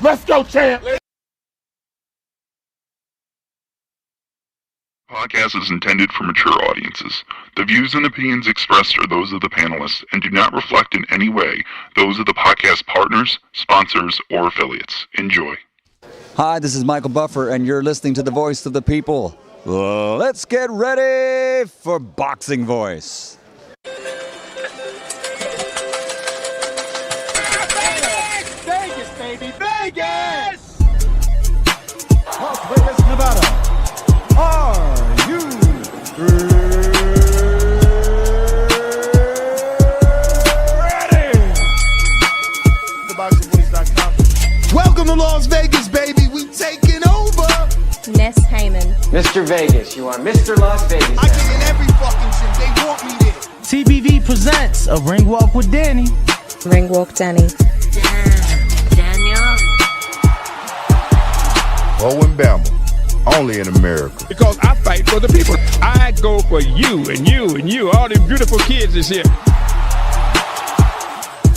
Let's go, champ. Podcast is intended for mature audiences. The views and opinions expressed are those of the panelists and do not reflect in any way those of the podcast partners, sponsors, or affiliates. Enjoy. Hi, this is Michael Buffer, and you're listening to the Voice of the People. Let's get ready for Boxing Voice. Vegas, baby, Vegas! Las Vegas, Nevada. Are you ready? TheBoxingVoice.com. Welcome to Las Vegas, baby. We taking over. Ness Heyman. Mr. Vegas, you are Mr. Las Vegas. I get in every fucking shit. They want me there. TBV presents a ring walk with Danny. Ring walk Danny. Daniel. Owen Bama, only in America. Because I fight for the people. I go for you and you and you. All them beautiful kids is here.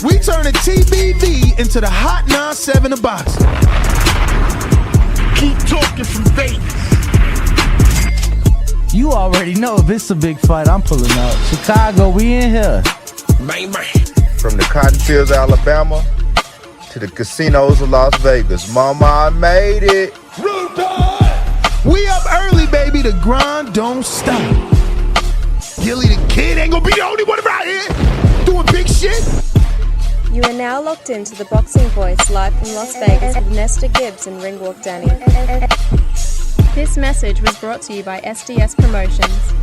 We turning TBV into the Hot 97 of boxing. Keep talking from Vegas. You already know if it's a big fight, I'm pulling out. Chicago, we in here. Man. From the cotton fields of Alabama to the casinos of Las Vegas. Mama, I made it. We up early, baby. The grind don't stop. Gilly the Kid ain't gonna be the only one around here doing big shit. You are now locked into the Boxing Voice live from Las Vegas with Nesta Gibbs and Ring Walk Danny. This message was brought to you by SDS Promotions.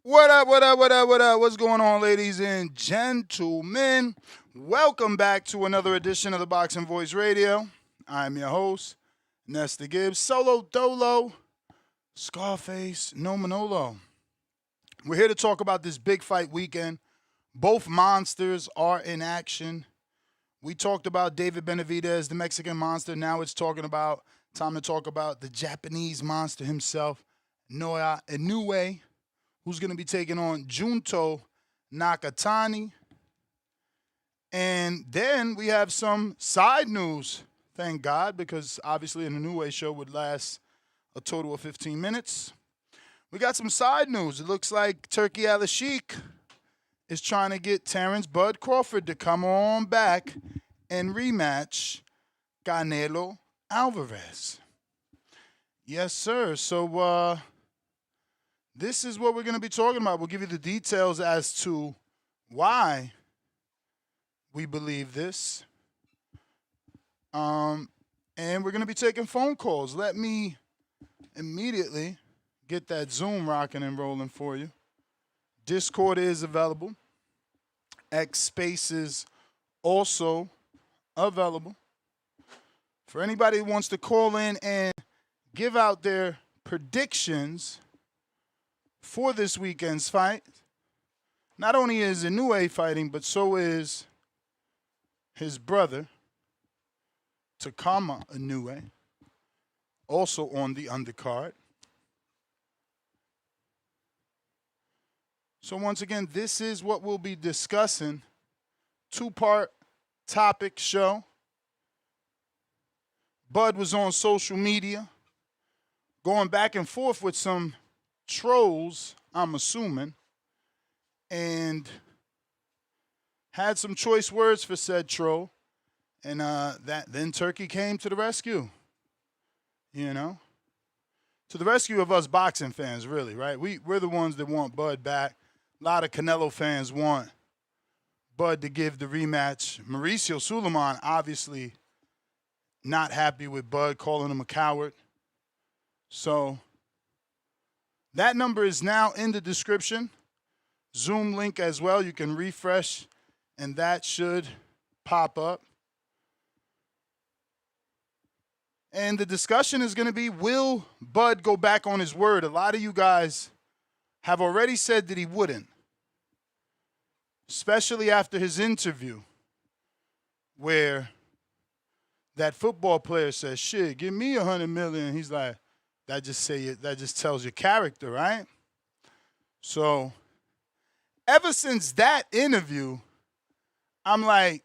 What up, what up, what up, what up? What's going on, ladies and gentlemen? Welcome back to another edition of the Boxing Voice Radio. I'm your host, Nesta Gibbs, Solo Dolo, Scarface, No Manolo. We're here to talk about this big fight weekend. Both monsters are in action. We talked about David Benavidez, the Mexican monster. Now it's time to talk about the Japanese monster himself, Naoya Inoue, who's going to be taking on Junto Nakatani. And then we have some side news, thank God, because obviously an Inoue show would last a total of 15 minutes. We got some side news. It looks like Turki Alalshikh is trying to get Terence Bud Crawford to come on back and rematch Canelo Alvarez. Yes, sir. So this is what we're going to be talking about. We'll give you the details as to why we believe this. And we're going to be taking phone calls. Let me immediately get that Zoom rocking and rolling for you. Discord is available. X Space is also available. For anybody who wants to call in and give out their predictions for this weekend's fight, not only is Inoue fighting, but so is his brother, Takuma Inoue, also on the undercard. So once again, this is what we'll be discussing. Two-part topic show. Bud was on social media going back and forth with some trolls, I'm assuming, and had some choice words for said troll. And then Turkey came to the rescue, to the rescue of us boxing fans, really, right? We're the ones that want Bud back. A lot of Canelo fans want Bud to give the rematch. Mauricio Suleiman obviously not happy with Bud, calling him a coward. So that number is now in the description. Zoom link as well. You can refresh, and that should pop up. And the discussion is going to be, will Bud go back on his word? A lot of you guys have already said that he wouldn't, especially after his interview where that football player says, shit, give me $100 million. He's like, that just tells your character, right? So ever since that interview, I'm like,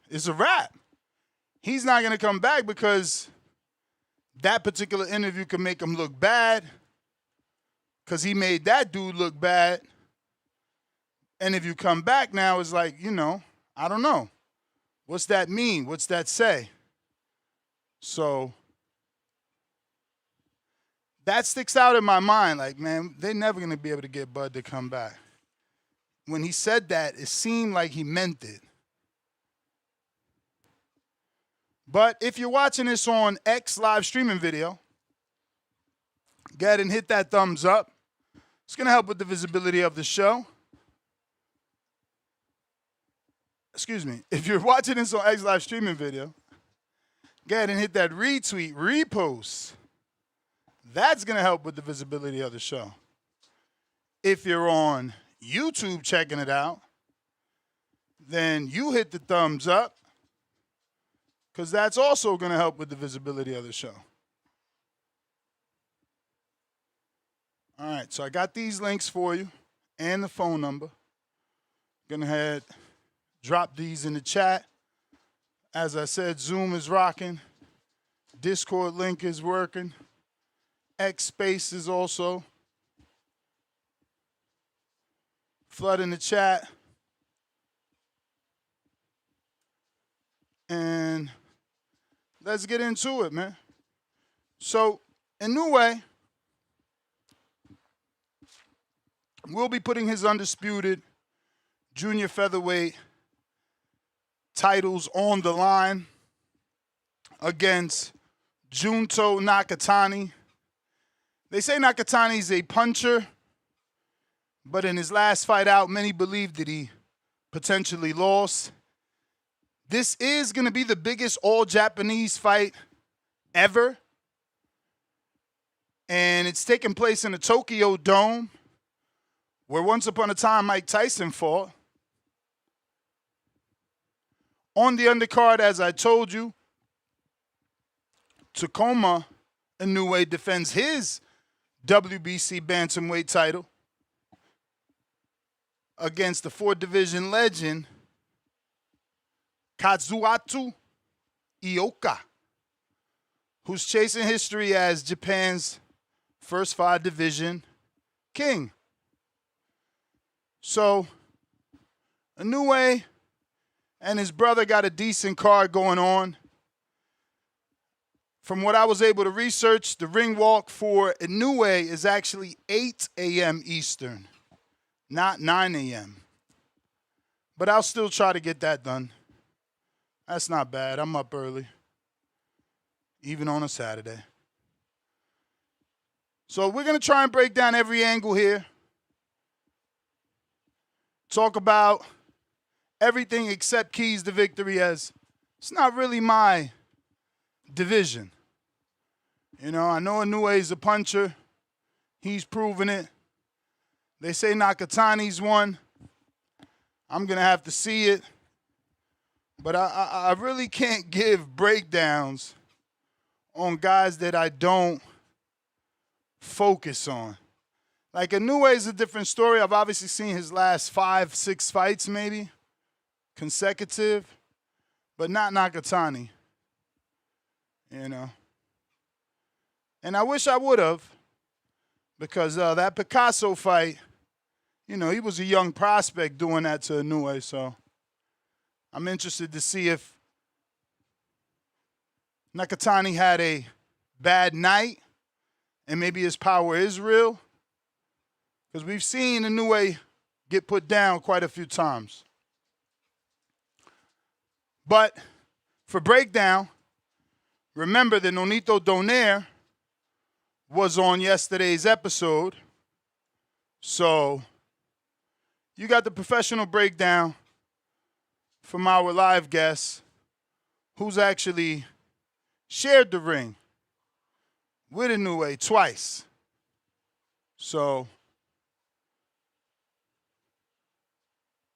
it's a wrap. He's not going to come back because that particular interview could make him look bad because he made that dude look bad. And if you come back now, it's like, I don't know. What's that mean? What's that say? So that sticks out in my mind. Like, man, they're never going to be able to get Bud to come back. When he said that, it seemed like he meant it. But if you're watching this on X live streaming video, go ahead and hit that thumbs up. It's going to help with the visibility of the show. Excuse me. If you're watching this on X live streaming video, go ahead and hit that retweet, repost. That's going to help with the visibility of the show. If you're on YouTube checking it out, then you hit the thumbs up, because that's also going to help with the visibility of the show. All right, so I got these links for you and the phone number. Going to drop these in the chat. As I said, Zoom is rocking. Discord link is working. X Space is also flooding the chat. And let's get into it, man. So, Inoue will be putting his undisputed junior featherweight titles on the line against Junto Nakatani. They say Nakatani's a puncher, but in his last fight out, many believe that he potentially lost. This is going to be the biggest all-Japanese fight ever. And it's taking place in the Tokyo Dome, where once upon a time Mike Tyson fought. On the undercard, as I told you, Takuma Inoue defends his WBC bantamweight title against the 4th-division legend Kazuto Ioka, who's chasing history as Japan's first 5-division king. So, Inoue and his brother got a decent card going on. From what I was able to research, the ring walk for Inoue is actually 8 a.m. Eastern, not 9 a.m. But I'll still try to get that done. That's not bad. I'm up early, even on a Saturday. So we're going to try and break down every angle here. Talk about everything except keys to victory, as it's not really my division. I know Inoue is a puncher. He's proven it. They say Nakatani's won. I'm going to have to see it. But I really can't give breakdowns on guys that I don't focus on. Like, Inoue is a different story. I've obviously seen his last 5-6 fights maybe, consecutive, but not Nakatani, And I wish I would have, because that Picasso fight, he was a young prospect doing that to Inoue, so I'm interested to see if Nakatani had a bad night and maybe his power is real, because we've seen Inoue get put down quite a few times. But for breakdown, remember that Nonito Donaire was on yesterday's episode. So you got the professional breakdown from our live guest, who's actually shared the ring with Inoue twice. So,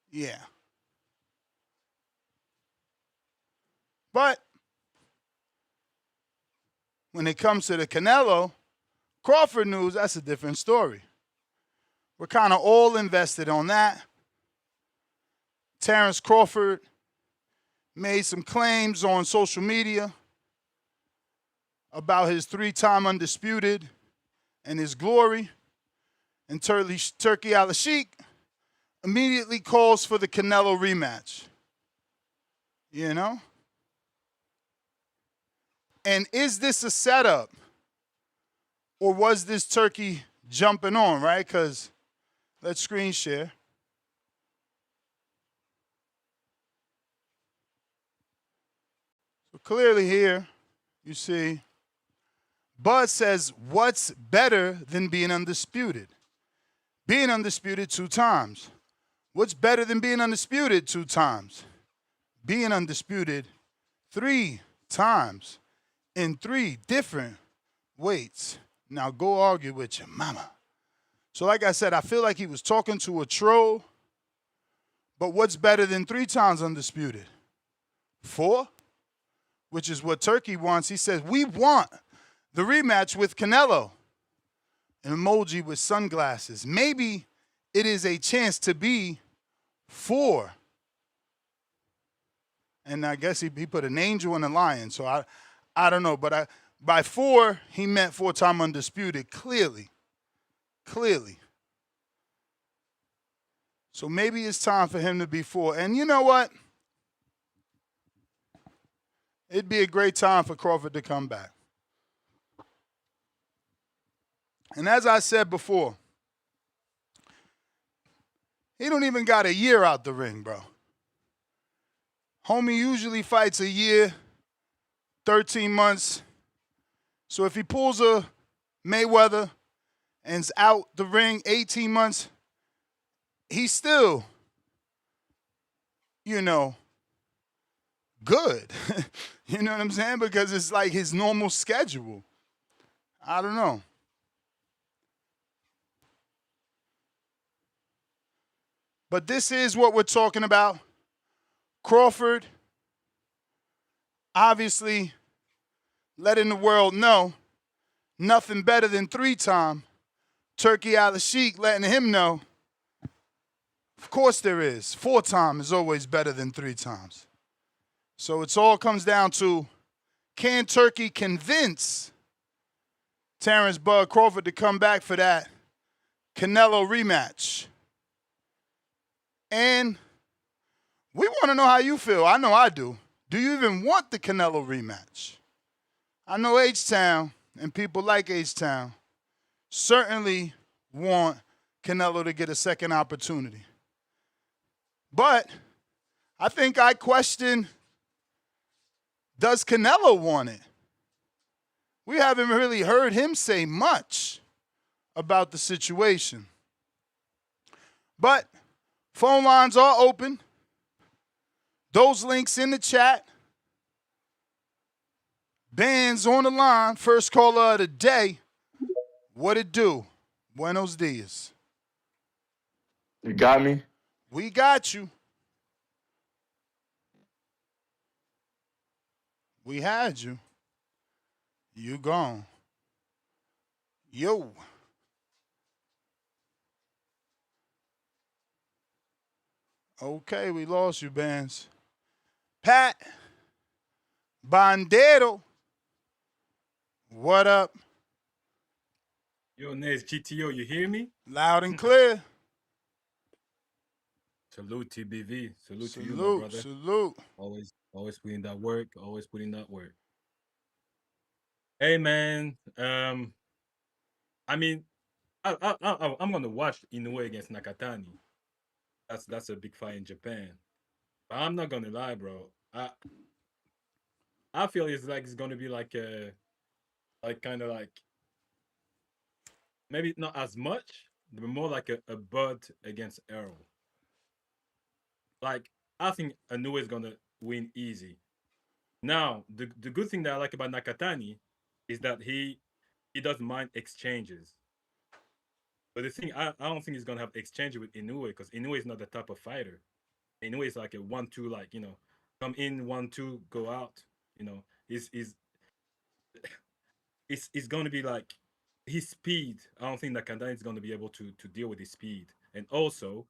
yeah. But when it comes to the Canelo Crawford news, that's a different story. We're kind of all invested on that. Terence Crawford made some claims on social media about his 3-time undisputed and his glory. And Turki Alalshikh immediately calls for the Canelo rematch. You know? And is this a setup? Or was this Turkey jumping on, right? Because let's screen share. So clearly here, you see, Bud says, what's better than being undisputed? Being undisputed 2 times. What's better than being undisputed 2 times? Being undisputed 3 times in 3 different weights. Now go argue with your mama. So like I said, I feel like he was talking to a troll. But what's better than 3 times undisputed? 4, which is what Turkey wants. He says, we want the rematch with Canelo. An emoji with sunglasses. Maybe it is a chance to be 4. And I guess he put an angel and a lion. So I don't know. But by 4, he meant 4-time undisputed. Clearly. So maybe it's time for him to be 4. And you know what? It'd be a great time for Crawford to come back. And as I said before, he don't even got a year out the ring, bro. Homie usually fights a year, 13 months. So if he pulls a Mayweather and's out the ring 18 months, he's still, you know, good. You know what I'm saying? Because it's like his normal schedule. I don't know. But this is what we're talking about. Crawford, obviously, letting the world know nothing better than 3-time. Turki Alalshikh letting him know, of course there is. 4-time is always better than 3 times. So it all comes down to, can Turkey convince Terence Bud Crawford to come back for that Canelo rematch? And we want to know how you feel. I know I do. Do you even want the Canelo rematch? I know H-Town and people like H-Town certainly want Canelo to get a second opportunity. But I think I question, does Canelo want it? We haven't really heard him say much about the situation. But phone lines are open. Those links in the chat. Bands on the line. First caller of the day. What it do? Buenos dias. You got me? We got you. We had you. You gone. Yo. Okay, we lost you, Bands. Pat Bandero. What up? Yo, Nez, GTO, you hear me? Loud and clear. Salute, TBV. Salute to you, my brother. Salute. Always putting that work. Always putting that work. Hey, man. I mean, I'm gonna watch Inoue against Nakatani. That's a big fight in Japan. But I'm not gonna lie, bro. I feel it's gonna be like kind of like maybe not as much, but more like a Bud against Errol. Like I think Inoue is gonna win easy. Now, the good thing that I like about Nakatani is that he doesn't mind exchanges. But the thing, I don't think he's gonna have exchange with Inoue because Inoue is not the type of fighter. Inoue is like a 1-2, like come in 1-2, go out. It's going to be like his speed. I don't think that Nakatani is going to be able to deal with his speed. And also,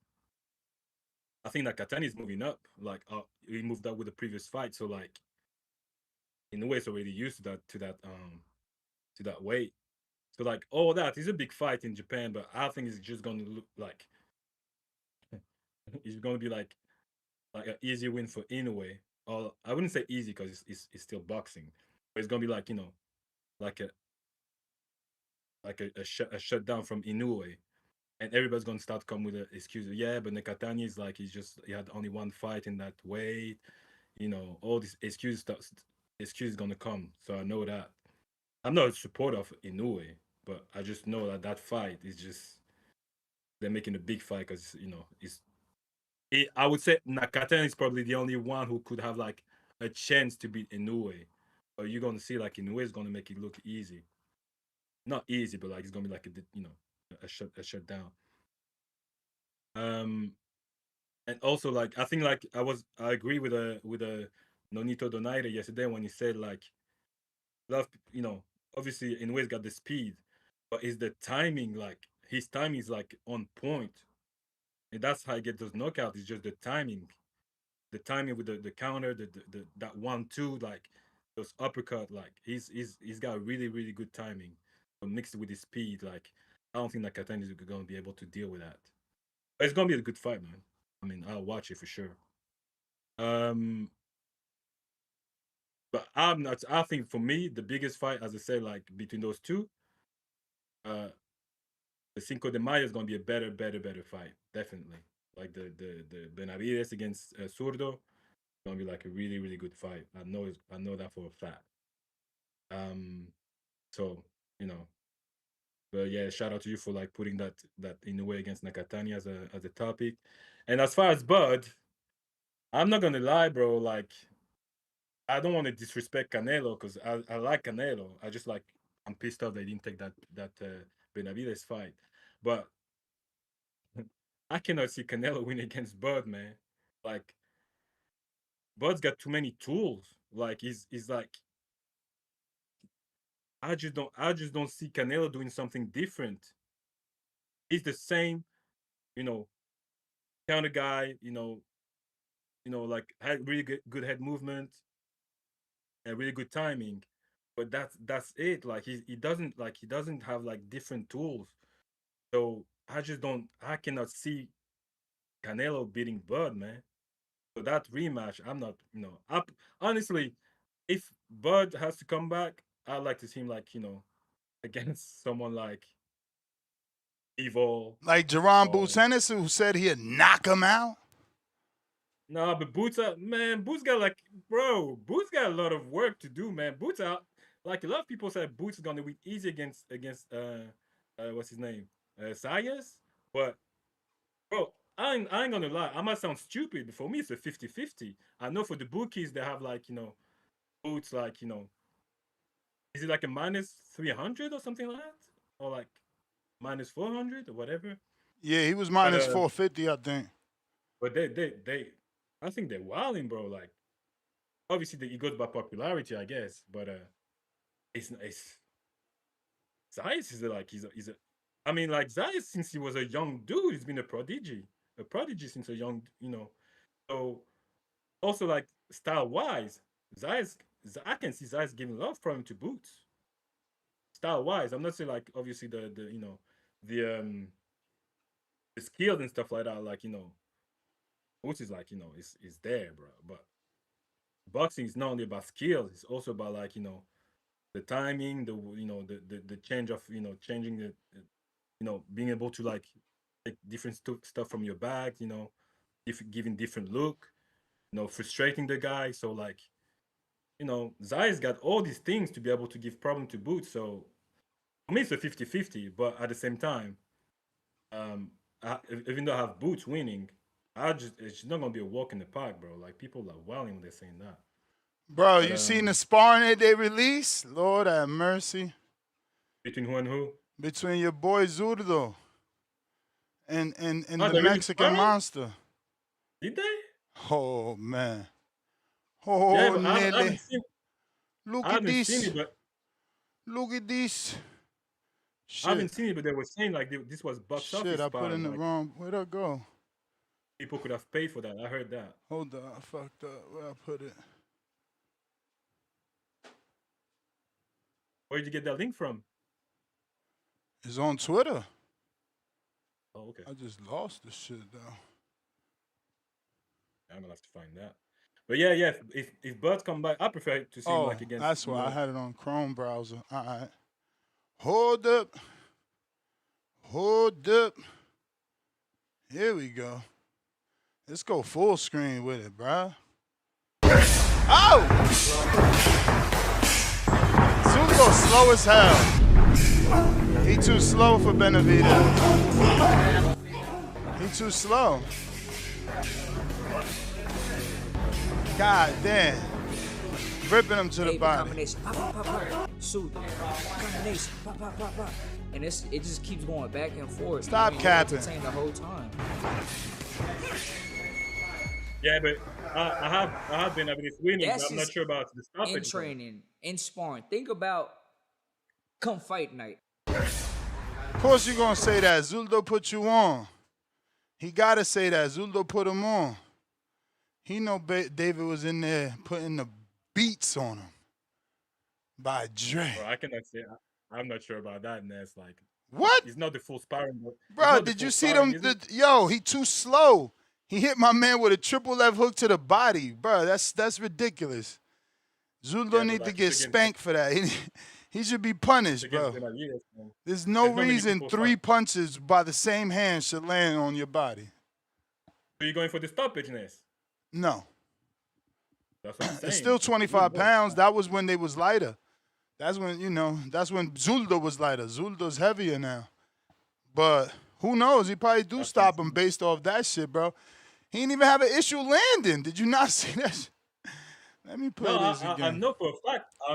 I think Nakatani is moving up. Like he moved up with the previous fight, so like in a way, it's already used to that weight. So like all that is a big fight in Japan, but I think it's just gonna look like it's gonna be like an easy win for Inoue. Or I wouldn't say easy because it's still boxing, but it's gonna be like like a a shutdown from Inoue, and everybody's gonna start come with an excuse. Yeah, but Nakatani is like he had only one fight in that weight. All these excuses gonna come. So I know that I'm not a supporter of Inoue, but I just know that fight is just they're making a big fight because I would say Nakatani is probably the only one who could have like a chance to beat Inoue. But you're gonna see like Inoue is gonna make it look easy. Not easy, but like it's gonna be like a shutdown. And also like I think like I agree with a Nonito Donaire yesterday when he said like love obviously Inoue's got the speed, but is the timing like his timing is like on point, and that's how he get those knockouts. It's just the timing with the counter, the that 1-2, like those uppercut, like he's got really really good timing, but mixed with his speed. Like I don't think Nakatani is gonna be able to deal with that. But it's gonna be a good fight, man. I mean, I'll watch it for sure. Um, but I'm not. I think for me, the biggest fight, as I said, like between those two, uh, the Cinco de Mayo is gonna be a better fight, definitely. Like the Benavides against Zurdo, gonna be like a really really good fight. I know that for a fact. Um, so you know, but yeah, shout out to you for like putting that in a way against Nakatani as a topic. And as far as Bud, I'm not gonna lie, bro. Like I don't want to disrespect Canelo because I like Canelo. I just like I'm pissed off they didn't take that Benavides fight, but I cannot see Canelo win against Bud, man. Like Bud's got too many tools. Like he's like I just don't see Canelo doing something different. He's the same, you know, counter guy. Like had really good head movement and really good timing. But that's it. Like he doesn't have like different tools. So I cannot see Canelo beating Bud, man. So that rematch, I'm not, up honestly, if Bud has to come back, I'd like to see him like, against someone like Evo Like Jerron or Boots Henderson, who said he'd knock him out. no, but Boots got like, bro, Boots got a lot of work to do, man. Boots out, like a lot of people said Boots is gonna win easy against what's his name? Sayas. But bro, I ain't gonna lie, I might sound stupid, but for me it's a 50-50. I know for the bookies they have like, Boots like, is it like a minus 300 or something like that? Or like minus 400 or whatever? Yeah, he was But minus 450, I think. but they I think they're wilding, bro. Like obviously it goes by popularity, I guess, but it's Zayas is like he's a I mean like Zayas since he was a young dude, he's been a prodigy since a young, So also like style wise, Zayas I can see Zayas giving love from to Boots. Style wise, I'm not saying like obviously the the skills and stuff like that, like Boots is like is there, bro. But boxing is not only about skills; it's also about like the timing, the change of changing being able to like take different stuff from your bag, giving different look, frustrating the guy. So like Zai's got all these things to be able to give problem to Boots. So for me, it's a 50-50. But at the same time, even though I have Boots winning, it's not gonna be a walk in the park, bro. Like people are wilding when they're saying that. Bro, But you seen the sparring that they released? Lord have mercy. between who and who? Between your boy Zurdo and Oh, the they really Mexican sparring? monster. Did they? Oh, man. Yeah, Oh, but I Nelly. haven't seen. Look I at haven't seen this. it, but Look at this. I haven't Shit. seen it. But they were saying like this was box Shit, office I put in sparring. the Like wrong. Where'd I go? People could have paid for that. I heard that. Hold on, I fucked up. Where I put it? Where did you get that link from? It's on Twitter. Oh, okay. I just lost the shit though. I'm gonna have to find that. But yeah. If Bud come back, I prefer to see him like against. That's why I had it on Chrome browser. All right. Hold up. Here we go. Let's go full screen with it, bruh. Oh! Zulo slow as hell. He too slow for Benavidez. He too slow. God damn. Ripping him to the body. Combination. Shoot. Combination. And it just keeps going back and forth. Stop capping. The whole time. Yeah, but I have been winning. But I'm not sure about the stoppage. In training, in sparring. Think about come fight night. Of course you're going to say that. Zuldo put you on. He got to say that. Zuldo put him on. He know David was in there putting the beats on him by Dre. Bro, I cannot say. I'm not sure about that. And that's like, what? It's not the full sparring. Bro, did you see them? Yo, he too slow. He hit my man with a triple left hook to the body. Bro, that's ridiculous. Zuldo need to get spanked for that. He should be punished, bro. There's no reason 3 punches by the same hand should land on your body. Are you going for the stoppage, Ness? No. That's what I'm saying. It's still 25 pounds. That was when they was lighter. That's when, that's when Zuldo was lighter. Zuldo's heavier now. But who knows? He probably do stop him based off that shit, bro. He didn't even have an issue landing. Did you not see that? Let me play this again. I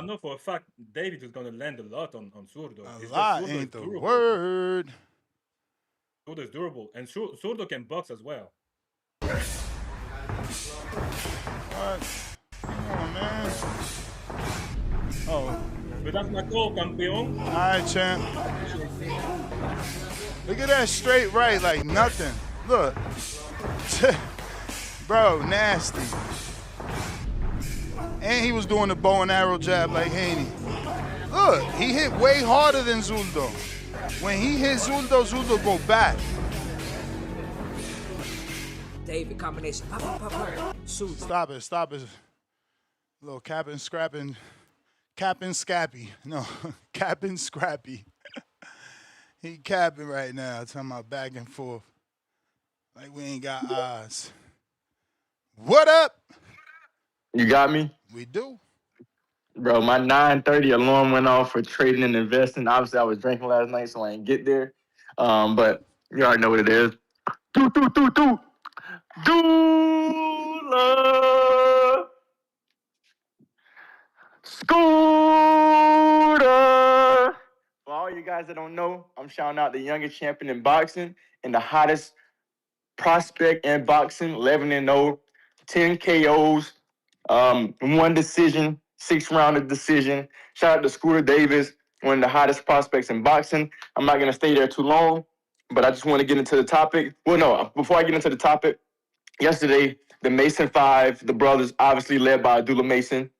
know for a fact David is going to land a lot on Zurdo. A lot ain't the word. Zurdo is durable. And Zurdo can box as well. What? Come on, man. Oh. But that's my call, campeón. All right, champ. Look at that straight right like nothing. Look. Bro, nasty. And he was doing the bow and arrow jab like Haney. Look, he hit way harder than Zuldo. When he hit Zuldo, Zuldo go back. David, combination. Shoot. Stop it. Little capping, scrapping. Capping Scrappy. No, capping Scrappy. He capping right now, talking about back and forth. Like we ain't got eyes. What up? You got me? We do. Bro, my 9:30 alarm went off for trading and investing. Obviously, I was drinking last night, so I didn't get there. But you already know what it is. Doula Scooter. For all you guys that don't know, I'm shouting out the youngest champion in boxing and the hottest prospect in boxing, 11-0, 10 KOs, 1 decision, 6-round decision. Shout out to Scooter Davis, one of the hottest prospects in boxing. I'm not going to stay there too long, but I just want to get into the topic. Well, no, before I get into the topic, yesterday, the Mason 5, the brothers, obviously led by Abdullah Mason,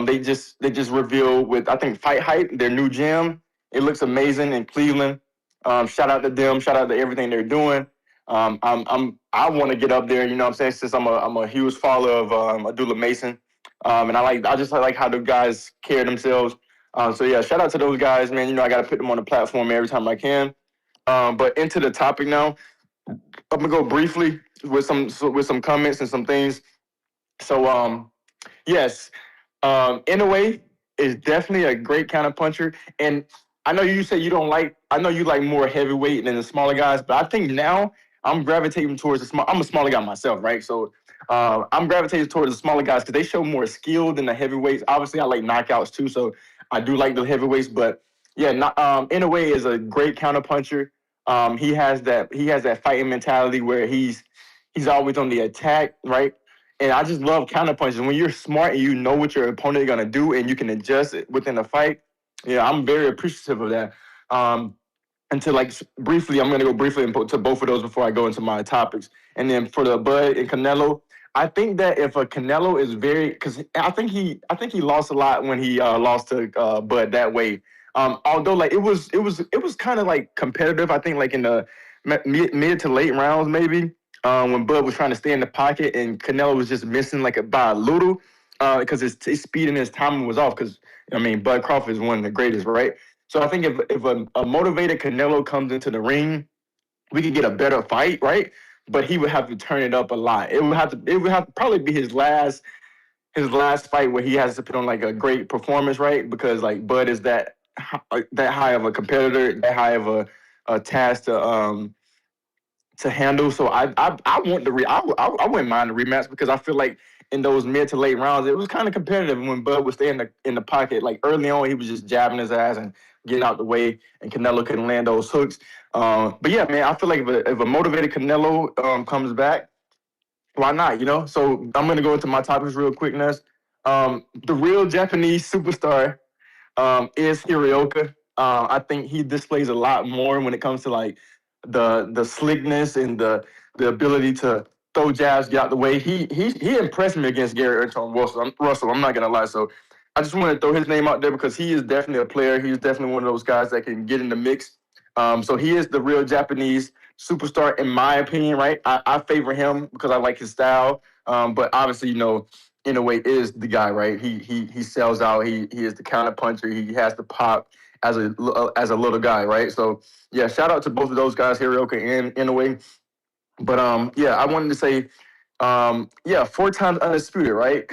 they just revealed with, I think, Fight Hype, their new gym. It looks amazing in Cleveland. Shout out to them. Shout out to everything they're doing. I want to get up there, you know what I'm saying, since I'm a huge follower of Abdullah Mason. And I just like how the guys carry themselves. So yeah, shout out to those guys, man. You know, I got to put them on the platform every time I can. But into the topic now, I'm gonna go briefly with some comments and some things. So yes, Inoue is definitely a great counterpuncher. And I know you say I know you like more heavyweight than the smaller guys, but I think now I'm gravitating towards I'm a smaller guy myself, right? So I'm gravitating towards the smaller guys because they show more skill than the heavyweights. Obviously, I like knockouts too, so I do like the heavyweights. But yeah, Inoue is a great counterpuncher. He has that fighting mentality where he's always on the attack, right? And I just love counterpunches. When you're smart and you know what your opponent is gonna do and you can adjust it within a fight, yeah, I'm very appreciative of that. And to like briefly, I'm gonna go briefly to both of those before I go into my topics. And then for the Bud and Canelo, I think that if a Canelo is because I think he lost a lot when he lost to Bud that way. Although like it was kind of like competitive. I think like in the mid to late rounds maybe when Bud was trying to stay in the pocket and Canelo was just missing like by a little because his speed and his timing was off. Because I mean Bud Crawford is one of the greatest, right? So I think if a motivated Canelo comes into the ring, we could get a better fight, right? But he would have to turn it up a lot. It would have to probably be his last fight where he has to put on like a great performance, right? Because like Bud is that high of a competitor, that high of a task to handle. So I want I wouldn't mind the rematch because I feel like in those mid to late rounds it was kind of competitive when Bud would stay in the pocket. Like early on he was just jabbing his ass and getting out the way, and Canelo couldn't land those hooks. But yeah, man, I feel like if a motivated Canelo comes back, why not? You know. So I'm gonna go into my topics real quick, Ness. The real Japanese superstar is Hirooka. I think he displays a lot more when it comes to like the slickness and the ability to throw jabs, get out the way. He impressed me against Gary Anton Russell. I'm not gonna lie. So I just want to throw his name out there because he is definitely a player. He's definitely one of those guys that can get in the mix. So he is the real Japanese superstar in my opinion, right? I favor him because I like his style. But obviously, you know, Inoue is the guy, right? He sells out. He is the counter puncher. He has the pop as a little guy, right? So yeah, shout out to both of those guys, Hirooka and Inoue. But yeah, I wanted to say, yeah, 4 times undisputed, right?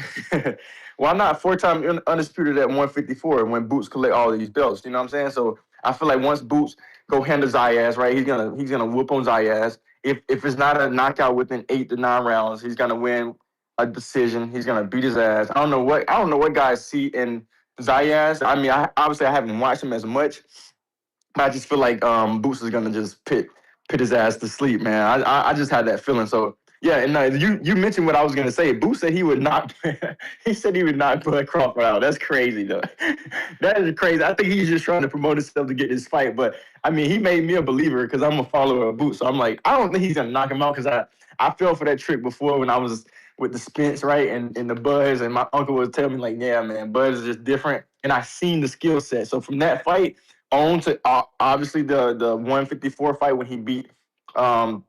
Why not 4 times undisputed at 154 when Boots collect all of these belts? You know what I'm saying? So I feel like once Boots go handle Zayas, right? He's gonna whoop on Zayas. If it's not a knockout within 8 to 9 rounds, he's gonna win a decision. He's gonna beat his ass. I don't know what guys see in Zayas. I mean, obviously I haven't watched him as much. I just feel like Boots is gonna just pit his ass to sleep, man. I just had that feeling. So yeah, and you mentioned what I was gonna say. Boots said he would not. He said he would not put Crawford out. That's crazy, though. That is crazy. I think he's just trying to promote himself to get this fight. But I mean, he made me a believer because I'm a follower of Boots. So I'm like, I don't think he's gonna knock him out because I fell for that trick before when I was with the Spence, right, and the Buzz, and my uncle would tell me like, yeah, man, Buzz is just different, and I seen the skill set. So from that fight on to obviously the 154 fight when he beat the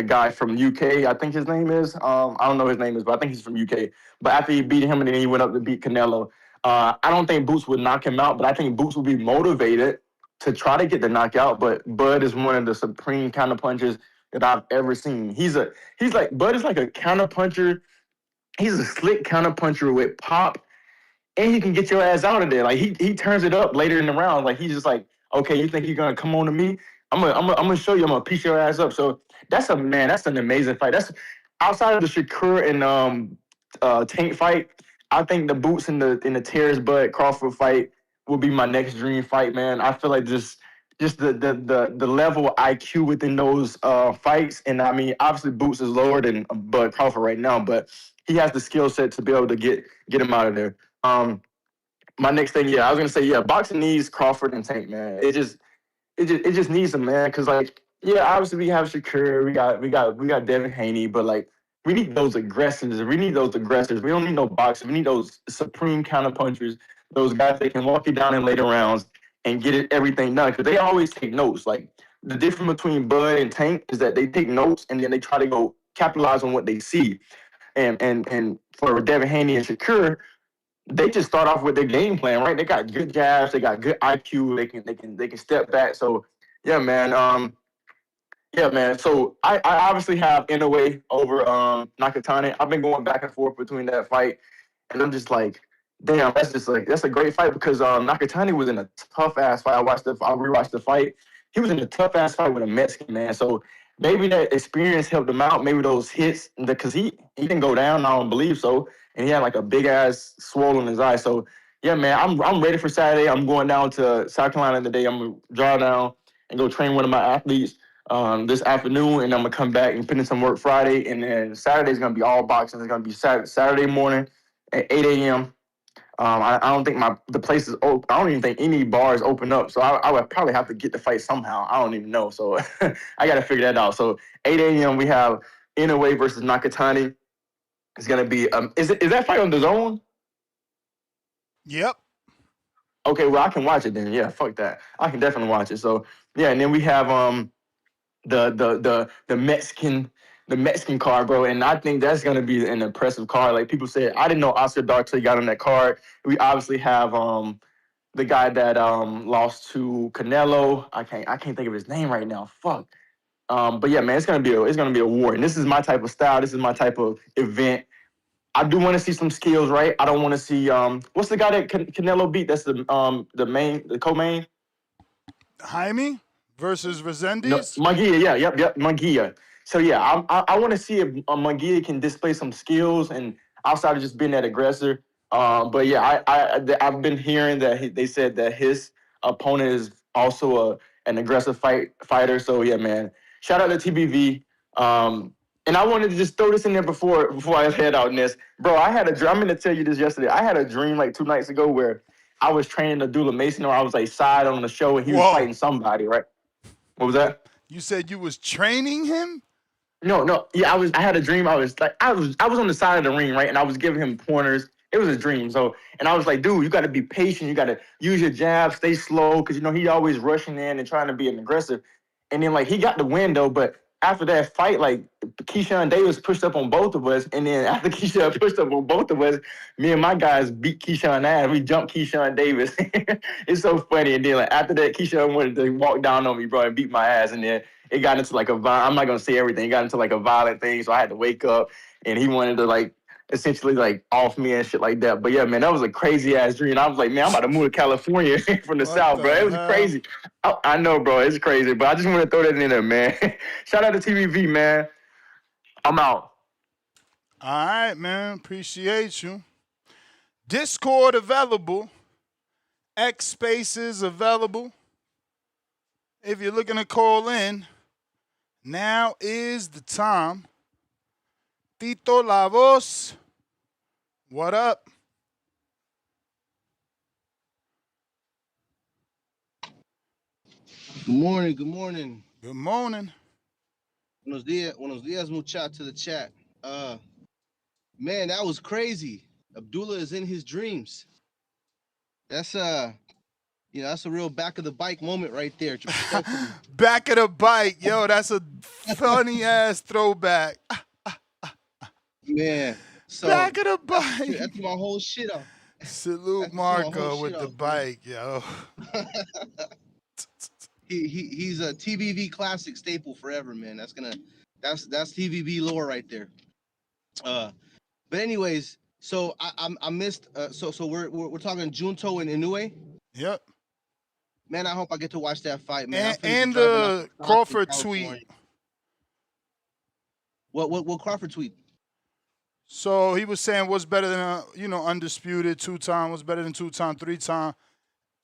guy from UK, I think his name is. I don't know his name is, but I think he's from UK. But after he beat him and then he went up to beat Canelo, I don't think Boots would knock him out, but I think Boots would be motivated to try to get the knockout. But Bud is one of the supreme counter punchers that I've ever seen. Bud is like a counter puncher. He's a slick counter puncher with pop, and he can get your ass out of there. Like he turns it up later in the round. Like he's just like, okay, you think you're gonna come on to me? I'm gonna show you. I'm gonna piece your ass up. So that's an amazing fight. That's outside of the Shakur and Tank fight. I think the Boots in the Terence Bud Crawford fight will be my next dream fight, man. I feel like just the level of IQ within those fights, and I mean, obviously Boots is lower than Bud Crawford right now, but he has the skill set to be able to get him out of there. My next thing, yeah, I was gonna say, yeah, boxing needs Crawford and Tank, man. It just needs them, man. Cause like, yeah, obviously we have Shakur, we got Devin Haney, but like we need those aggressors. We need those aggressors. We don't need no boxers. We need those supreme counter punchers. Those guys that can walk you down in later rounds and get everything done. Cause they always take notes. Like the difference between Bud and Tank is that they take notes and then they try to go capitalize on what they see. And for Devin Haney and Shakur, they just start off with their game plan, right? They got good jabs, they got good IQ, they can step back. So yeah, man. Yeah, man. So I obviously have Inoue over Nakatani. I've been going back and forth between that fight, and I'm just like, damn, that's a great fight because Nakatani was in a tough ass fight. I rewatched the fight. He was in a tough ass fight with a Mexican, man. So maybe that experience helped him out. Maybe those hits, because he didn't go down. I don't believe so, and he had like a big ass swole in his eye. So yeah, man, I'm ready for Saturday. I'm going down to South Carolina today. I'm gonna drive down and go train one of my athletes this afternoon, and I'm gonna come back and put in some work Friday, and then Saturday's gonna be all boxing. It's gonna be Saturday morning at 8 a.m. I don't think the place is open. I don't even think any bars open up. So I would probably have to get the fight somehow. I don't even know. So I got to figure that out. So 8 a.m. we have Inoue versus Nakatani. It's gonna be is that fight on the zone? Yep. Okay, well I can watch it then. Yeah, fuck that. I can definitely watch it. So yeah, and then we have the Mexican card, bro, and I think that's gonna be an impressive card. Like people said, I didn't know Oscar Darte got on that card. We obviously have the guy that lost to Canelo. I can't think of his name right now. Fuck. But yeah, man, it's gonna be a war, and this is my type of style. This is my type of event. I do want to see some skills, right? I don't want to see what's the guy that Canelo beat? That's the co-main. Jaime versus No, Resendiz. Munguia, yeah, yep, Munguia. So yeah, I want to see if Munguia can display some skills and outside of just being that aggressor. But yeah, I've been hearing that they said that his opponent is also an aggressive fighter. So yeah, man, shout out to TBV. And I wanted to just throw this in there before I head out in this, bro. I had a dream. I'm gonna tell you this yesterday. I had a dream like 2 nights ago where I was training Abdullah Mason, or I was like side on the show and he was fighting somebody, right? What was that? You said you was training him? No. Yeah, I had a dream. I was on the side of the ring, right? And I was giving him pointers. It was a dream. So, and I was like, dude, you got to be patient. You got to use your jab, stay slow. Cause he always rushing in and trying to be an aggressive. And then like, he got the win though. But after that fight, like Keyshawn Davis pushed up on both of us. And then after Keyshawn pushed up on both of us, me and my guys beat Keyshawn ass. We jumped Keyshawn Davis. It's so funny. And then like after that, Keyshawn wanted to walk down on me, bro, and beat my ass. And then it got into like I'm not going to say everything. It got into like a violent thing. So I had to wake up and he wanted to like essentially like off me and shit like that. But yeah, man, that was a crazy ass dream. I was like, man, I'm about to move to California from the South, bro. It was crazy. I know, bro. It's crazy. But I just want to throw that in there, man. Shout out to TVV, man. I'm out. All right, man. Appreciate you. Discord available. X Spaces available. If you're looking to call in, now is the time. Tito La Voz, what up? Good morning, good morning. Good morning. Buenos dias, muchacho to the chat. Man, that was crazy. Abdullah is in his dreams. That's that's a real back of the bike moment right there. Back of the bike, yo, that's a funny ass throwback. Man, so back of the bike. I threw my whole shit off. Salute Marco with the bike, yo. He's a TVV classic staple forever, man. That's TVV lore right there. But anyways, so I missed. So we're talking Junto and Inoue. Yep. Man, I hope I get to watch that fight, man. And the Crawford tweet. What Crawford tweet? So he was saying what's better than undisputed 2-time, what's better than 2-time, 3-time.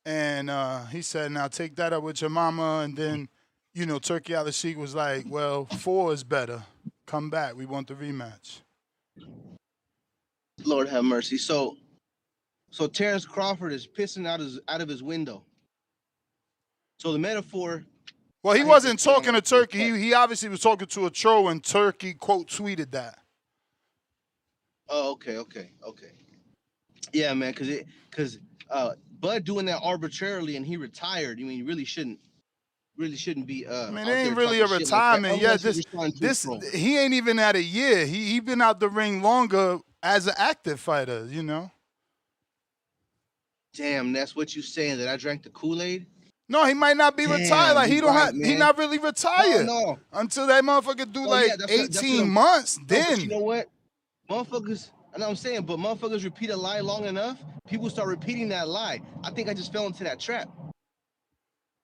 And he said, now take that up with your mama. And then, Turki Alalshikh was like, well, 4 is better. Come back. We want the rematch. Lord have mercy. So Terence Crawford is pissing out of his window. So the metaphor. Well, he wasn't talking to Turki. He obviously was talking to a troll, and Turki quote tweeted that. Oh, okay. Yeah, man, because Bud doing that arbitrarily and he retired. I mean, he really shouldn't be. I mean, it ain't really a retirement yet. This he ain't even at a year. He been out the ring longer as an active fighter. Damn, that's what you saying, that I drank the Kool-Aid? No, he might not be retired. Like he not really retired. No. Until that motherfucker do 18 months. Then but you know what, motherfuckers. I know what I'm saying, but motherfuckers repeat a lie long enough, people start repeating that lie. I think I just fell into that trap.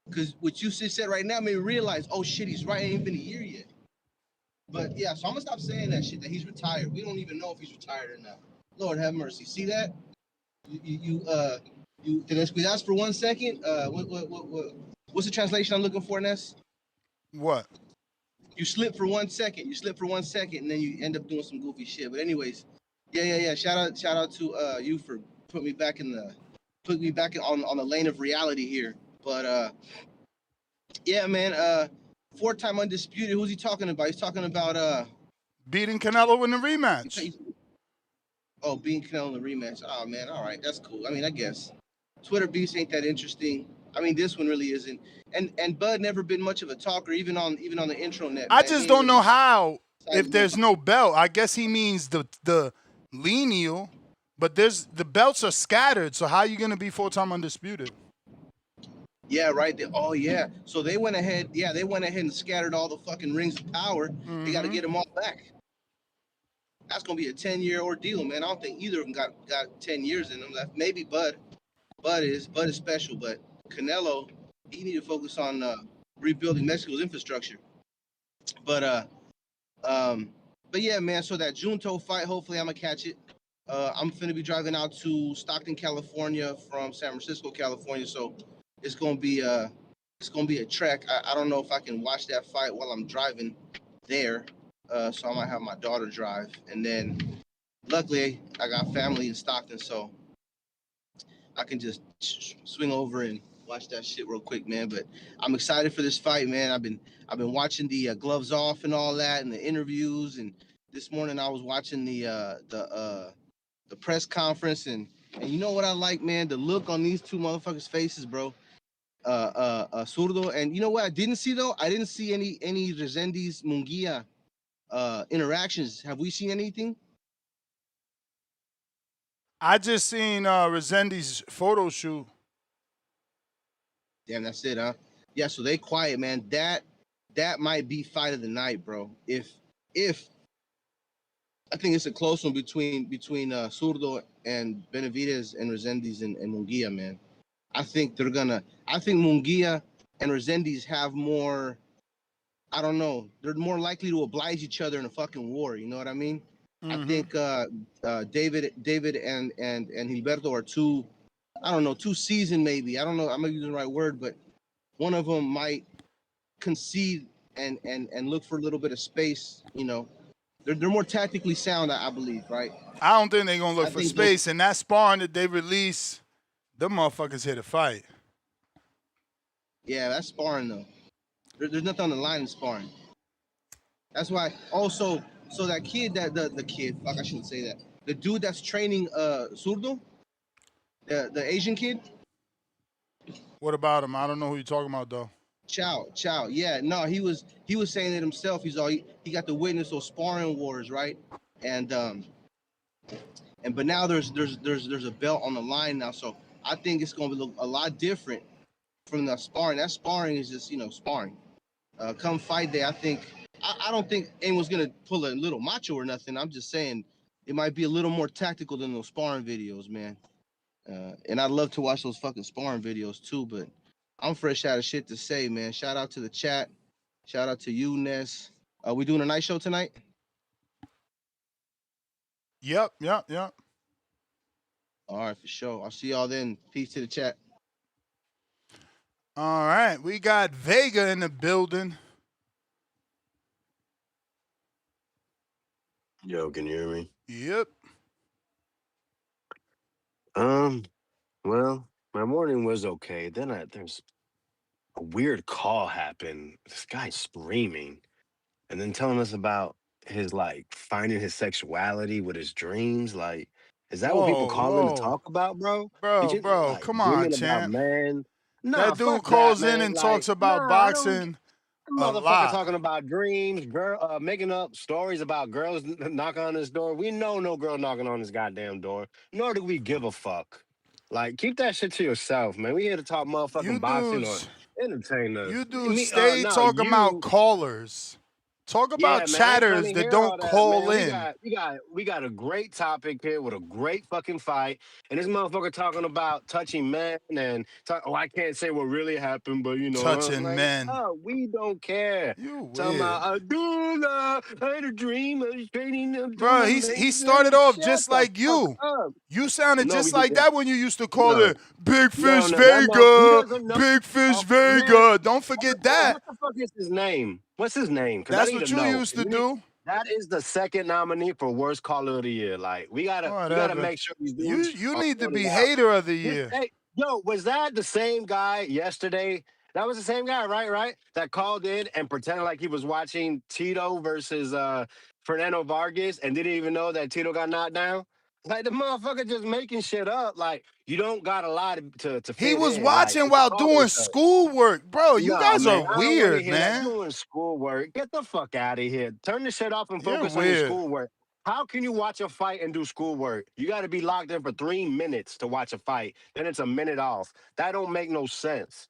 Because what you just said right now made me realize, oh shit, he's right. It ain't been a year yet. But yeah, so I'm gonna stop saying that shit, that he's retired. We don't even know if he's retired or not. Lord have mercy. See that? You descuidas for 1 second. What's the translation I'm looking for, Ness? What? You slip for 1 second. You slip for 1 second, and then you end up doing some goofy shit. But anyways. Yeah. Shout out to you for put me back on the lane of reality here. But yeah, man. 4-time undisputed. Who's he talking about? He's talking about beating Canelo in the rematch. Oh, beating Canelo in the rematch. Oh man, all right, that's cool. I mean, I guess Twitter beefs ain't that interesting. I mean, this one really isn't. And Bud never been much of a talker, even on the intro net. I Man. just don't know how if there's no belt. I guess he means the lineal, but the belts are scattered. So how are you gonna be 4-time undisputed? Yeah, right. Oh yeah. So they went ahead. Yeah, they went ahead and scattered all the fucking rings of power. They got to get them all back. That's gonna be a 10-year ordeal, man. I don't think either of them got 10 years in them left. Maybe Bud. Bud is special, but Canelo, he need to focus on rebuilding Mexico's infrastructure. But yeah, man. So that Junto fight, hopefully I'm gonna catch it. I'm finna be driving out to Stockton, California from San Francisco, California. So it's gonna be a trek. I don't know if I can watch that fight while I'm driving there. So I might have my daughter drive, and then luckily I got family in Stockton, so I can just swing over and watch that shit real quick, man. But I'm excited for this fight, man. I've been watching the gloves off and all that, and the interviews. And this morning I was watching the press conference, and you know what I like, man? The look on these two motherfuckers' faces, bro. Zurdo, and you know what I didn't see though? I didn't see any Resendiz Munguia interactions. Have we seen anything? I just seen Resendi's photo shoot. Damn, that's it, huh? Yeah, so they quiet, man. That might be fight of the night, bro. If I think it's a close one between Zurdo and Benavidez and Resendiz and Munguia, man. I think Munguia and Resendiz have more. I don't know. They're more likely to oblige each other in a fucking war. You know what I mean? I think David and Gilberto are too seasoned maybe. I don't know. I'm not using the right word, but one of them might concede and look for a little bit of space. You know, they're more tactically sound, I believe, right? I don't think they're gonna look for space. And that sparring that they release, them motherfuckers here to fight. Yeah, that's sparring though. There's nothing on the line in sparring. That's why. Also, so that kid, the kid, fuck, I shouldn't say that. The dude that's training Zurdo, the Asian kid. What about him? I don't know who you're talking about though. Chow. Yeah, no, he was saying it himself. He got to witness those sparring wars, right? But now there's a belt on the line now, so I think it's gonna look a lot different from the sparring. That sparring is just sparring. Come fight day, I don't think anyone's gonna pull a little macho or nothing. I'm just saying it might be a little more tactical than those sparring videos, man. And I'd love to watch those fucking sparring videos too, but I'm fresh out of shit to say, man. Shout out to the chat. Shout out to you, Ness. We doing a night show tonight? Yep. All right, for sure. I'll see y'all then. Peace to the chat. All right, we got Vega in the building. Yo, can you hear me? Yep. Well, my morning was okay. Then there's a weird call happened. This guy screaming and then telling us about his finding his sexuality with his dreams. Like, is that what people call in to talk about, bro? Bro, come on, champ. Man. Nah, that dude calls in and talks about boxing a lot. Talking about dreams, girl, making up stories about girls knocking on his door. We know no girl knocking on his goddamn door, nor do we give a fuck. Like, keep that shit to yourself, man. We here to talk motherfucking boxing or entertain us. You dudes stay talking about callers. Talk about chatters that don't call in. We got a great topic here with a great fucking fight, and this motherfucker talking about touching men and I can't say what really happened, but touching men. Oh, we don't care. You talking about I had a dream. I was training. Bro, he started off just like you. You sounded just like that when you used to call it Big Fish Vega. Big Fish Vega. Don't forget that. What the fuck is his name? What's his name? That's what you used to do. That is the second nominee for worst caller of the year. Like we gotta Whatever. make sure these dudes You are need to sorted be out. hater of the This, year. hey, yo, was that the same guy yesterday? That was the same guy, right? Right? That called in and pretended like he was watching Tito versus Fernando Vargas and didn't even know that Tito got knocked down. Like the motherfucker just making shit up. Like you don't got a lot to He fit was in. Like watching it's while calling doing stuff. schoolwork. Bro, you No, guys are man, I don't want to weird, hear that. man. Doing schoolwork. Get the fuck out of here. Turn the shit off and You're focus on your weird. schoolwork. How can you watch a fight and do schoolwork? You got to be locked in for 3 minutes to watch a fight. Then it's a minute off. That don't make no sense.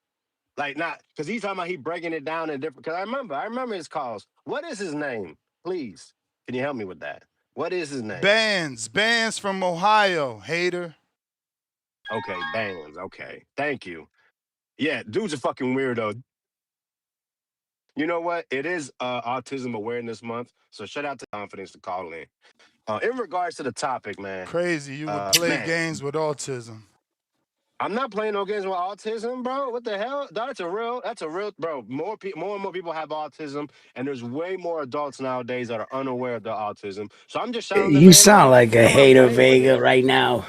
Like not because he's talking about he breaking it down in different. Because I remember his calls. What is his name? Please, can you help me with that? What is his name? Bands from Ohio, hater. Okay, Bands. Okay, thank you. Yeah, dude's a fucking weirdo. You know what? It is Autism Awareness Month, so shout out to Confidence to call in. In regards to the topic, man, Crazy, you would play man, games with autism. I'm not playing no games with autism, bro. What the hell? That's a real, bro. More and more people have autism, and there's way more adults nowadays that are unaware of their autism. So I'm just shouting the You man sound out. like a I'm not hater, playing with Vega, it. right now.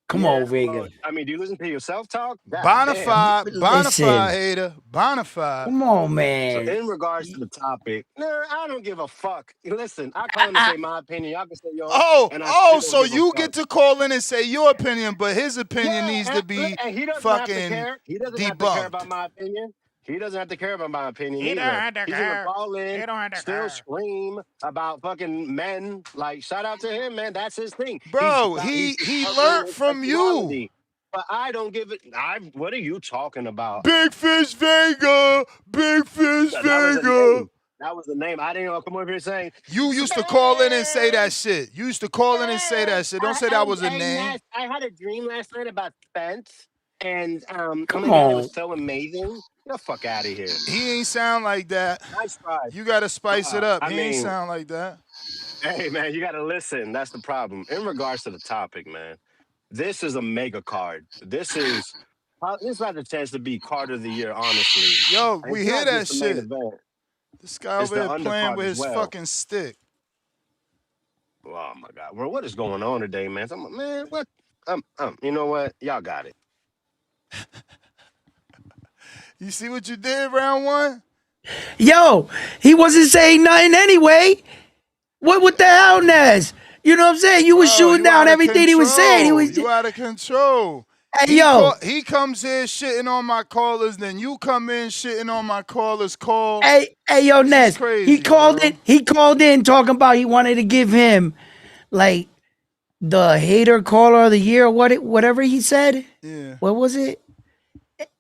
Come Yeah, on, well, Vega. I mean, do you listen to yourself talk? God damn. Bonafide Listen. hater. Bonafide. Come on, So man. in regards to the topic, nah, I don't give a fuck. Listen, I call in to say my opinion. Y'all can say yours, and I still don't So give a you fuck. get to call in and say your opinion, but his opinion Yeah, needs to be and he doesn't have to fucking care. He doesn't have to care about debunked. my opinion. He doesn't have to care about my opinion He don't either. have to He's gonna care. call in, He don't have to still care. scream about fucking men. Like shout out to him, man. That's his thing. Bro, He's he discovering learned his from you. sexuality. But I don't give it. What are you talking about? Big Fish Vega. Big Fish That was a Vega. name. That was a name. I didn't know. Come over here saying. You used to call in and say that shit. You used to call in and say that shit. Don't say that was a name. I had a dream last night about Spence, and oh Come my god, it was on. so amazing. Get the fuck out of here. He ain't sound like that. Nice try. You gotta spice it up. I He ain't mean, sound like that. hey man, you gotta listen. That's the problem. In regards to the topic, man, this is a mega card. This has a chance to be card of the year, honestly. Yo, And we it's hear not that just the main shit. event; This guy it's over the here playing undercard with as his well. fucking stick. Oh my god, bro, what is going on today, man? Man, what? You know what? Y'all got it. You see what you did round one? Yo, he wasn't saying nothing anyway. What the hell, Nez? You know what I'm saying? You was Bro, shooting you down out of everything he was saying. He control. was You out of control. hey, yo. He comes here shitting on my callers, then you come in shitting on my callers' call. Hey, yo, This is Nez. crazy, He called bro. it. He called in talking about he wanted to give him like the hater caller of the year, whatever he said. Yeah. What was it?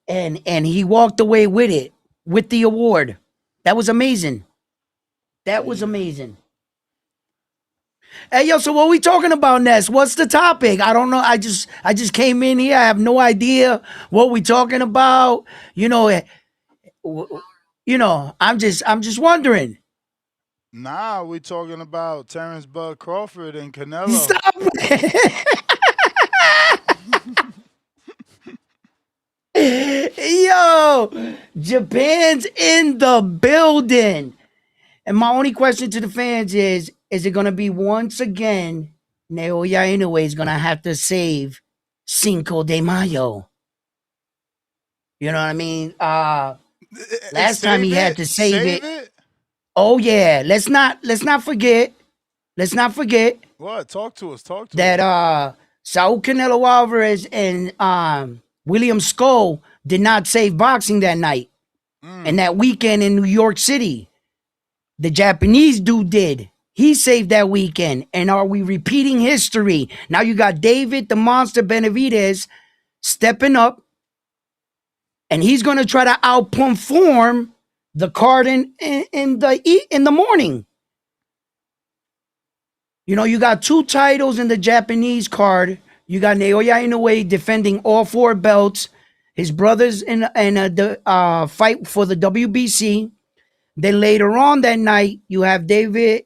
And he walked away with it, with the award. That was amazing. That was amazing. Hey yo, so what we talking about, Ness? What's the topic? I don't know. I just came in here. I have no idea what we talking about. I'm just wondering. Nah, we talking about Terence Bud Crawford and Canelo. Stop Yo, Japan's in the building. And my only question to the fans is it going to be once again Naoya Inoue is going to have to save Cinco de Mayo? You know what I mean? Last time he had to save it. Oh yeah, let's not forget. Let's not forget. What? Talk to us. That Saul Canelo Alvarez and William Skull did not save boxing that night. And that weekend in New York City. The Japanese dude did. He saved that weekend. And are we repeating history? Now you got David the Monster Benavidez stepping up. And he's going to try to outperform the card in the morning. You know, you got 2 titles in the Japanese card. You got Naoya Inoue defending all 4 belts. His brothers in the fight for the WBC. Then later on that night, you have David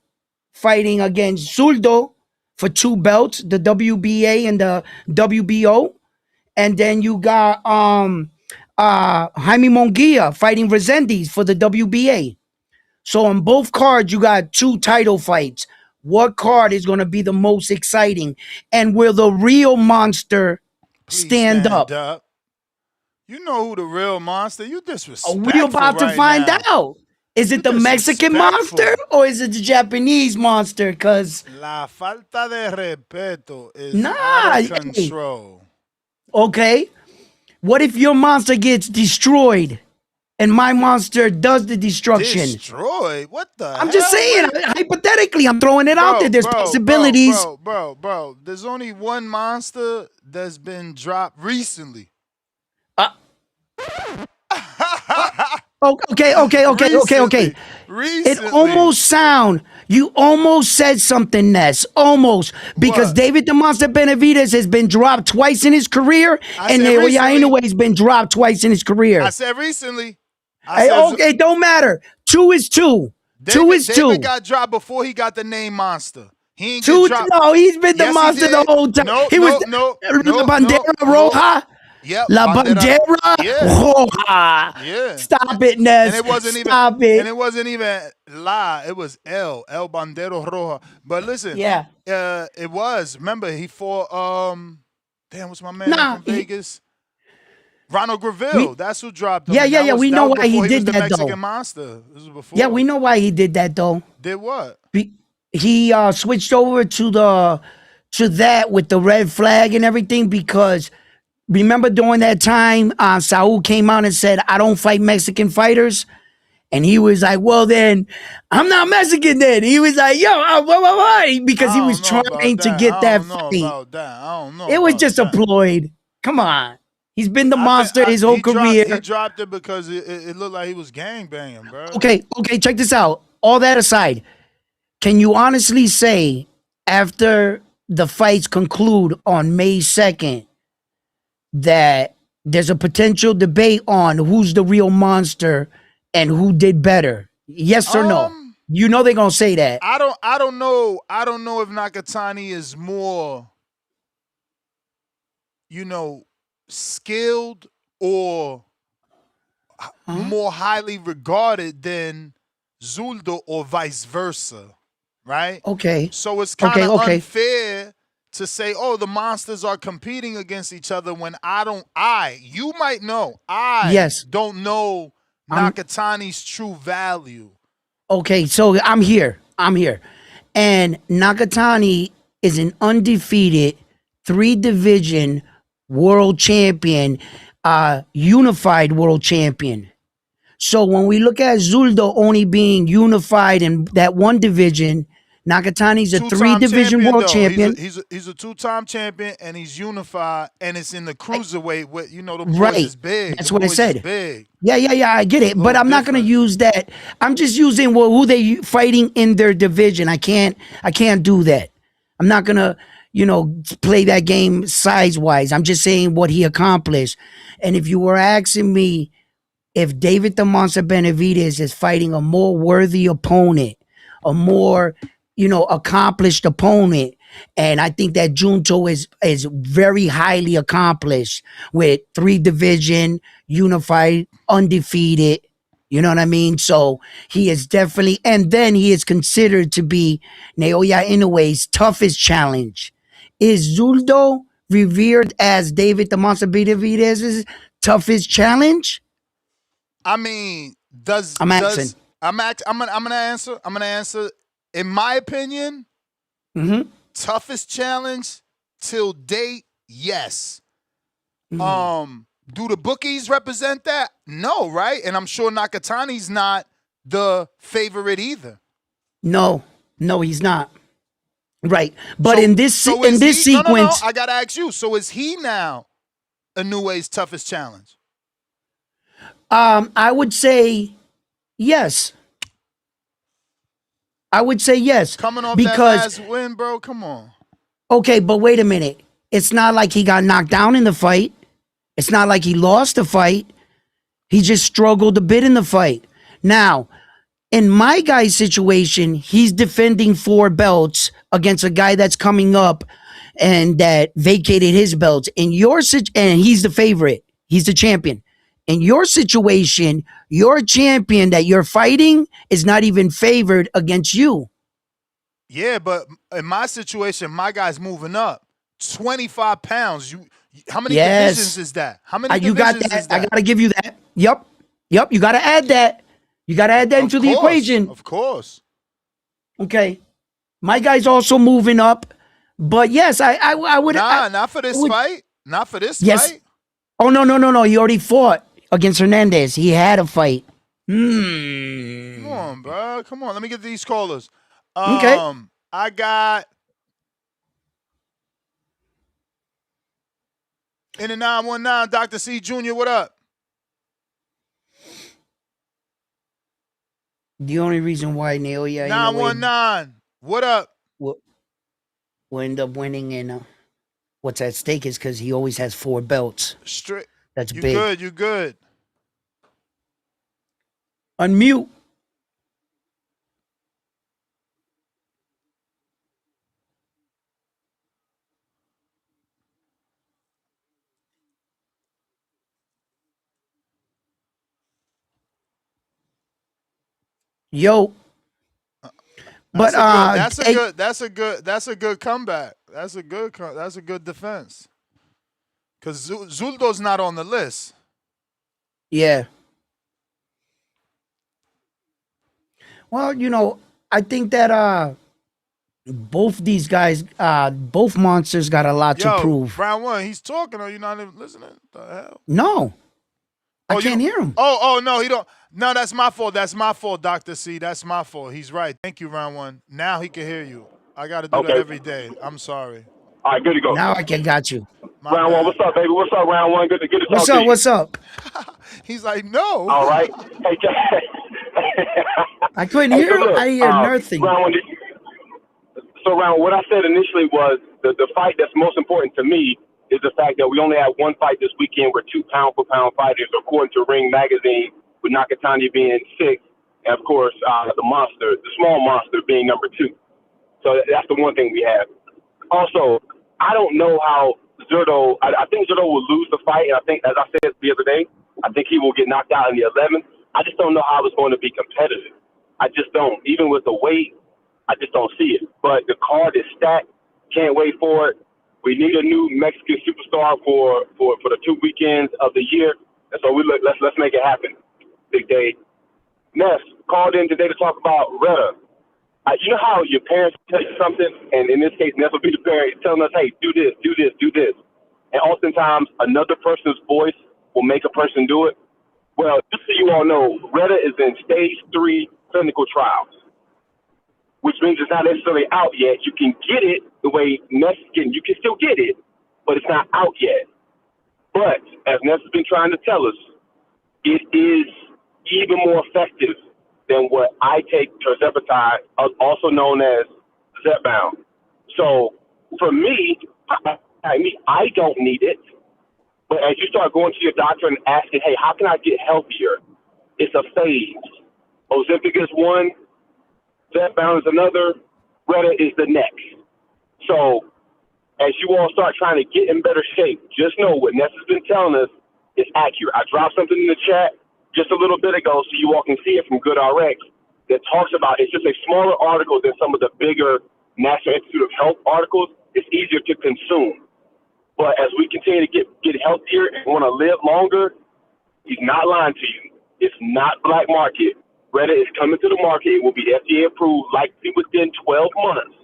fighting against Zurdo for 2 belts, the WBA and the WBO. And then you got Jaime Munguia fighting Resendiz for the WBA. So on both cards, you got 2 title fights. What card is going to be the most exciting? And will the real monster Please stand up? You know who the real monster? You Are disrespectful we about to right find now. out? Is You it the Mexican monster disrespectful. or is it the Japanese monster? Because La falta de respeto is out nah, of hey, control. okay. What if your monster gets destroyed and my monster does the destruction? Destroyed? What the hell? I'm just saying, hypothetically, I'm throwing it out there. There's possibilities. Bro. There's only one monster that's been dropped recently. Okay. Recently. It almost sound, you almost said something, Ness. Almost. Because What? David the Monster Benavidez has been dropped twice in his career, and Naoya Inoue has been dropped twice in his career. I said recently. Okay, don't matter. 2 is 2. David got dropped before he got the name Monster. He ain't get dropped. No, he's been the monster the whole time. He was La Bandera Roja. Yep, La Bandera Roja. Yeah. Stop it, Ness. And it wasn't Stop it. And it wasn't even La. It was El Bandero Roja. But listen, yeah, it was. Remember, he fought damn, what's my man from Vegas? Ronald Graville. That's who dropped him. Yeah. We know why he did the that Mexican though. Monster. This was before. Yeah, we know why he did that though. Did what? He switched over to that with the red flag and everything because remember during that time, Saul came out and said, "I don't fight Mexican fighters." And he was like, well, then I'm not Mexican then. He was like, yo, why? Because he was trying to get that fight. I don't know. It was just a ploy. Come on. He's been the monster his whole career. He dropped it because it looked like he was gangbanging, bro. Okay, check this out. All that aside, can you honestly say after the fights conclude on May 2nd that there's a potential debate on who's the real monster and who did better? Yes or no? You know they're gonna say that. I don't know. I don't know if Nakatani is more, skilled or more highly regarded than Zuldo or vice versa, right? Okay. So it's kind of unfair to say, oh, the monsters are competing against each other when you might know. I don't know Nakatani's true value. Okay, so I'm here. And Nakatani is an undefeated 3-division world champion, unified world champion. So when we look at Zuldo only being unified in that one division, Nakatani's a 3-division world champion. He's a 2-time champion, and he's unified, and it's in the cruiserweight. With the boys is big. That's what I said. Yeah, I get it, but I'm not gonna use that. I'm just using who they fighting in their division. I can't do that. I'm not gonna play that game size wise. I'm just saying what he accomplished. And if you were asking me if David the Monster Benavidez is fighting a more worthy opponent, a more accomplished opponent, and I think that Junto is very highly accomplished with 3-division, unified, undefeated. You know what I mean? So he is definitely, and then he is considered to be Naoya Inoue's toughest challenge. Is Zuldo revered as David the Monster Benavidez's toughest challenge? I mean, I'm gonna answer. In my opinion, toughest challenge till date, yes. Do the bookies represent that? No, right? And I'm sure Nakatani's not the favorite either. No, he's not. Right, but in this sequence, no, I gotta ask you. So is he now Inoue's toughest challenge? I would say yes. Coming off that last win, bro. Come on. Okay, but wait a minute. It's not like he got knocked down in the fight. It's not like he lost the fight. He just struggled a bit in the fight. Now, in my guy's situation, he's defending 4 belts against a guy that's coming up and that vacated his belts. In your and he's the favorite. He's the champion. In your situation, your champion that you're fighting is not even favored against you. Yeah, but in my situation, my guy's moving up 25 pounds. How many divisions is that? How many You got divisions that. is that? I gotta give you that. Yep. You gotta add that. You gotta add that into the equation. Of course. Okay. My guy's also moving up. But yes, I would. Not for this fight. Not for this fight. Oh no. He already fought against Hernandez. He had a fight. Come on, bro. Come on. Let me get these callers. Okay. I got in the 919, Dr. C Jr. What up? The only reason why Naoya 919. What up? will end up winning and what's at stake is because he always has 4 belts. Straight. That's you big. Good. You good. Unmute. Yo. That's But that's a good comeback. That's a good defense. Because Zuldo's not on the list. Yeah. Well, I think that both these guys, both monsters got a lot to prove. Round 1, he's talking. Are you not even listening? The hell? No. I can't hear him. Oh, no, he don't. No, that's my fault. That's my fault, Dr. C. That's my fault. He's right. Thank you, round 1. Now he can hear you. I got to do that every day. I'm sorry. All right, good to go. Now I got you. Round 1, what's up, baby? What's up, round 1? Good to talk to you. What's up? He's like, no. All right. Hey, I couldn't hear him. I hear nothing. Round 1, so, what I said initially was the fight that's most important to me is the fact that we only have one fight this weekend. We're 2 pound-for-pound fighters, according to Ring Magazine, with Nakatani being 6, and, of course, the small monster, being number 2. So that's the one thing we have. Also, I don't know how Zurdo – I think Zurdo will lose the fight, and I think, as I said the other day, I think he will get knocked out in the 11th. I just don't know how it's going to be competitive. I just don't. Even with the weight, I just don't see it. But the card is stacked. Can't wait for it. We need a new Mexican superstar for the 2 weekends of the year. And so let's make it happen. Big day. Ness called in today to talk about Retta. You know how your parents tell you something, and in this case, Ness will be the parent telling us, hey, do this, do this, do this. And oftentimes, another person's voice will make a person do it. Well, just so you all know, Retta is in stage 3 clinical trials, which means it's not necessarily out yet. You can get it the way Ness is getting. You can still get it, but it's not out yet. But as Ness has been trying to tell us, it is even more effective than what I take tirzepatide, also known as Zepbound. So for me, I don't need it. But as you start going to your doctor and asking, hey, how can I get healthier? It's a phase. Ozempic is one, Zepbound is another, Retta is the next. So as you all start trying to get in better shape, just know what Ness has been telling us is accurate. I dropped something in the chat just a little bit ago so you all can see it from GoodRx that talks about, it's just a smaller article than some of the bigger National Institute of Health articles. It's easier to consume. But as we continue to get healthier and want to live longer, he's not lying to you. It's not black market. Retta is coming to the market. It will be FDA approved likely within 12 months.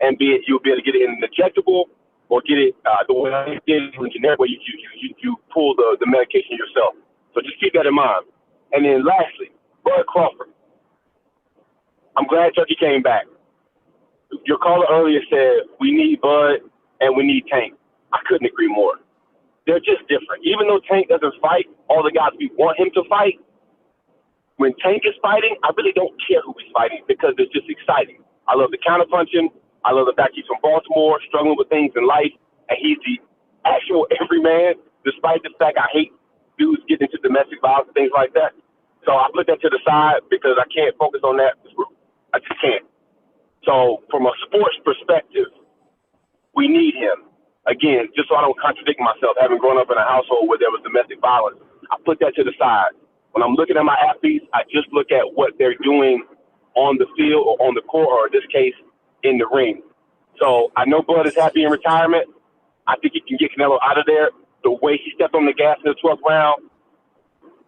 And you'll be able to get it in an injectable or get it the way I did in generic where you pull the medication yourself. So just keep that in mind. And then lastly, Bud Crawford. I'm glad Turkey came back. Your caller earlier said we need Bud and we need Tank. I couldn't agree more. They're just different. Even though Tank doesn't fight all the guys we want him to fight, when Tank is fighting, I really don't care who he's fighting because it's just exciting. I love the counterpunching. I love the fact he's from Baltimore, struggling with things in life, and he's the actual everyman, despite the fact I hate dudes getting into domestic violence and things like that. So I put that to the side because I can't focus on that. I just can't. So from a sports perspective, we need him. Again, just so I don't contradict myself, having grown up in a household where there was domestic violence, I put that to the side. When I'm looking at my athletes, I just look at what they're doing on the field or on the court, or in this case, in the ring. So I know Bud is happy in retirement. I think he can get Canelo out of there. The way he stepped on the gas in the 12th round,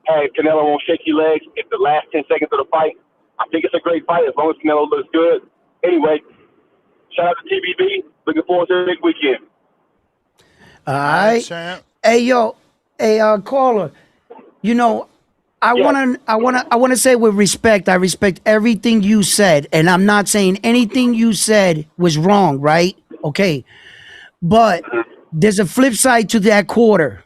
had Canelo on shaky legs at the last 10 seconds of the fight. I think it's a great fight as long as Canelo looks good. Anyway, shout out to TBB. Looking forward to the big weekend. All right. Hey, yo, hey, caller. You know, I wanna say with respect, I respect everything you said, and I'm not saying anything you said was wrong, right? Okay. But there's a flip side to that quarter,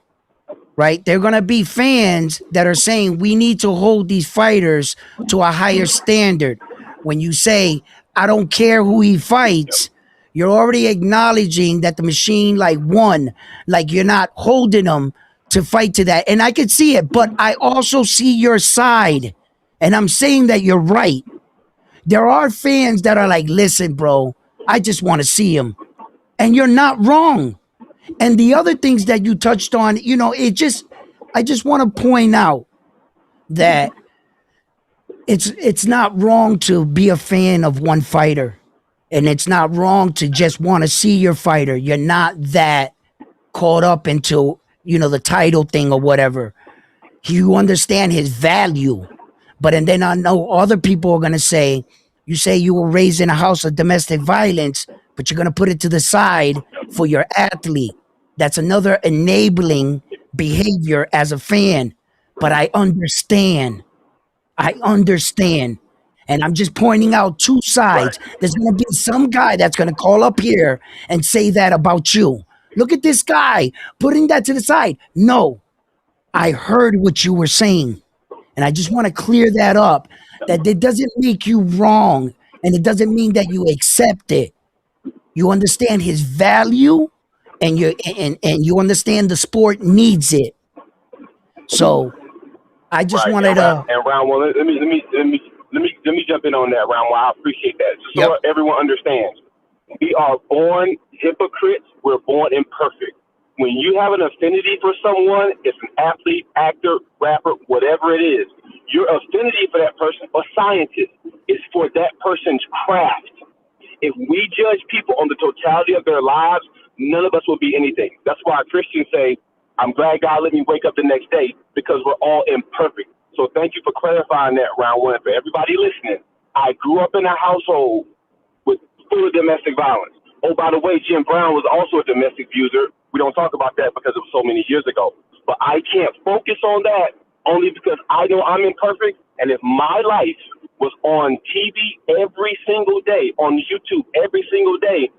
right? There are gonna be fans that are saying we need to hold these fighters to a higher standard. When you say, I don't care who he fights, you're already acknowledging that the machine like won, like you're not holding them to fight to that. And I could see it, but I also see your side. And I'm saying that you're right. There are fans that are like, listen, bro, I just want to see him. And you're not wrong. And the other things that you touched on, you know, I just want to point out that it's not wrong to be a fan of one fighter. And it's not wrong to just want to see your fighter. You're not that caught up into, you know, the title thing or whatever. You understand his value. But and then I know other people are gonna say, you say you were raised in a house of domestic violence, but you're gonna put it to the side for your athlete. That's another enabling behavior as a fan. But I understand. And I'm just pointing out two sides. There's going to be some guy that's going to call up here and say that about you. Look at this guy putting that to the side. No, I heard what you were saying. And I just want to clear that up, that it doesn't make you wrong. And it doesn't mean that you accept it. You understand his value and you understand the sport needs it. So I just wanted to. And round one, let me jump in on that round one. I appreciate that. So everyone understands, we are born hypocrites. We're born imperfect. When you have an affinity for someone, it's an athlete, actor, rapper, whatever it is. Your affinity for that person, or scientist, is for that person's craft. If we judge people on the totality of their lives, none of us will be anything. That's why Christians say, I'm glad God let me wake up the next day, because we're all imperfect. So thank you for clarifying that, round one. For everybody listening, I grew up in a household with full of domestic violence. Oh, by the way, Jim Brown was also a domestic abuser. We don't talk about that because it was so many years ago. But I can't focus on that only because I know I'm imperfect. And if my life was on TV every single day, on YouTube every single day,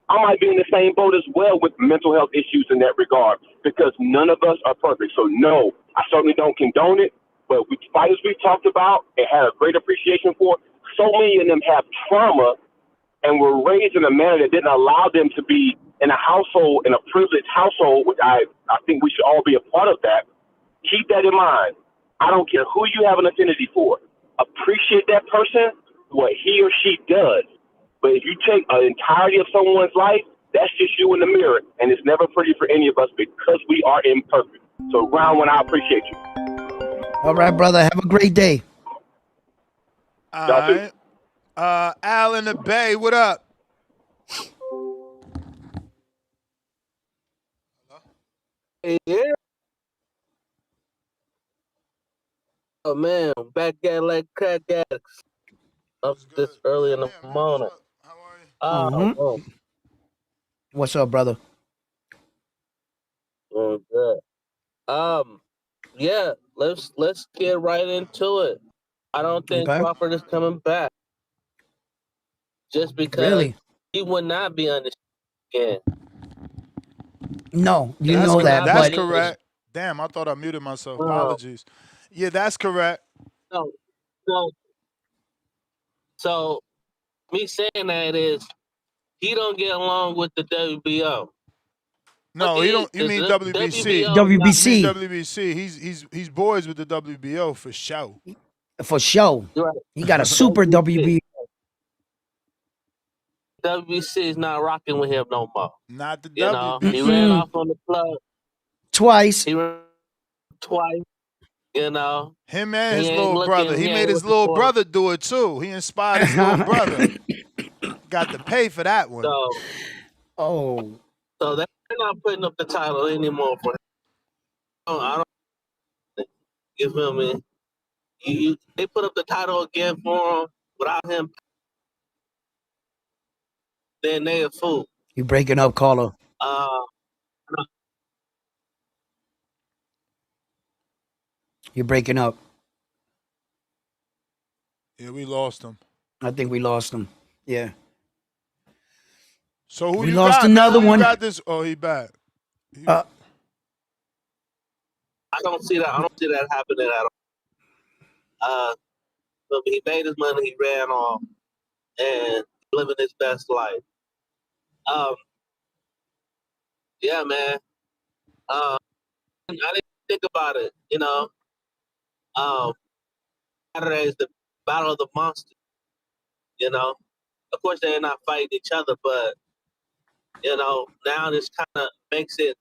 I might be in the same boat as well with mental health issues in that regard, because none of us are perfect. So no, I certainly don't condone it. But with fighters we've talked about and had a great appreciation for, so many of them have trauma and were raised in a manner that didn't allow them to be in a household, in a privileged household, which I think we should all be a part of that. Keep that in mind. I don't care who you have an affinity for. Appreciate that person, what he or she does. But if you take an entirety of someone's life, that's just you in the mirror. And it's never pretty for any of us because we are imperfect. So round one, I appreciate you. All right, brother. Have a great day. All right. Al in the Bay, what up? Yeah. Oh man, back at like crack addicts. Up this early in the morning. Oh, What's up, brother? doing good. Yeah, let's get right into it. I don't think Crawford is coming back. Just because he would not be on this again. No, you know that. That's But correct. Damn, I thought I muted myself. Apologies. Yeah, that's correct. So me saying that is he don't get along with the WBO. No, he don't. You mean WBC? WBC. You mean WBC. He's boys with the WBO for sure. For sure. He got a super WBO. WBC is not rocking with him no more. Not the WBC. WBC. He ran off on the plug. Twice. He ran twice. You know, Him and he his ain't little brother. looking. He He made ain't his looking little for. brother do it too. He inspired his little brother. Got to pay for that one. So, so they're not putting up the title anymore for him. I don't. You feel me? They put up the title again for him without him. Then they a fool. You breaking up, caller. You're breaking up. Yeah, we lost him. I think we lost him. Yeah. So who We you lost got, man? another Who you one. got this? Oh, he back. I don't see that. I don't see that happening at all. So he made his money. He ran off and living his best life. Yeah, man. I didn't think about it. You know, Saturday is the battle of the monsters. You know, of course they're not fighting each other, but you know now this kind of makes it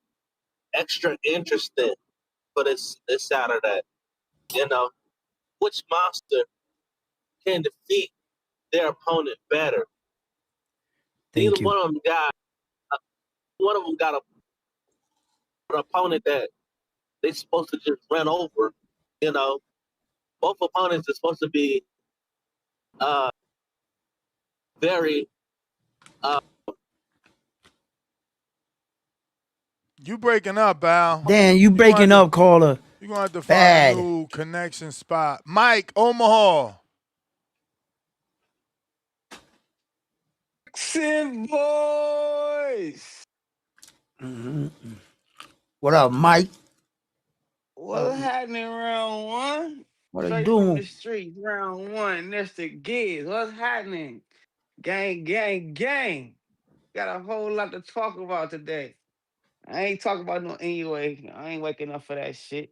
extra interesting for this Saturday. You know, which monster can defeat their opponent better? Neither one of them got. One of them got an opponent that they're supposed to just run over. You know, both opponents are supposed to be very. You breaking up, Al. Dan, you breaking up, caller. You're going to have to find Bad. a new connection spot. Mike, Omaha. Boxing boys. What up, Mike? What's happening, round one? What it Straight from doing? the streets, round one. Mr. Gibbs, what's happening? Gang, gang, gang. Got a whole lot to talk about today. I ain't talking about no Inoue. I ain't waking up for that shit.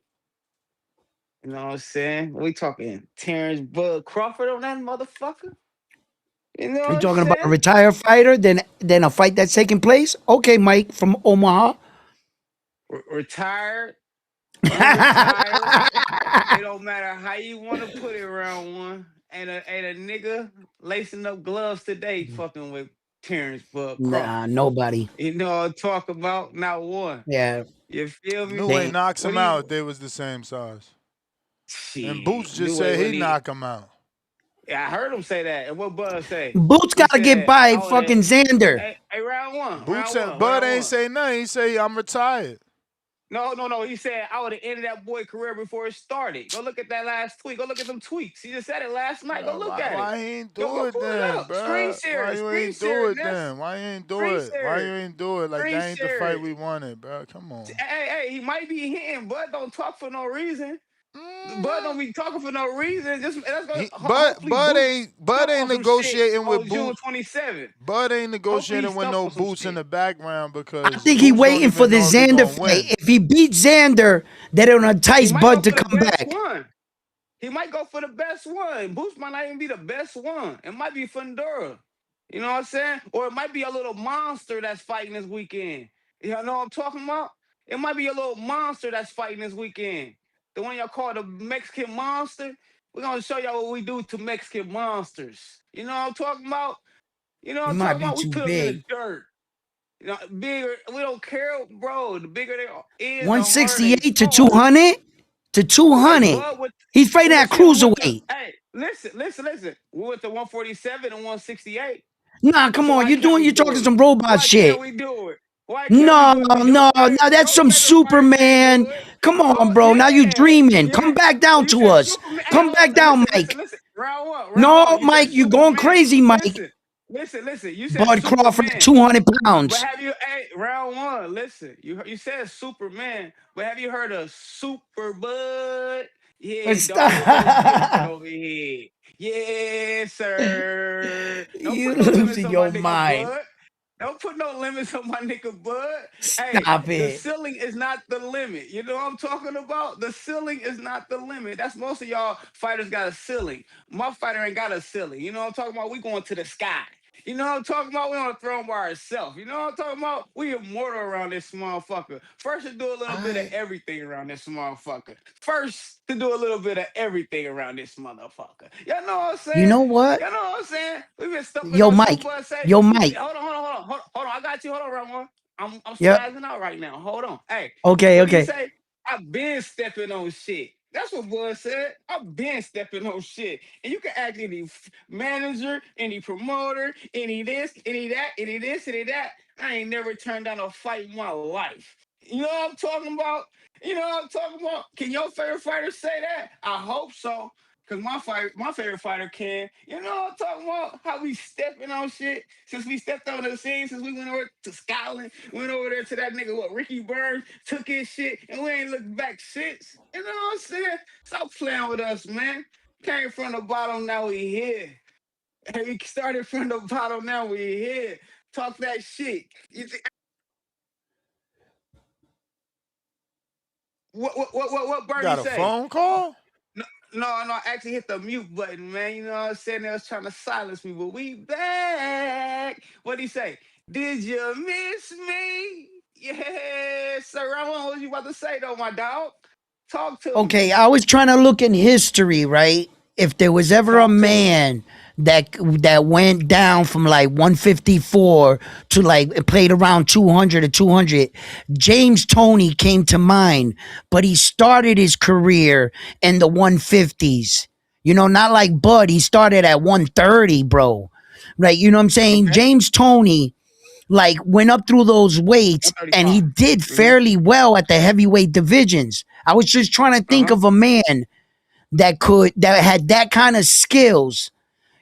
You know what I'm saying? We talking Terence Bud Crawford on that motherfucker? You know Are you what I'm talking about a saying? retired fighter than a fight that's taking place? Okay, Mike from Omaha. Retired, unretired. It don't matter how you want to put it, round one. Ain't a nigga lacing up gloves today fucking with Terence Bud Nah, Crawford. nobody. You know what I'm talking about? Not one. Yeah. You feel me? Inoue knocks What him do you? out if they was the same size. And Boots just Knew said what he he. knock him out. Yeah, I heard him say that. And what Bud say? Boots He gotta get said, by "I would have." fucking Xander. Hey, round one, Boots round and one, Bud round ain't one. say nothing. He say I'm retired. No. He said I would have ended that boy career before it started. Go look at that last tweet. Go look at them tweets. He just said it last night. Go look at it. Why he ain't Go do it pull it then, up. Screen bro? Why share. you Screen ain't do share. it Ness. then? Why you ain't do Screen it? Why you share. ain't do it? Like Screen that ain't the share. fight we wanted, bro. Come on. Hey, he might be hitting, but don't talk for no reason. Bud don't be talking for no reason. Just that's gonna hopefully Bud Boots ain't stump on some shit negotiating with on June Boots. 27th. Bud ain't Hopefully he negotiating with stump no on some Boots in shit. the background I because think he Boots don't waiting for even the know if he Xander gonna fight. win. If he beats Xander, then it'll entice He might go Bud to for the come best back. one. He might go for the best one. Boots might not even be the best one. It might be Fundora. You know what I'm saying? Or it might be a little monster that's fighting this weekend. You know what I'm talking about? It might be a little monster that's fighting this weekend. The one y'all call the Mexican monster. We're gonna show y'all what we do to Mexican monsters. You know what I'm talking about? You know what He I'm might talking be about? We too put them in the big. dirt. You know, bigger. We don't care, bro. The bigger they is, the harder they 168 to fall. 200 to Hey, 200. Bud, He's fighting at see, we went to. cruiserweight. Hey, listen. We went to 147 and 168. Nah, come So on. why can't we You're do talking it? some robot Why can't shit. we do it? Why can't we No, do it? no, Hey, that's don't some say nobody can't Superman. do it. Come Oh on, bro. Now you yeah, dreaming. yeah. Come back down You to said us. Superman. Hey, Come hold back on. down, Listen. Mike. Round one. No, You said Mike, you going Superman. crazy, Mike. Listen. You said Bud Crawford at Superman. 200 But pounds. have you, hey, round one, listen, you said Superman, but have you heard of Super Bud? Yeah, dog, it goes different Stop. over here. Yes, sir. Don't You put no limits losing on my your nigga mind. Bud. Don't put no limits on my nigga Bud. Hey, Stop the it. ceiling is not the limit. You know what I'm talking about? The ceiling is not the limit. That's most of y'all fighters got a ceiling. My fighter ain't got a ceiling. You know what I'm talking about? We going to the sky. You know what I'm talking about? We on the throne by ourselves. You know what I'm talking about? We immortal around this motherfucker. First to do a little bit of everything around this motherfucker. First to do a little bit of everything around this motherfucker. Y'all know what I'm You saying? know what? Y'all know what I'm saying? We've been stumping Yo, on some Mike. bud say. Yo, Mike. Hold on. I got you. Hold on, Ramon. I'm Yep. spazzing out right now. Hold on. Hey, Okay, what do you okay. say? I've been stepping on shit. That's what Bud said. I've been stepping on shit. And you can ask any manager, any promoter, any this, any that, any this, any that. I ain't never turned down a fight in my life. You know what I'm talking about? You know what I'm talking about? Can your favorite fighter say that? I hope so. Cause my favorite fighter can. You know what I'm talking about? How we stepping on shit since we stepped on the scene, since we went over to Scotland, went over there to that nigga what Ricky Burns, took his shit, and we ain't looked back since. You know what I'm saying? Stop playing with us, man. Came from the bottom, now we here. Hey, we started from the bottom, now we here. Talk that shit. What Bernie Got a say? phone call? No, I actually hit the mute button, man. You know what I'm saying? They was trying to silence me, but we back. What'd he say? Did you miss me? Yeah, sir. Ramon, what you about to say though, my dog? Talk to me. Okay, I was trying to look in history, right? If there was ever a Talk to me. man that went down from like 154 to like it played around 200 or 200, James Toney came to mind, but he started his career in the 150s. You know, not like Bud. He started at 130, bro. Right? You know what I'm saying? Okay. James Toney like went up through those weights and he 135. did Mm-hmm. fairly well at the heavyweight divisions. I was just trying to think Uh-huh. of a man that had that kind of skills.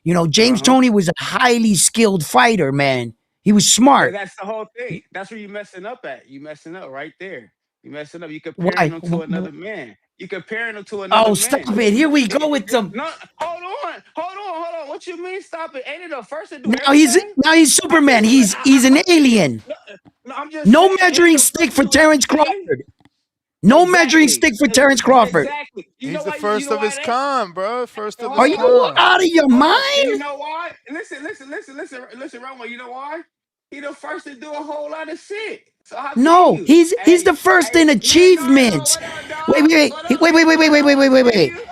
You know, James Uh-huh. Toney was a highly skilled fighter, man. He was But smart. that's the whole thing. That's where you messing up at. You messing up right there. You messing up. You comparing Why? him to another man. You comparing him to another Oh, stop man. it. Here we go with some. No, hold on. What you mean? Stop it. Ain't it the first to do Now he's everything? now he's I'm Superman. just, He's an alien. no, I'm just No saying. Ain't it measuring the stick first to for do Terence everything? Crawford. No measuring Exactly. stick for Terence Crawford. Exactly. You He's know the why? You first know of why his that? kind, bro. First of Are his you kind. out of your Hold on. And you mind? know why? Listen, Romo. You know why? He the first to do a whole lot of shit. So how can No, you? he's the first Hey, in man, no. achievement. What up, Wait, dog? wait, wait, What He- up? wait, wait, Hey, wait, wait, hold wait, wait, on. wait, wait, wait, Hey, wait. you.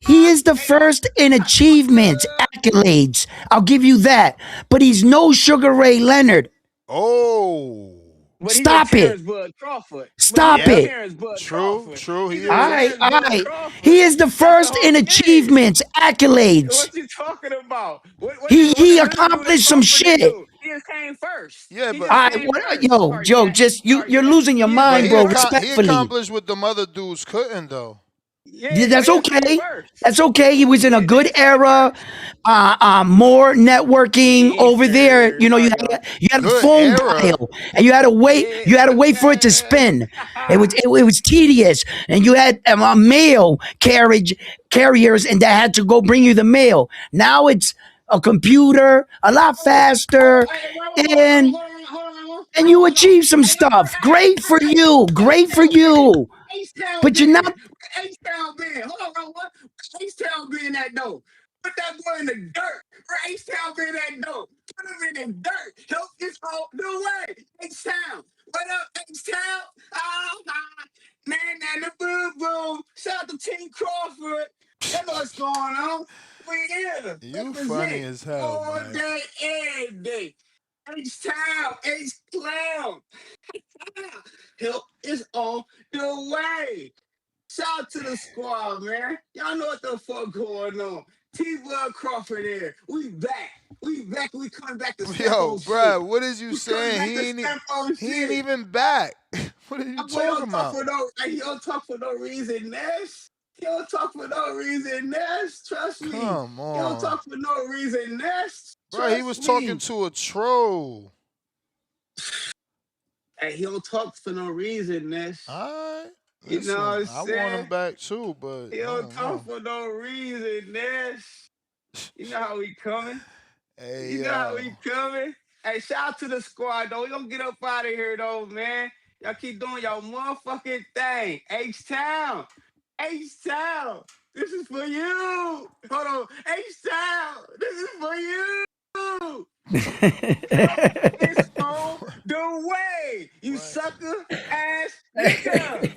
He is the Hey, no. first in What's achievements, good? accolades. I'll give you that. But he's no Sugar Ray Leonard. Oh. But he's a Stop it. Terrence Bud Crawford. But he's Stop a Yep. it. Terrence Bud True. Crawford. True. He's He a All is. right, Terrence all Bud right. Crawford. He is the That's the first whole in thing. achievements, accolades. What you talking about? What He did Undisputed accomplished some Crawford shit. do? He just came first. Yeah, He but just All right, came what, first. Sorry, Jack. just Sorry, you're Jack. losing your He just but mind, came bro. first. he Respectfully. accomplished what the other dudes couldn't though. Yeah, but That's he just came okay. first. That's okay. He was in a Yeah, they good just came era. first. More networking Yes, over there. sir. You know, Sorry, y'all. you had a Good phone era. dial, and you had to wait. Yeah. You had to wait for it to spin. It was tedious, and you had mail carriers, and that had to go bring you the mail. Now it's a computer, a lot faster, Hey, and you achieve some stuff. Great for you. Great for you. H-Town But you're been. not. H-Town been. Hold on, what? H-Town been that though. Put that boy in the dirt. Where H-Town been that though. Put him in the dirt. Help this whole new way. H-Town. What up, H-Town? Man, and the boo-boo. Shout out to Team Crawford. You know what's going on. We here. You funny Represent as hell, all Mike. day, every day. H-Town. H-Clown. Help is on the way. Shout out to the squad, man. Y'all know what the fuck going on. T Blood Crawford here. We back. We back. We coming back to step Yo, on shit. bruh, what is you We coming saying? back to step on He ain't shit. even back. What are you That boy don't talking talk about? for no. He don't talk for no reason, Nash. He don't talk for no reason, Nash. Trust me. Come He don't on. talk for no reason, Nash. Bruh, he Trust was talking me. to a troll. Hey, he don't talk for no reason, Nash. Alright. You know what Listen, I'm I want him saying? back too, but He I don't don't talk know. for no reason, Nash. You know how we coming. Hey, You know how yo. we coming. Hey, shout out to the squad, though. We gonna get up out of here, though, man. Y'all keep doing y'all motherfucking thing. H-Town. H-Town. This is for you. Hold on. H-Town. This is for you. It's on the way, you sucker ass nigga.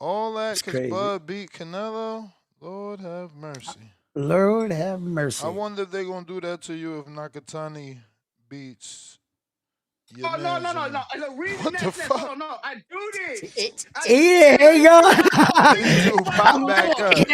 All that It's because crazy. Bud beat Canelo? Lord have mercy. Lord have I mercy. wonder if they're going to do that to you if Nakatani beats your Oh no, man's no, no, in no. the... The reason What the that's hold fuck? on, no. I do this. I do Yeah, this. here you go. This dude popped back up.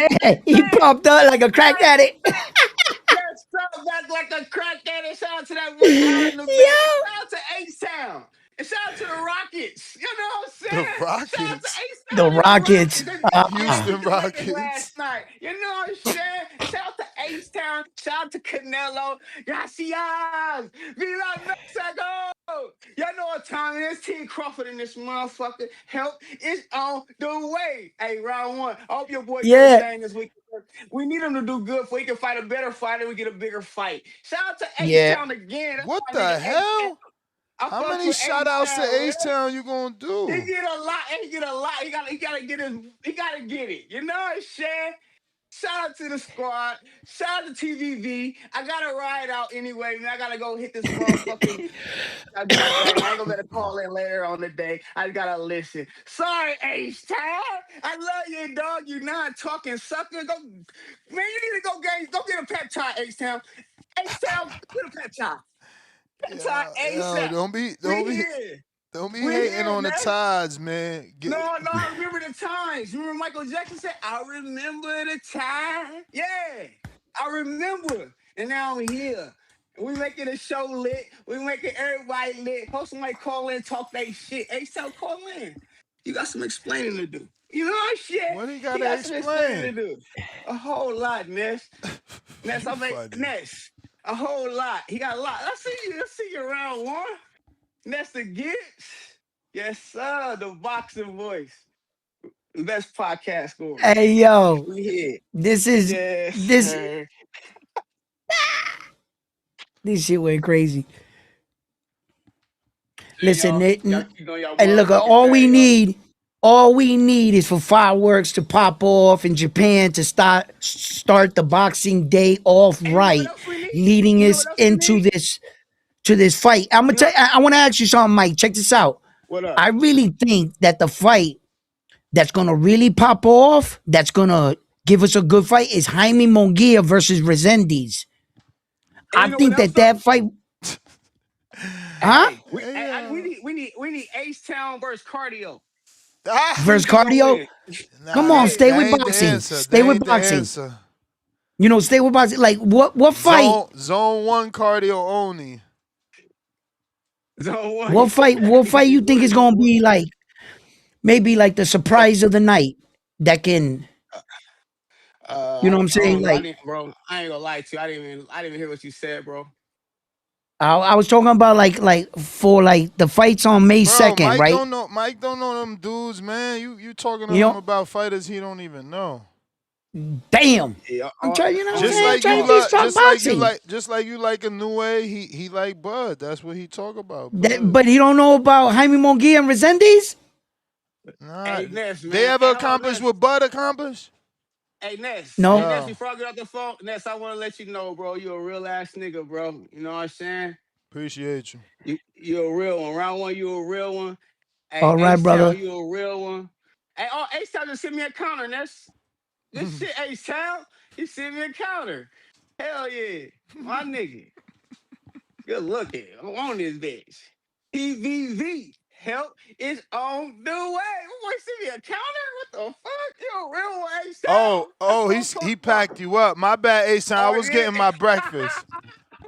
He popped up like a crack addict. Let's throw back like a crack addict. Shout out to that one Islander man. And shout out to H-Town. And shout out to the Rockets. You know what I'm The saying? Shout out to Rockets. The H-Town and the Rockets. Rockets. They Houston beat the Lakers Rockets. last night. You know what I'm saying? Shout out to H-Town. Shout out to Canelo. Gracias. Viva Mexico. Y'all know what time it is. Terence Crawford in this motherfucker. Help is on the way. Hey, round one. I hope your boy do his Yeah. thing this week. We need him to do good so he can fight a better fight and we get a bigger fight. Shout out to Yeah. H-Town again. That's What my nigga the H-Town. hell? I How fucks many with shout outs to H-Town, man. H-Town you going to He do? get a lot. He get a lot. He gotta get his. He gotta get it. You know what I'm saying? Shout out to the squad. Shout out to TVV. I gotta ride out anyway, man. I gotta go hit this motherfucking gun thing. I ain't gonna let it call in later on the day. I gotta listen. Sorry, H-Town. I love you, dog. You not talking sucker. Go, man. You need to go get a pep talk, H-Town. H-Town, get a pep talk. Pep talk, Yo, ASAP. We here. don't be We hating here, on the man. tides, man. No, I remember the times. Remember Michael Jackson said, I remember the time. Yeah, I remember. And now I'm here. We making the show lit. We making everybody lit. Hope somebody call in, talk that shit. Hey, so call in. You got some explaining to do. You know what shit? What he He gotta got some explaining to explain? do. A whole lot, Ness. Ness, You I make funny. Ness. A whole lot. He got a lot. Let's see you around one. Ness the Gibbs. Yes, sir. The boxing voice. The best podcast going. Hey, yo. We here. This is Yes, this sir. this shit went crazy. Hey, Listen, y'all. Y'all keep doing y'all and look, motherfucking thing, yo. all we need is for fireworks to pop off in Japan to start the Boxing Day off And you know what right, else we need? leading You know us what else we into need? this fight. I'm gonna You know I want to ask you something, Mike. Check this out. what up? I really think that the fight that's gonna really pop off, that's gonna give us a good fight, is Jaime Munguia versus Resendiz. And I you know what think else that though? fight, huh? Hey, we need Ace Town versus Cardio. Who Versus you think gonna cardio. win? Come Nah, on, Yeah. stay that with ain't the boxing. answer. Stay That with ain't the boxing. answer. You know, stay with boxing. Like what fight? Zone 1 cardio only. Zone one. What fight? What fight you think is gonna be like maybe like the surprise of the night that can, you know what I'm I saying? don't know. I Like didn't, bro. I ain't gonna lie to you. I didn't even hear what you said, bro. I was talking about like for like the fights on May Bro, 2nd, right? Mike don't know them dudes, man. You talking to You him know, about fighters he don't even know. damn. Yeah, I'm trying, you know what I'm Just saying? I'm like you trying to just talk boxing. just like you like Inoue, he like Bud. That's what he talk about, That, Bud. but you don't know about Jaime Munguia and Resendiz? Nah, Hey Ness, they man. ever Hey, hold on, accomplished Ness. what Bud accomplished? Hey Ness. Hey No. Ness, Yo, before I get off the phone, Ness, I wanna let you know, bro, you a real ass nigga, bro. You know what I'm saying? appreciate you. You a real one. Round one, you a real one. Hey, All right, H Town, brother. you a real one. Hey, oh, H Town just sent me a counter, Ness. This shit, H Town, he sent me a counter. Hell yeah. My nigga. Good looking. I'm on this bitch. TVV. Help is on the way. What boy send me a counter? What the fuck? You a real one, H Town? That's what I'm He talking about. packed you up. My bad, Ason. I Oh was getting yeah. my breakfast.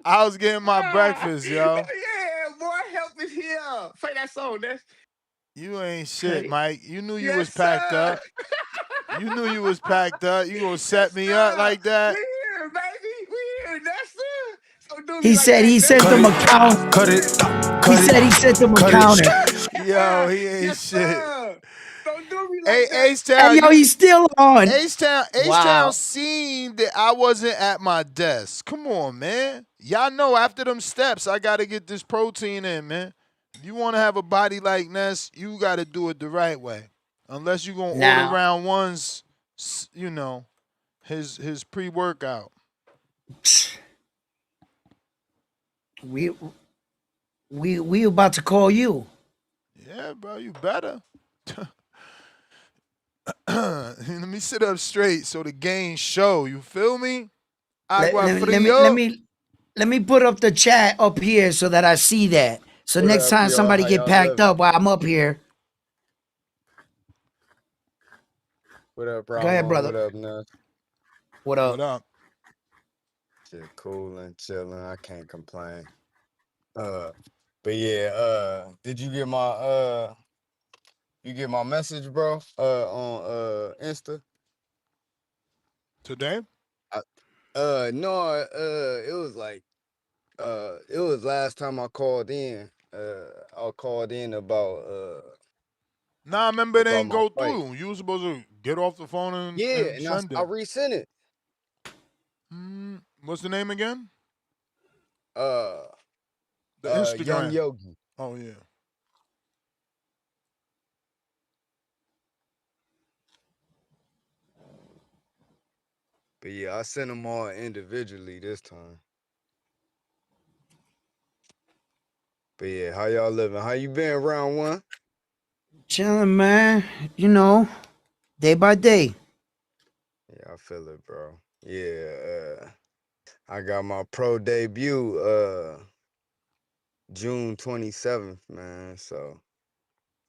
I was getting my breakfast, yo. Yeah, boy, help is here. Play that song, Ness. You ain't shit, Hey. Mike. You knew you was Yes, packed sir. up. You knew you was packed up. You gonna set Yes, me up sir. like We that? here, baby. We here, Nessa. Don't do me He like said that, he sent Nessa. him a count. He said he sent him a counter. Yo, he ain't Yes, shit. sir. Don't do me Hey, like that. Hey, H-Town, yo, he's still on. H-Town Wow. seen that I wasn't at my desk. Come on, man. Y'all know after them steps, I gotta get this protein in, man. If you wanna have a body like Ness, you gotta do it the right way. Unless you gonna order Now, round ones, you know, his pre-workout. We about to call you. Yeah, bro, you better. Let me sit up straight so the game show. You feel me? Let, Agua let, let me let frio. me let me put up the chat up here so that I see that. So What next up, time y'all? somebody How get y'all packed living? up while I'm up here, What up, go ahead, Ramon? brother. What up, Nuts? What What up? up? Shit, cool and chilling. I can't complain. But yeah, did you get my message, bro? On Insta? Today? No, it was like it was last time I called in. I called in Nah, remember it about ain't my go fight. through. You was supposed to get off the phone Yeah, and and send I it. resent it. What's the name again? Uh, The Young Instagram. Yogi. Oh yeah. But yeah, I sent them all individually this time. But yeah, how y'all living? How you been, round one? Chilling, man. You know, day by day. Yeah, I feel it, bro. Yeah, I got my pro debut June 27th, man. So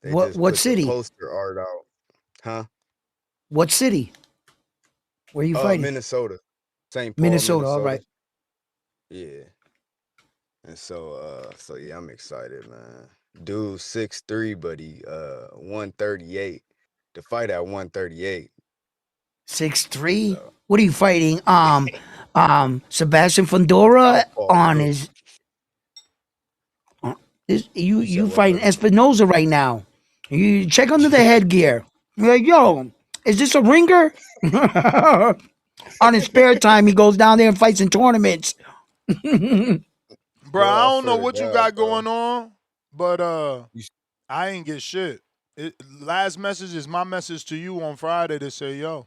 they just What put the city? poster art out. Huh? What city? Where you fighting? Minnesota. St. Paul, Minnesota. All Minnesota. right. Yeah. And so yeah, I'm excited, man. Dude 6'3", but he 138. The fight at 138. 6'3". So What are you fighting? Sebastian Fundora Southpaw on too. his. You said You what, fighting brother? Espinoza right now. You check under the headgear. You're like, yo, is this a ringer? On his spare time, he goes down there and fights in tournaments. Bro, I Bro, I don't know swear to what you God, got bro. going on, but You, I ain't get shit. Last message is my message to you on Friday to say, yo.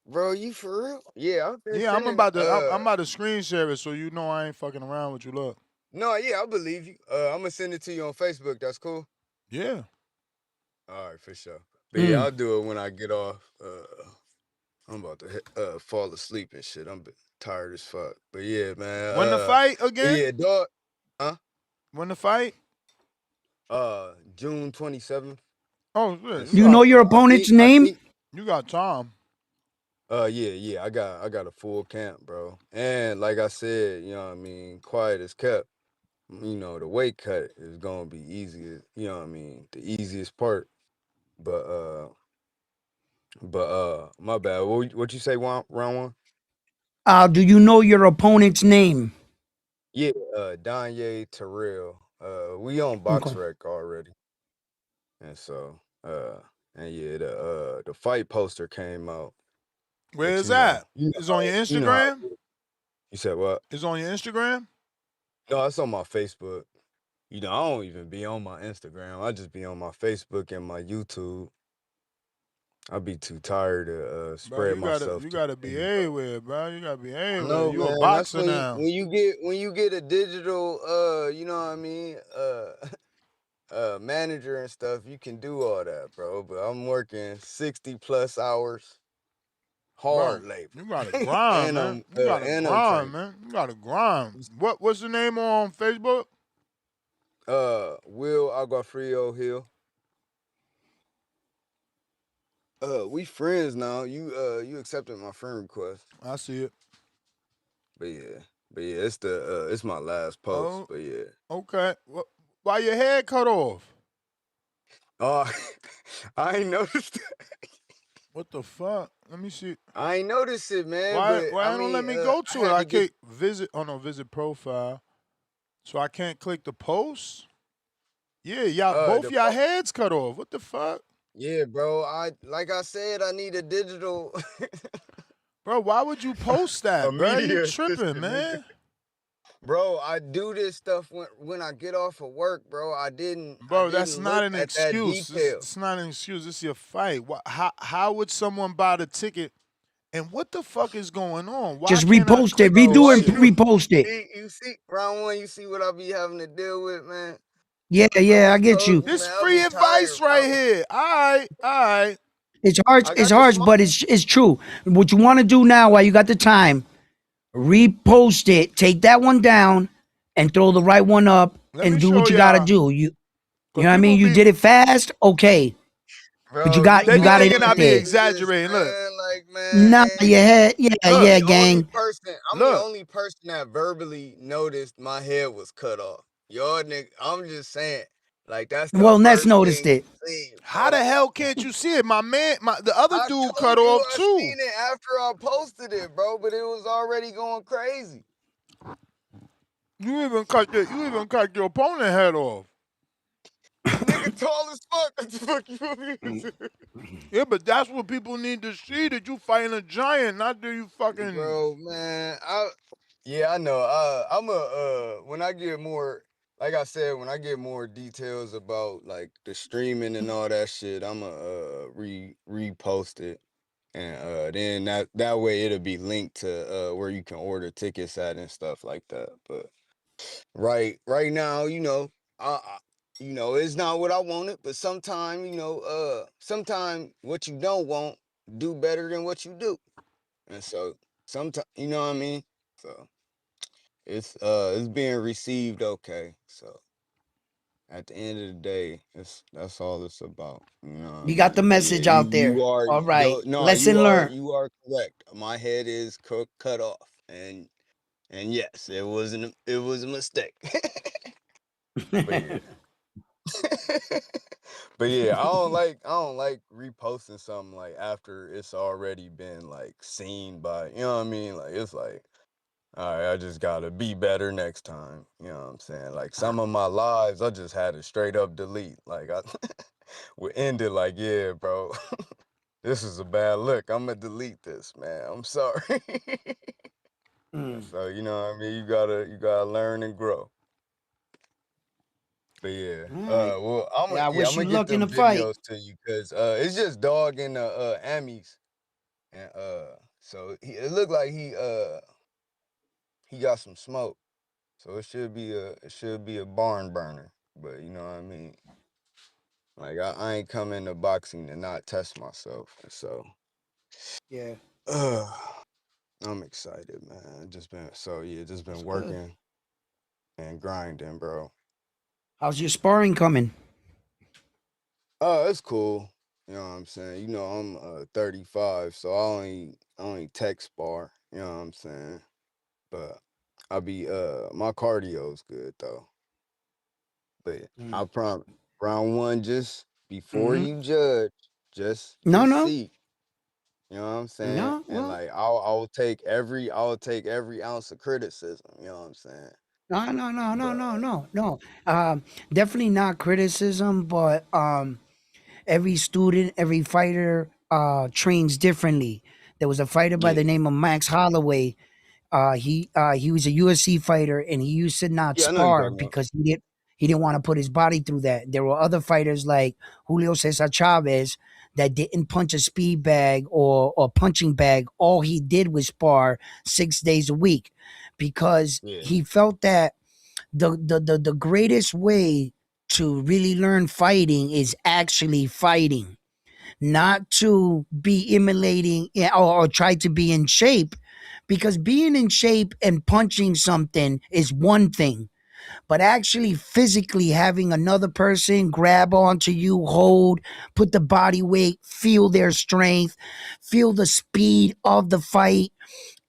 bro, you for real? Yeah, I've been Yeah, sending I'm about to screen share it so you know I ain't fucking around with you. Look. no, yeah, I believe you. I'm gonna send it to you on Facebook. That's cool. Yeah. All right, for sure. But yeah, I'll do it when I get off. I'm about to fall asleep and shit. I'm tired as fuck. But yeah, man. When the fight But yeah, again? dog. Huh? When the fight? June 27th. Oh, yeah, And You know so your I opponent's I name? think you got time. yeah, I got a full camp, bro. And like I said, you know what I mean, quiet as kept. You know, the weight cut is gonna be easy, you know what I mean, the easiest part. But my bad. What you say, round one? Do you know your opponent's name? Yeah, Danye Terrell. We on Okay. BoxRec already. And so and yeah, the fight poster came out. Where But is that? you know It's on your you know how Instagram? it is. You said what? It's on your Instagram? No, it's on my Facebook. You know, I don't even be on my Instagram. I just be on my Facebook and my YouTube. I be too tired to Bro, spread myself you too gotta be thin, bro. everywhere, bro. You gotta be I everywhere. know, You a man. That's boxer now. when you get a digital you know what I mean, manager and stuff, you can do all that, bro. But I'm working 60 plus hours, Bro, hard labor. you gotta grind, man. You gotta And I'm grind, training. man. You gotta grind. What's the name on Facebook? Will Aguafrio Hill. We friends now. You accepted my friend request. I see it. But yeah. It's my last post. Oh, But yeah. okay. Why your head cut off? Oh, I ain't noticed. What the fuck? Let me see. I ain't noticed it, man. Why But I why don't let mean, me go I to it? had I to get. can't visit. Oh no, visit profile. So I can't click the post. Yeah, y'all both The y'all heads cut off. What the fuck, Yeah, bro. Like I said, I need a digital bro? Why would you post a that, bro? You media tripping, assistant, nigga. man? Bro, I do this stuff when I get off of work, bro. I Bro, that's didn't not look an at that excuse. detail. It's not an excuse. It's your fight. How would someone buy the ticket And what the fuck is going on? Why Just can't I repost it, click Bro, this redo why it, shit? you repost it. you see round one, you see what I be having to deal with, man. Yeah, I yeah, I just get told you. you, This man, I free be advice tired, right bro. here. All right, all right. It's harsh, I it's got the harsh, smoke. but it's true. What you want to do now while you got the time, repost it, take that one down, and throw the right one up Let me and do show what you gotta y'all. do. You Cause know what I people mean? You be did it fast, okay. But you Bro, got these they you be got it thinking I in be there. motherfuckers do this, exaggerating. Look, man. Like, man, Nah, and your head, yeah, I'm look, yeah, the only gang. person. I'm the look. only person that verbally noticed my head was cut off. Y'all nigga, I'm just saying. Like, that's the Well, Ness first noticed thing it. you seen, How bro. the hell can't you see it? My man, the other I dude cut told you off I too. seen it after I posted it, bro, but it was already going crazy. You even cut your opponent head off. Nigga tall as fuck. What the fuck you want me to do? Yeah, but that's what people need to see, that you fighting a giant, not that you fucking. Bro, man, yeah, I know. I'm when I get more, like I said, when I get more details about like the streaming and all that shit, I'm repost it, and then that way it'll be linked to where you can order tickets at and stuff like that. But right now, it's not what I wanted, but sometime, sometime what you don't want do better than what you do. And so sometimes, you know what I mean? So it's being received okay. So at the end of the day, that's all it's about. You know what I You got the mean? But yeah, message out there. All right. Lesson learned. you are correct. My head is cut off. And yes, it was a mistake. But yeah. But yeah, I don't like reposting something like after it's already been like seen by, you know what I mean? Like it's like, all right, I just gotta be better next time. You know what I'm saying? Like some of my lives, I just had to straight up delete. Like I would end it like, yeah, bro, this is a bad look. I'm gonna delete this, man. I'm sorry. So you know what I mean? You gotta learn and grow. But yeah, All right. well, Yeah, I I'm wish you gonna get luck in them the fight. videos to you because it's just dog and the Emmys, and so it looked like he got some smoke, so it should be a barn burner. But you know what I mean? Like I ain't come into boxing to not test myself, so Yeah. I'm excited, man. Just been That's good. working and grinding, bro. How's your sparring coming? Oh, it's cool. You know what I'm saying? You know, I'm 35, so I only tech spar, you know what I'm saying? But I be my cardio's good though. But I promise round one, just before Mm-hmm. you judge, No, just no. see. You know what I'm saying? No, And well, like I'll take every ounce of criticism, you know what I'm saying? no, no, no, no, But no, no, no. Definitely not criticism, but every student, every fighter trains differently. There was a fighter by yeah. the name of Max Holloway. He was a UFC fighter and he used to not Yeah, I know you're spar talking about. because he didn't want to put his body through that. There were other fighters like Julio Cesar Chavez that didn't punch a speed bag or punching bag. All he did was spar 6 days a week because Yeah. he felt that the greatest way to really learn fighting is actually fighting, not to be emulating or try to be in shape, because being in shape and punching something is one thing, but actually physically having another person grab onto you, hold, put the body weight, feel their strength, feel the speed of the fight.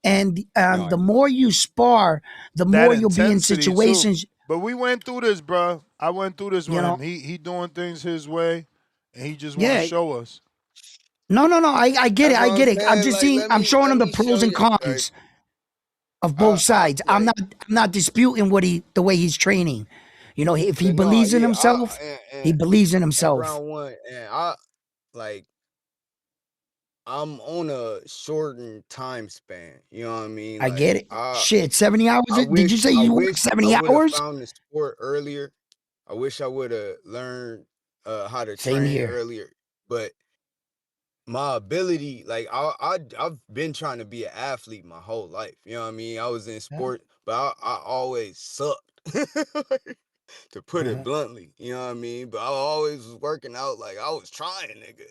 And No, the more you spar, the That more you'll be in intensity too. situations, But we went through this, bro. I went through this you with know, him. He doing things his way, and he just want to yeah. show us. No, no, no. I get it. that's I what I'm get it. I'm saying. just Like seeing. I'm showing let him the me show pros and you. Like cons of both I sides. I'm like not disputing the way he's training. You know, if he but no, believes in yeah, himself, he and believes in at himself. round one, and like I'm on a shortened time span. You know what I mean? I get Like it. Shit, 70 hours. Did you say I you work wish I 70 would have hours? found the sport earlier. I wish I would have learned how to Same train here. earlier. But my ability, like I've been trying to be an athlete my whole life. You know what I mean? I was in sport, but I always sucked. To put it bluntly, you know what I mean? But I always was working out, like I was trying, nigga.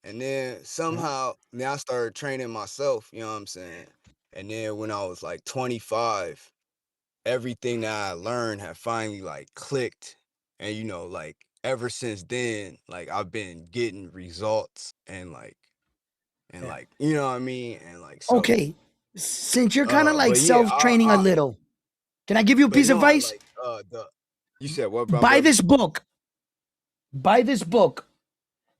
And then somehow, then I started training myself, you know what I'm saying? And then when I was like 25, everything that I learned had finally like clicked. And you know, like ever since then, like I've been getting results and like, you know what I mean? And like, so, Okay, since you're kind of like but yeah, self-training a little, can I give you a but piece of no, advice? like, you said what, my Buy brother? this book. Buy this book.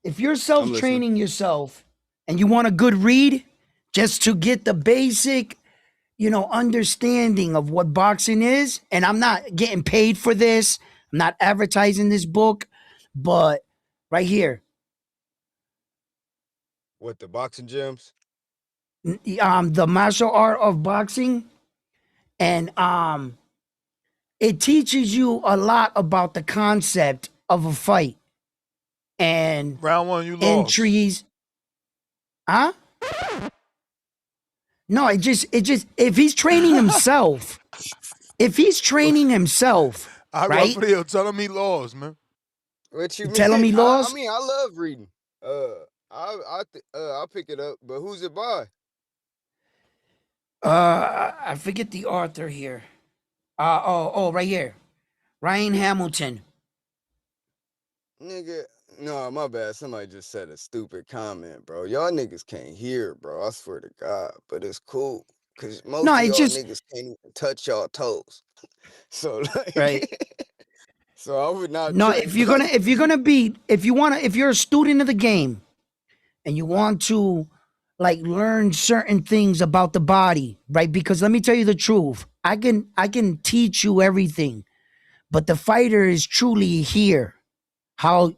If you're I'm listening. self-training yourself and you want a good read, just to get the basic, understanding of what boxing is, and I'm not getting paid for this. I'm not advertising this book, but right here, What, the boxing gyms? the martial art of boxing, and it teaches you a lot about the concept of a fight and Round one, you lost. entries. Huh? No, it just if he's training himself, right? Rafael, tell him he lost, man. What you Tell him mean? he I lost. mean, I love reading. I'll pick it up. But who's it by? I forget the author here. Right here, Ryan Hamilton. Nigga, no, my bad. Somebody just said a stupid comment, bro. Y'all niggas can't hear, bro. I swear to God. But it's cool. Cause No, most of it's y'all just niggas can't even touch y'all toes. So right. like, so I would not No, trip. if you're a student of the game and you want to like learn certain things about the body, right? Because let me tell you the truth. I can teach you everything, but the fighter is truly here. How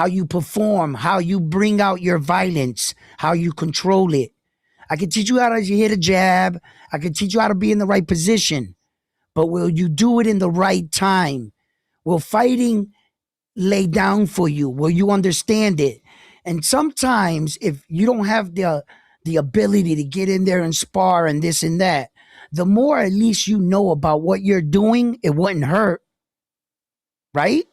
you perform, how you bring out your violence, how you control it. I can teach you how to hit a jab. I can teach you how to be in the right position. But will you do it in the right time? Will fighting lay down for you? Will you understand it? And sometimes if you don't have the ability to get in there and spar and this and that, the more at least you know about what you're doing, it wouldn't hurt. Right?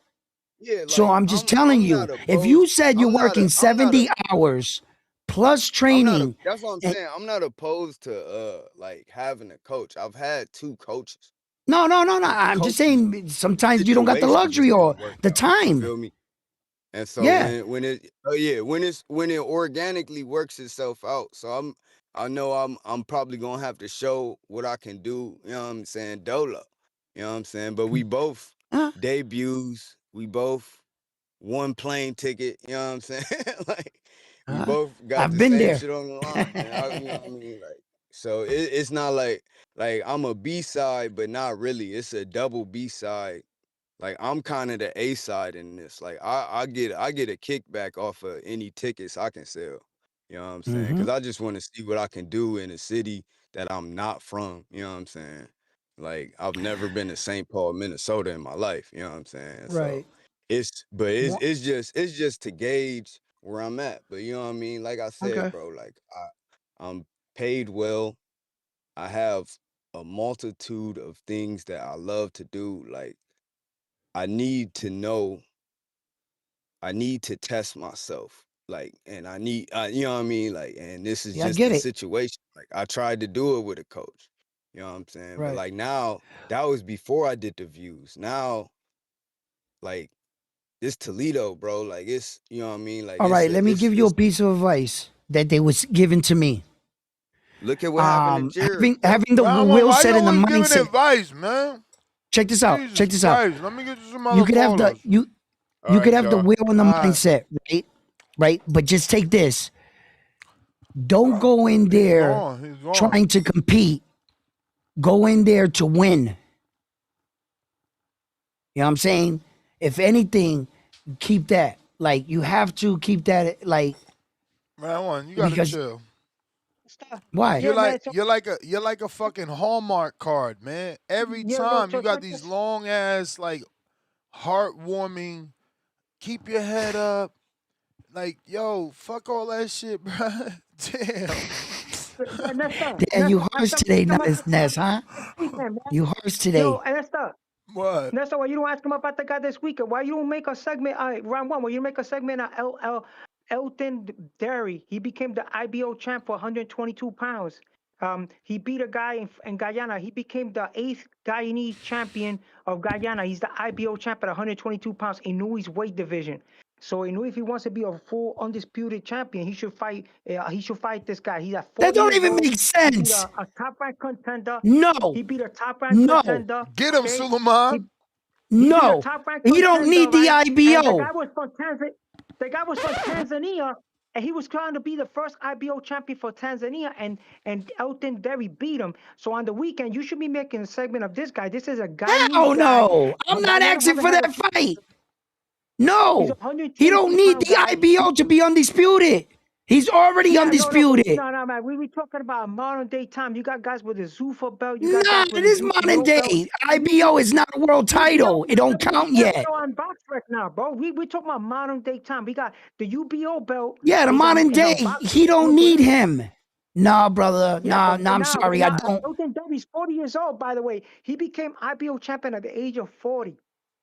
Yeah, So like I'm just telling I'm you, not if you opposed. said you're working I'm not a 70 hours plus training, that's what I'm and saying. I'm not opposed to like having a coach. I've had 2 coaches. no. The I'm just coaches saying sometimes you don't got the situation luxury just or didn't work the out. You time. feel me? And so Yeah. when it organically works itself out. So I know I'm probably gonna have to show what I can do, you know what I'm saying, dolo. You know what I'm saying? But we both debuts, we both one plane ticket, you know what I'm saying? Like we both got I've the been same there. shit on the line. And you know what I mean? Like so it's not like I'm a B side, but not really. It's a double B side. Like I'm kind of the A side in this. Like I get a kickback off of any tickets I can sell. You know what I'm saying? Mm-hmm. Because I just want to see what I can do in a city that I'm not from. You know what I'm saying? Like I've never been to St. Paul, Minnesota in my life. You know what I'm saying? So Right. it's just to gauge where I'm at. But you know what I mean? Like I said, Okay. bro, like I'm paid well. I have a multitude of things that I love to do. Like I need to know, I need to test myself. Like, and you know what I mean? Like, and this is Yeah, I just get the it. situation. Like, I tried to do it with a coach. You know what I'm saying? But Right. like now, that was before I did the views. Now, like, it's Toledo, bro. Like, you know what I mean? Like, All right, let me give you a it's, piece of advice that they was given to me. look at what happened to Jared, bro. Having the Round one, will why you set in the always giving mindset. advice, man? Check this out. Jesus Check this out. Christ. Let me get you some You other could have the callers. you All could right, have the y'all. will and the All right. mindset, right? Right? But just take this. Don't go in He's there gone. He's gone. trying to compete. Go in there to win. You know what I'm saying? If anything, keep that. Like you have to keep that like Round one, you gotta because chill. why? You're like a fucking Hallmark card, man. Every time you got these long ass like heartwarming, keep your head up, Like, yo, fuck all that shit, bro. Damn. Damn, you harsh Nesta, today, come on, Ness, huh? this weekend, man. You harsh Yo, today. Nesta. What? Nesta, why you don't ask him about the guy this weekend? Why you don't make a segment, round one, why you don't make a segment on Elton Derry? He became the IBO champ for 122 pounds. He beat a guy in Guyana. He became the 8th Guyanese champion of Guyana. He's the IBO champ at 122 pounds in Inoue's weight division. So Inoue, if he wants to be a full undisputed champion, he should fight. He should fight this guy. He's at 40 That don't years even old. make He beat sense. a top ranked contender. No. He beat a top ranked No. contender. Get him, Okay? Suleiman. He beat a No. top ranked He don't contender, need the right? And the guy IBO. was from Tanzania. The guy was from Tanzania, and he was trying to be the first IBO champion for Tanzania, and Elton Derry beat him. So on the weekend, you should be making a segment of this guy. This is a Guyanese Hell guy. no. I'm not Guyana asking haven't for had that fight. No. He's a He don't 122 need pound the guy. IBO to be undisputed. He's already Yeah, undisputed. no, man. We talking about modern day time. You got guys with a Zuffa belt. You got Nah, guys with it a is modern UBO belt. day. IBO is not a world title. It don't count yet. On box right now, bro. We talking about modern day time. We got the UBO belt. Yeah, the modern day. He don't need him. Nah, brother. Nah, I'm sorry. I don't. Elton Derry's 40 years old, by the way. He became IBO champion at the age of 40.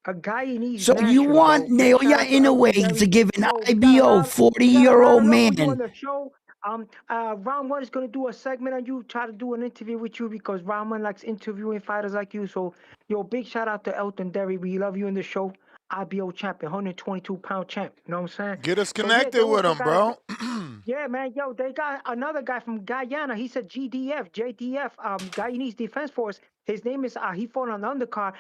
A Guyanese So you national, want bro. Big shout Naoya out to Elton Inoue to Derry. give an Yo, IBO we got a lot 40-year-old of love for you on man? the show. Round one is gonna do a segment on you, try to do an interview with you because round one likes interviewing fighters like you. So, yo, big shout out to Elton Derry. We love you in the show. IBO champion, 122-pound champ. You know what I'm saying? Get us So, connected with him, bro. yeah, man. Yo, they got another guy from Guyana. He's a JDF, Guyanese Defense Force. His name is, he fought on the undercard.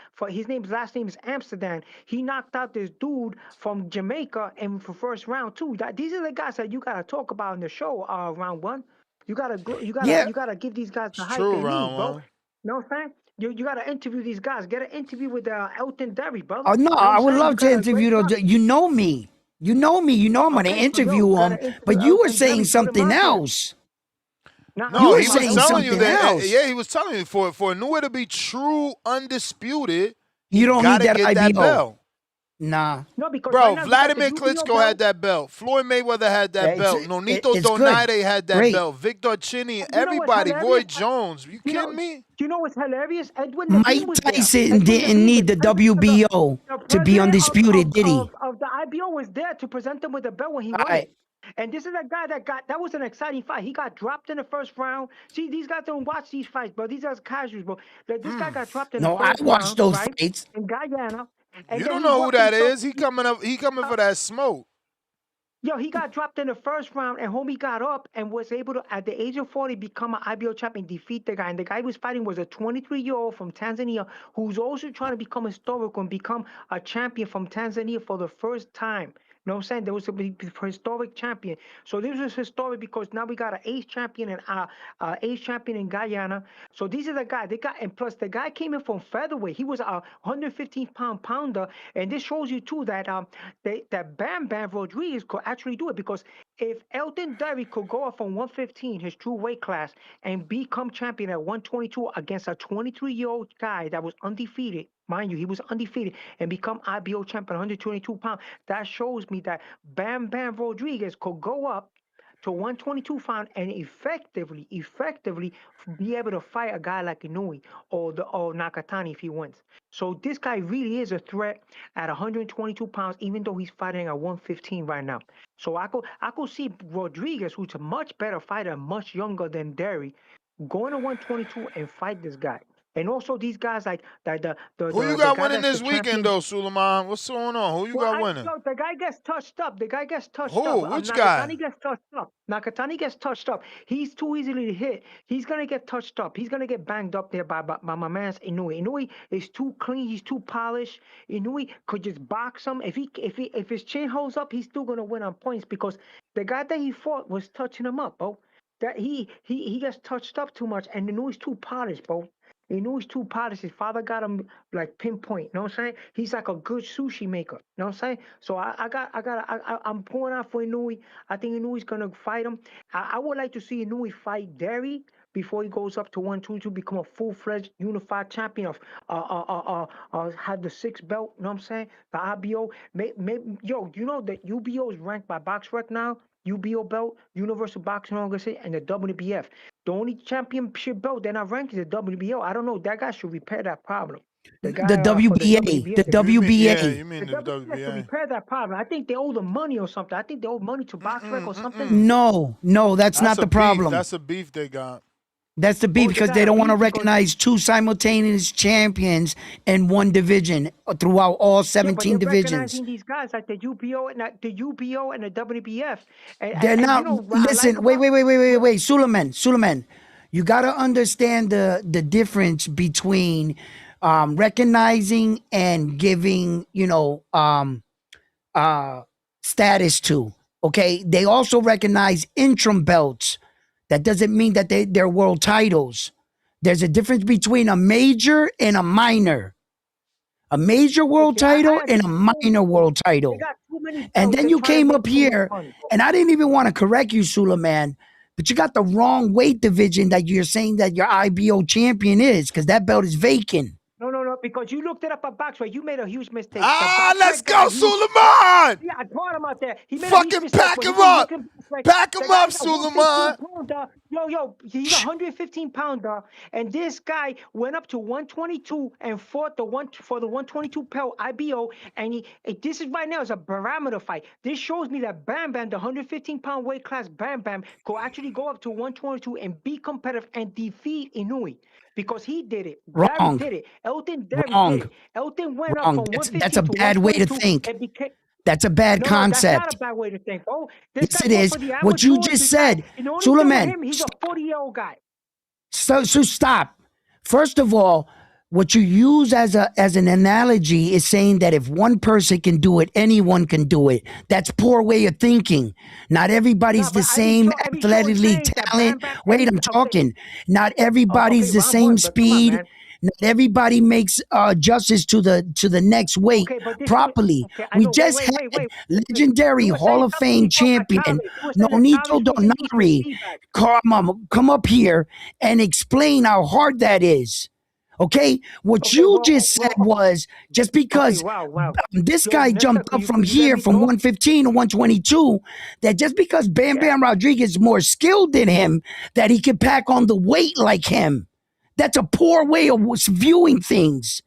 Last name is Amsterdam. He knocked out this dude from Jamaica in the first round, too. These are the guys that you got to talk about in the show, round one. You gotta give these guys the It's hype true, they round need, bro. one. You know what I'm saying? You gotta interview these guys. Get an interview with Elton Derry, brother. Oh, no, You know I what would I'm saying? love to interview them. You know me. You know me. You know I'm going to Okay, so yo, interview you him. gotta interview But you were Elton saying Derry, put him something out there. else. No, You were he was saying telling you something that. else. Yeah, he was telling you for Inoue to be true undisputed, You don't gotta need that get that IBO. belt. Nah. No, because Bro, right now Vladimir you got the Klitschko UBO had that belt. Floyd Mayweather had that belt. Nonito it's good. Donaire had that Great. belt. Victor Chinny, You know what's everybody. Roy hilarious? Jones. You kidding me? Do you know what's hilarious? Edwin Mike Levine was there. Tyson Edwin didn't Levine, need the WBO the to be president undisputed, did he? of the IBO was there to present him with the belt when he All won right. it. And this is a guy that was an exciting fight. He got dropped in the first round. See, these guys don't watch these fights, bro. These guys casuals, bro. This guy got dropped in the No, I first watched round, those right? fights. In Guyana. And You then don't he know who worked that himself. is. He coming for that smoke. Yo, he got dropped in the first round, and homie got up and was able to, at the age of 40, become an IBO champion, defeat the guy. And the guy he was fighting was a 23-year-old from Tanzania who's also trying to become historical and become a champion from Tanzania for the first time. You know what I'm saying? There was a historic champion. So this was historic because now we got an ace champion in Guyana. So these are the guys they got, and plus the guy came in from featherweight. He was a 115-pound pounder, and this shows you too that that Bam Bam Rodriguez could actually do it because if Elton Derry could go up from 115, his true weight class, and become champion at 122 against a 23-year-old guy that was undefeated. Mind you, he was undefeated and become IBO champion, 122 pounds. That shows me that Bam Bam Rodriguez could go up to 122 pounds and effectively be able to fight a guy like Inoue or Nakatani if he wins. So this guy really is a threat at 122 pounds, even though he's fighting at 115 right now. So I could see Rodriguez, who's a much better fighter, much younger than Derry, going to 122 and fight this guy. And also these guys like the Who you the got guy winning that's this the weekend champion. though, Suleiman? What's going on? Who you got winning? Yo, the guy gets touched up. Who? Which guy? Nakatani gets touched up. Nakatani gets touched up. He's too easily to hit. He's gonna get touched up. He's gonna get banged up there by my man's Inoue. Inoue is too clean. He's too polished. Inoue could just box him. If his chin holds up, he's still gonna win on points because the guy that he fought was touching him up, bro. That he gets touched up too much, and Inoue's too polished, bro. Inoue's too polished. His father got him like pinpoint. You know what I'm saying? He's like a good sushi maker. You know what I'm saying? So I'm pulling out for Inoue. I think Inoue's gonna fight him. I would like to see Inoue fight Derry before he goes up to 122, become a full-fledged unified champion of had the 6th belt. You know what I'm saying? The IBO. Yo, you know that UBO is ranked by BoxRec now. UBO belt, Universal Boxing Organization, and the WBF. The only championship belt they're not ranked is the WBO. I don't know. That guy should repair that problem. The guy The for the WBA. The WBF. You WBA. mean The the WBF to WBA? repair that problem. I think they owe them money or something. I think they owe money to BoxRec or something. No, that's not a the beef. problem. That's a beef they got. That's the beef they because got they a don't want to beef because- recognize two simultaneous champions in one division throughout all Yeah, but 17 they're divisions. recognizing these guys like the UBO and the WBF. They're And not. you know what I Listen, like wait, Suleiman. You got to understand the difference between recognizing and giving, status to. Okay, they also recognize interim belts. That doesn't mean that they're world titles. There's a difference between a major and a minor. A major world title and a minor world title. They got too many belts. And then you came up here, and I didn't even want to correct you, Suleiman, but you got the wrong weight division that you're saying that your IBO champion is, because that belt is vacant. No, because you looked it up at BoxRec. You made a huge mistake. Let's go, Suleiman! Yeah, I brought him out there. He made a Fucking huge mistake. pack When him you up. look at BoxRec, Pack the him guy's up, a Suleiman. 115-pounder. Yo, he's a 115-pounder, and this guy went up to 122 and fought for the 122 pound IBO. And this is right now is a barometer fight. This shows me that Bam Bam, the 115-pound weight class Bam Bam, could actually go up to 122 and be competitive and defeat Inoue. Because he did it. Wrong. Darry did it. Elton Darry Wrong. did it. Elton went Wrong. up from 115 That's a to bad way to 122 think. and became. That's a bad No, concept. that's not a bad way to think. Oh, this Yes, guy it fought is. for the What you amateurs, just this said, guy. And the only Suleiman, thing with him, he's a 40-year-old guy. So stop. First of all, what you use as an analogy is saying that if one person can do it, anyone can do it. That's poor way of thinking. Not everybody's the same athletically talent. Wait, I'm talking. Not everybody's the same speed. Not everybody makes justice to the next weight properly. We just had legendary Hall of Fame champion Nonito Donari come up here and explain how hard that is. Okay, what you just said was just because this guy jumped up from here from 115 to 122, that just because Bam Bam Rodriguez is more skilled than him, that he can pack on the weight like him. That's a poor way of viewing things.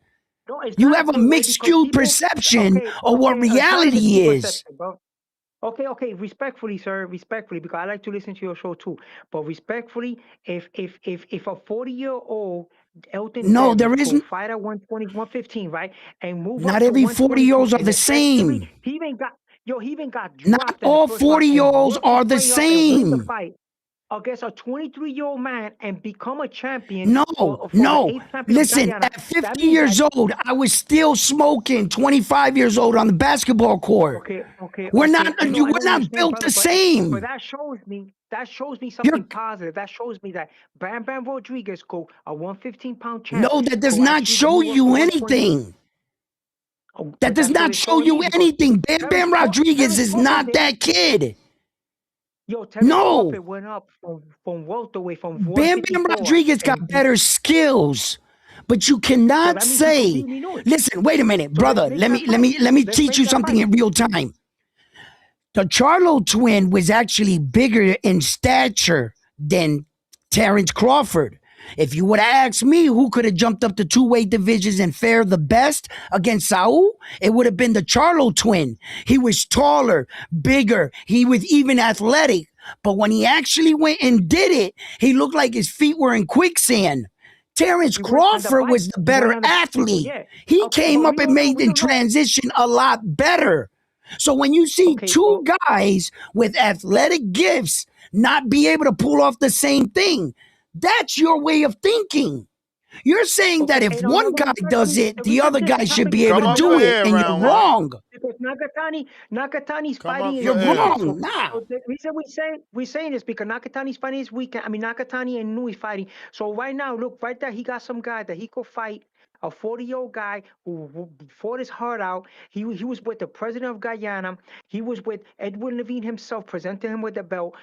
No, it's You not have a poor way mixed because skewed people- perception of what it's not a reality mixed is. perception, bro. Okay, respectfully, sir, respectfully, because I like to listen to your show too. But respectfully, if a 40-year-old Elton No, Derry there could isn't. fight at 120, 115, right, and move Not up to every 122 40-year-olds are and the effectively, same. he even got Not dropped in all the first round and 40-year-olds worked his are the way up and win the same. fight against a 23-year-old man and become a champion No. for the 8th champion of Listen, Guyana. at 50 years old, I was still smoking 25 years old on the basketball court. We're not I know what you're saying, built brother, the same. But that shows me something positive. That shows me that Bam Bam Rodriguez go a 115-pound champ. No, that does go not actually show move up you to 120. anything. But That does that's what not it's show showing you me because anything. Bam Terence Bam Rodriguez is Crawford not did that it. kid. Yo, Terence No. Crawford went up from welterweight from Bam 154. Bam Rodriguez got better skills, but you cannot that means he say. could beat Inoue. Listen, wait a minute, So brother. let's Let make me that fight. teach Let's you make that something fight. in real time. The Charlo twin was actually bigger in stature than Terence Crawford. If you would have asked me who could have jumped up to two weight divisions and fared the best against Saul, it would have been the Charlo twin. He was taller, bigger. He was even athletic. But when he actually went and did it, he looked like his feet were in quicksand. Terence Crawford was the better athlete. He came up and made the transition a lot better. So when you see two guys with athletic gifts not be able to pull off the same thing, that's your way of thinking. You're saying that if one guy does it, the other guy should be able to do it, and you're wrong. Because Nakatani's fighting You're is weekend. wrong. Nah. So the reason we're saying this because Nakatani's fighting is weekend. I mean Nakatani and Inoue fighting. So right now, look right there, he got some guy that he could fight a 40-year-old guy who fought his heart out. He was with the president of Guyana. He was with Edwin Levine himself, presenting him with the belt.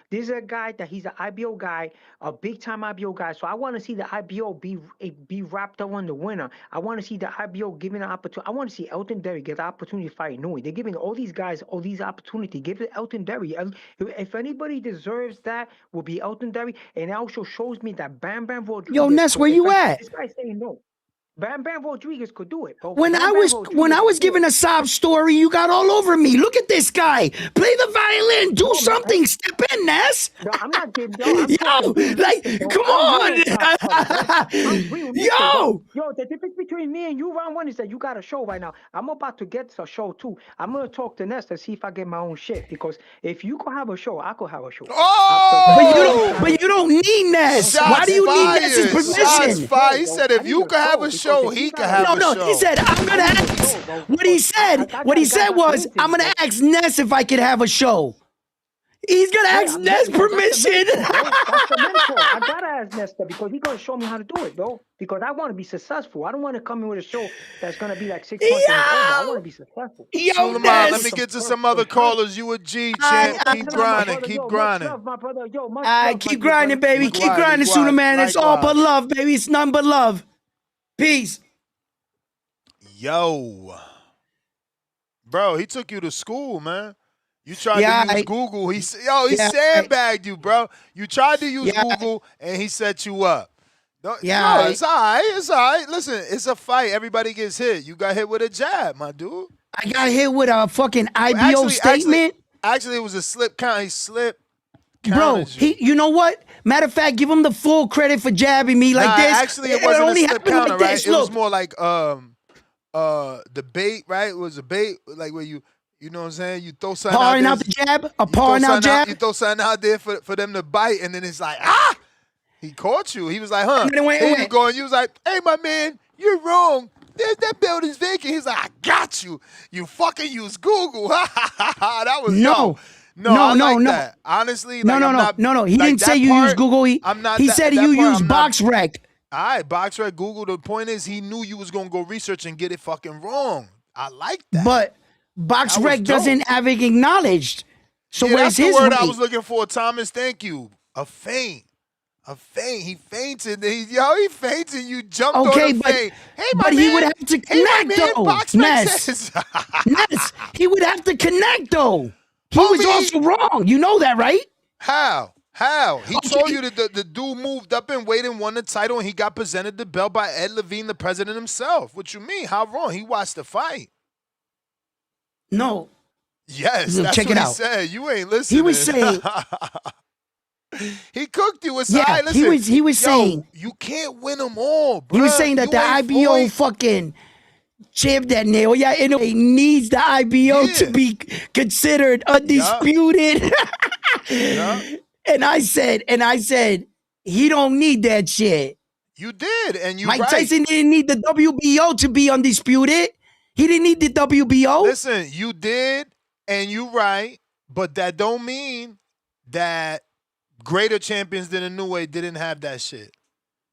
This is a guy that he's an IBO guy, a big-time IBO guy. So I want to see the IBO be wrapped up on the winner. I want to see the IBO given an opportunity. I want to see Elton Derry get the opportunity to fight Inoue. They're giving all these guys all these opportunities. Give it Elton Derry. If anybody deserves that, will be Elton Derry. And it also shows me that Bam Bam Rodriguez. Yo, Ness, where you at? This guy's saying no. Bam Bam Rodriguez could do it. But When I was giving a sob story, you got all over me. Look at this guy. Play the violin. Do something. Step in, Ness. No, I'm not giving. Come on. Yo, the difference between me and you, round one, is that you got a show right now. I'm about to get a show too. I'm gonna talk to Ness to see if I get my own shit. Because if you could have a show, I could have a show. Oh! But you don't need Ness. Why do you need Ness's permission? He said if you could have a show, he could have a show. No, he said I'm gonna ask. What he said was I'm gonna ask Ness if I could have a show. He's gonna ask Ness permission. That's the mentor. I gotta ask Ness that because he's gonna show me how to do it, bro. Because I want to be successful. I don't want to come in with a show that's gonna be like 6 months and it's over. I want to be successful. Suleiman, let me get to some other callers. You a G, champ. Keep grinding. Keep grinding. Keep grinding, baby. Keep grinding, Suleiman. It's all but love, baby. It's none but love. Peace. Yo. Bro, he took you to school, man. You tried to use Google. He sandbagged you, bro. You tried to use Google, and he set you up. No, it's all right. It's all right. Listen, it's a fight. Everybody gets hit. You got hit with a jab, my dude. I got hit with a fucking IBO statement. Actually, it was a slip count. He slipped. Bro, you know what? Matter of fact, give him the full credit for jabbing me like this. Actually, it wasn't a slip counter, right? It was more like the bait, right? It was a bait, like where you know what I'm saying? You throw something pouring out the jab, a pouring out jab. You throw something out there for them to bite, and then it's like, he caught you. He was like, huh? Here you go, and you was like, hey, my man, you're wrong. That building's vacant. He's like, I got you. You fucking use Google. That was no. That. Honestly, no. He didn't say you use Google. He said you use BoxRec. All right, BoxRec, Google. The point is, he knew you was gonna go research and get it fucking wrong. I like that. But BoxRec doesn't have it acknowledged. So where's that's his the word weight? I was looking for, Thomas. Thank you. A feint. He fainted. He fainted. You jumped on the feint. Hey, but he would have to connect though. Ness. He would have to connect though. He was also wrong. You know that, right? How? He told you that the dude moved up and waited and won the title, and he got presented the belt by Ed Levine, the president himself. What you mean? How wrong? He watched the fight. No. Yes, that's check what it he out. said. You ain't listening. He was saying. He cooked you. It's all right. Listen, he was saying you can't win them all, bro. He was saying that the IBO fucking champ that Naoya Inoue needs the IBO to be considered undisputed. And I said, he don't need that shit. You did, and you Mike Tyson didn't need the WBO to be undisputed. He didn't need the WBO. Listen, you did, and you right, but that don't mean that greater champions than Inoue didn't have that shit.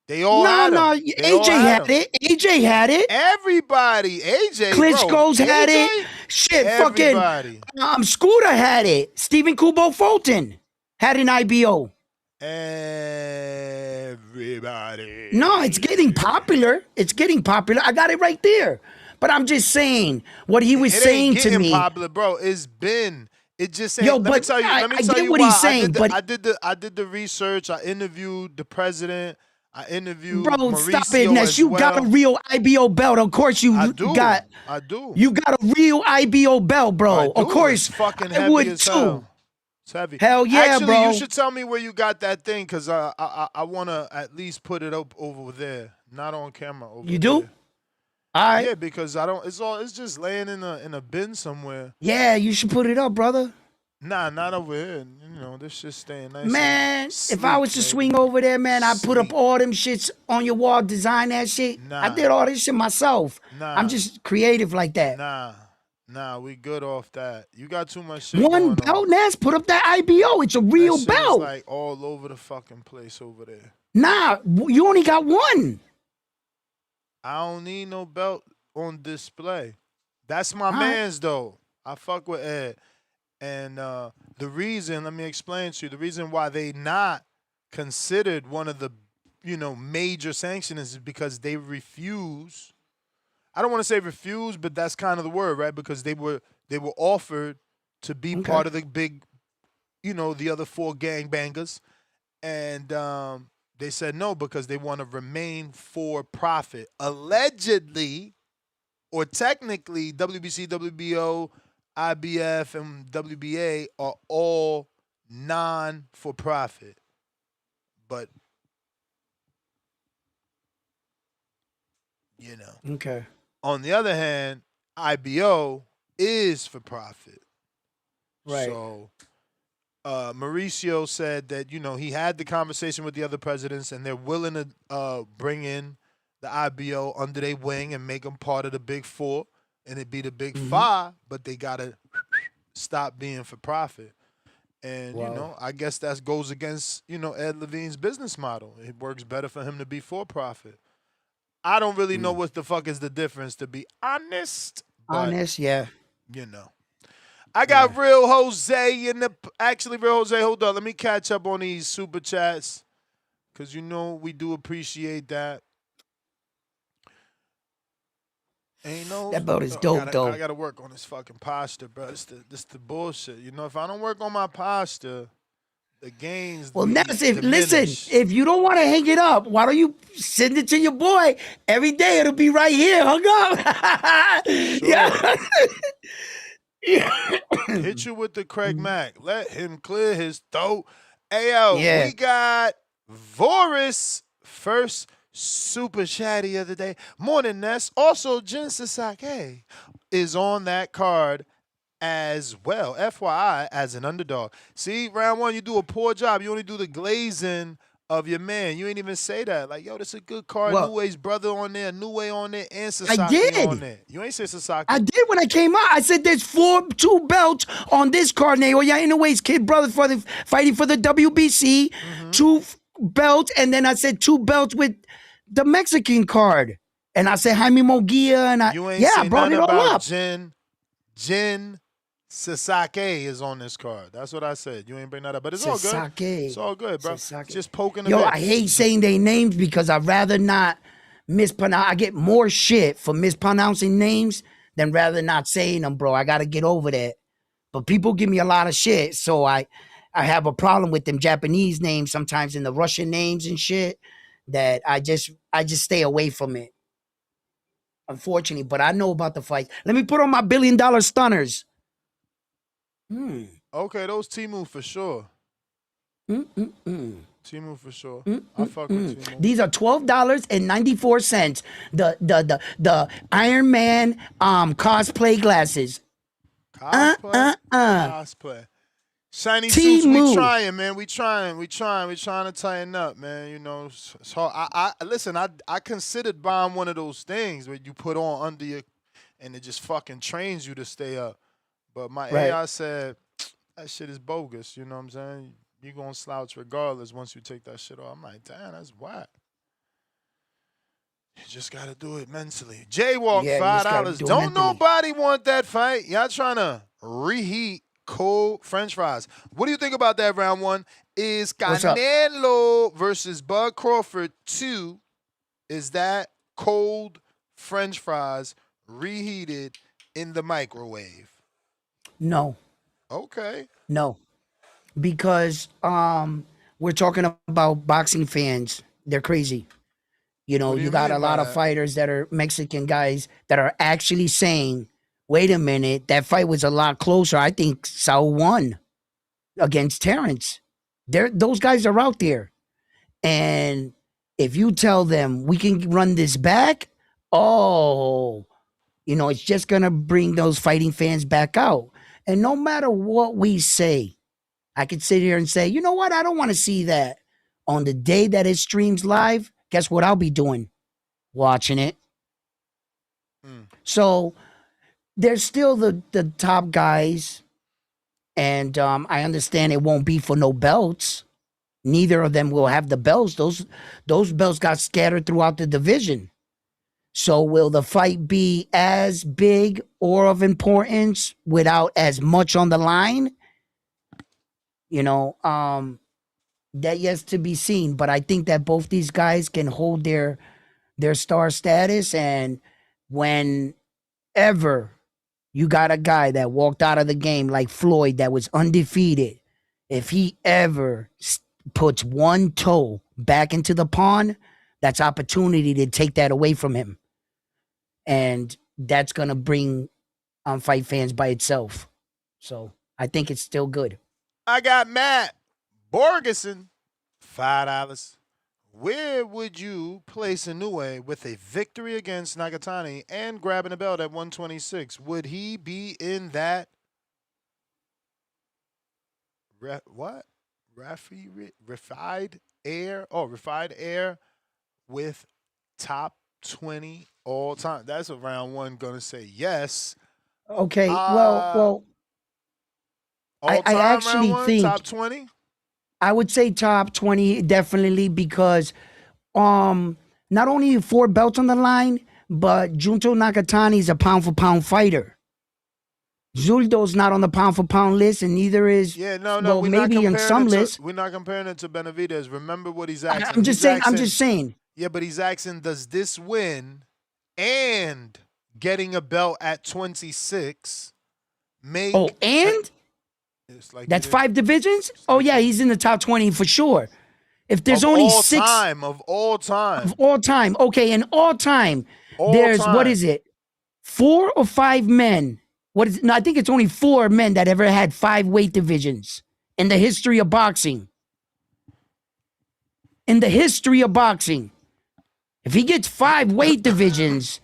They all had it. AJ had it. AJ had it. Everybody. AJ, Klitschko's had it. Shit, everybody. Fucking Scooter had it. Stephen Kubo Fulton had an IBO. Everybody. No, it's getting popular. It's getting popular. I got it right there. But I'm just saying what he was saying to me. It's popular, bro. It's been. It just ain't. Yo, let me tell you. I get what he's saying, but I did the research. I interviewed the president. I interviewed Bro, Mauricio stop it, Ness. You got a real IBO belt. Of course you got. I do. You got a real IBO belt, bro. Of course, it's fucking I heavy would as too. hell. It's heavy. Hell yeah, Actually, bro. you should tell me where you got that thing, because I want to at least put it up over there, not on camera. You do? There. All right. Yeah, because I don't. It's just laying in a bin somewhere. Yeah, you should put it up, brother. Nah, not over here. You know, this shit's staying nice. Man, sleek, if I was to swing over there, man, I'd put up all them shits on your wall, design that shit. Nah. I did all this shit myself. Nah. I'm just creative like that. Nah, we good off that. You got too much shit One going belt, on. Ness, put up that IBO. It's a real That shit belt. is like all over the fucking place over there. Nah, you only got one. I don't need no belt on display. That's my right. man's though. I fuck with Ed. And the reason, let me explain to you, the reason why they not considered one of the, major sanctions is because they refuse. I don't want to say refuse, but that's kind of the word, right? Because they were offered to be Okay. part of the big, the other 4 gangbangers, and they said no because they want to remain for profit. Allegedly, or technically, WBC, WBO, IBF, and WBA are all non-for-profit. But, Okay. on the other hand, IBO is for profit. Right. So Mauricio said that, he had the conversation with the other presidents and they're willing to bring in the IBO under their wing and make them part of the Big Four, and it'd be the Big Five, but they got to stop being for profit. And, Wow. I guess that goes against, Ed Levine's business model. It works better for him to be for profit. I don't really know what the fuck is the difference, to be honest. But, Honest, yeah. I got Real Jose in the. Actually, Real Jose, hold on. Let me catch up on these super chats, because we do appreciate that. Ain't no. That belt is dope, though. I gotta work on this fucking posture, bro. This the bullshit. If I don't work on my posture, the gains. Well, Ness, if you don't want to hang it up, why don't you send it to your boy every day? It'll be right here, hung up. Yeah. Hit you with the Craig Mack. Let him clear his throat. Ayo, Yeah. we got Voris first super chatty of the day. Morning, Ness. Also, Jin Sasaki is on that card as well. FYI, as an underdog. See, round 1, you do a poor job. You only do the glazing of your man. You ain't even say that. Like, yo, this is a good card. Well, Noue's brother on there, Noue on there, and I Sasaki did. on there. You ain't say Sasaki. I did when I came out. I said there's 2 belts on this card. Naoya Inoue's kid brother fighting for the WBC. 2 belts, and then I said 2 belts with the Mexican card. And I said Jaime Munguia, and I brought it all up. Jin Sasaki is on this card. That's what I said. You ain't bring that up, but it's all good. It's all good, bro. Just poking the Yo, bit. I hate saying their names because I'd rather not mispronounce. I get more shit for mispronouncing names than rather not saying them, bro. I got to get over that. But people give me a lot of shit, so I have a problem with them Japanese names sometimes and the Russian names and shit that I just stay away from it. Unfortunately, but I know about the fight. Let me put on my $1 billion stunners. Okay, those Timu for sure. Timu for sure. I fuck with Timu. These are $12.94. The Iron Man cosplay glasses. Cosplay. Shiny suits, we trying, man. We trying to tighten up, man. So listen, I considered buying one of those things where you put on under your, and it just fucking trains you to stay up. But my AI said that shit is bogus. You know what I'm saying? You're gonna slouch regardless once you take that shit off. I'm like, damn, that's whack. You just gotta do it mentally. Jaywalk, $5. Don't nobody want that fight. Y'all trying to reheat cold French fries. What do you think about that round 1? Is Canelo versus Bud Crawford 2? Is that cold French fries reheated in the microwave? No. Okay. No. Because we're talking about boxing fans. They're crazy. You got a lot of fighters that are Mexican guys that are actually saying, wait a minute, that fight was a lot closer. I think Saul won against Terence. Those guys are out there. And if you tell them we can run this back, it's just going to bring those fighting fans back out. And no matter what we say, I could sit here and say, you know what? I don't want to see that. On the day that it streams live, guess what I'll be doing? Watching it. So there's still the top guys. And I understand it won't be for no belts. Neither of them will have the belts. Those belts got scattered throughout the division. So will the fight be as big or of importance without as much on the line? You know, that yet to be seen. But I think that both these guys can hold their star status, and whenever you got a guy that walked out of the game like Floyd that was undefeated, if he ever puts one toe back into the pond, that's opportunity to take that away from him. And that's going to bring fight fans by itself. So I think it's still good. I got Matt Borgeson, $5. Where would you place Inoue with a victory against Nakatani and grabbing a belt at 126? Would he be in that refined air? Oh, refined air with top 20 all time. That's what round one gonna say yes. Okay, well, I actually think top 20. I would say top 20 definitely, because not only 4 belts on the line, but Junto Nakatani is a pound for pound fighter. Zuldo's not on the pound for pound list, and neither is well, maybe in some lists. We're not comparing it to Benavidez. Remember what he's asking. I'm just saying. Yeah, but he's asking, does this win and getting a belt at 26 make? Oh, and like that's 5 divisions. Oh yeah, he's in the top 20 for sure. If there's of only all 6 of all time. Okay, in all time, what is it? 4 or 5 men. What is it? No, I think it's only 4 men that ever had 5 weight divisions in the history of boxing. In the history of boxing. If he gets 5 weight divisions,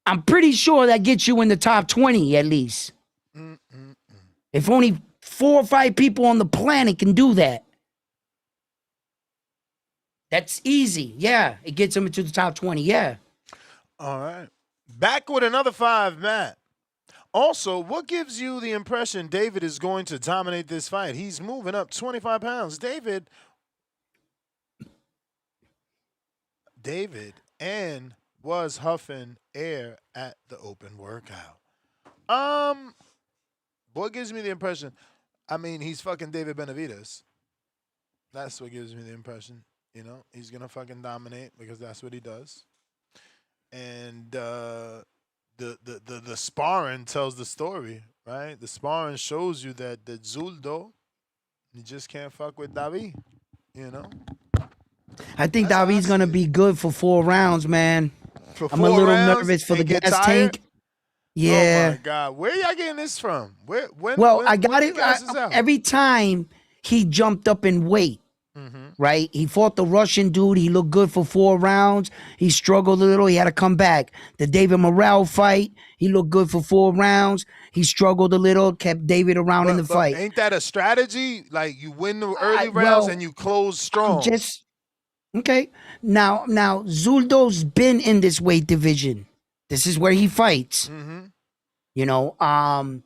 I'm pretty sure that gets you in the top 20 at least. If only 4 or 5 people on the planet can do that. That's easy. Yeah, it gets him into the top 20. Yeah. All right. Back with another 5, Matt. Also, what gives you the impression David is going to dominate this fight? He's moving up 25 pounds. David and was huffing air at the open workout. What gives me the impression? I mean, he's fucking David Benavidez. That's what gives me the impression. You know, he's gonna fucking dominate because that's what he does. And the sparring tells the story, right? The sparring shows you that the Zuldo, you just can't fuck with David. You know. I think David's gonna be good for 4 rounds, man. I'm a little nervous for the gas tank. Yeah. Oh my God, where y'all getting this from? I got it. Every time he jumped up in weight, right? He fought the Russian dude. He looked good for 4 rounds. He struggled a little. He had to come back. The David Morrell fight, he looked good for 4 rounds. He struggled a little, kept David around in the fight. Ain't that a strategy? Like you win the early rounds and you close strong. Okay. Now Zuldo's been in this weight division. This is where he fights. You know, I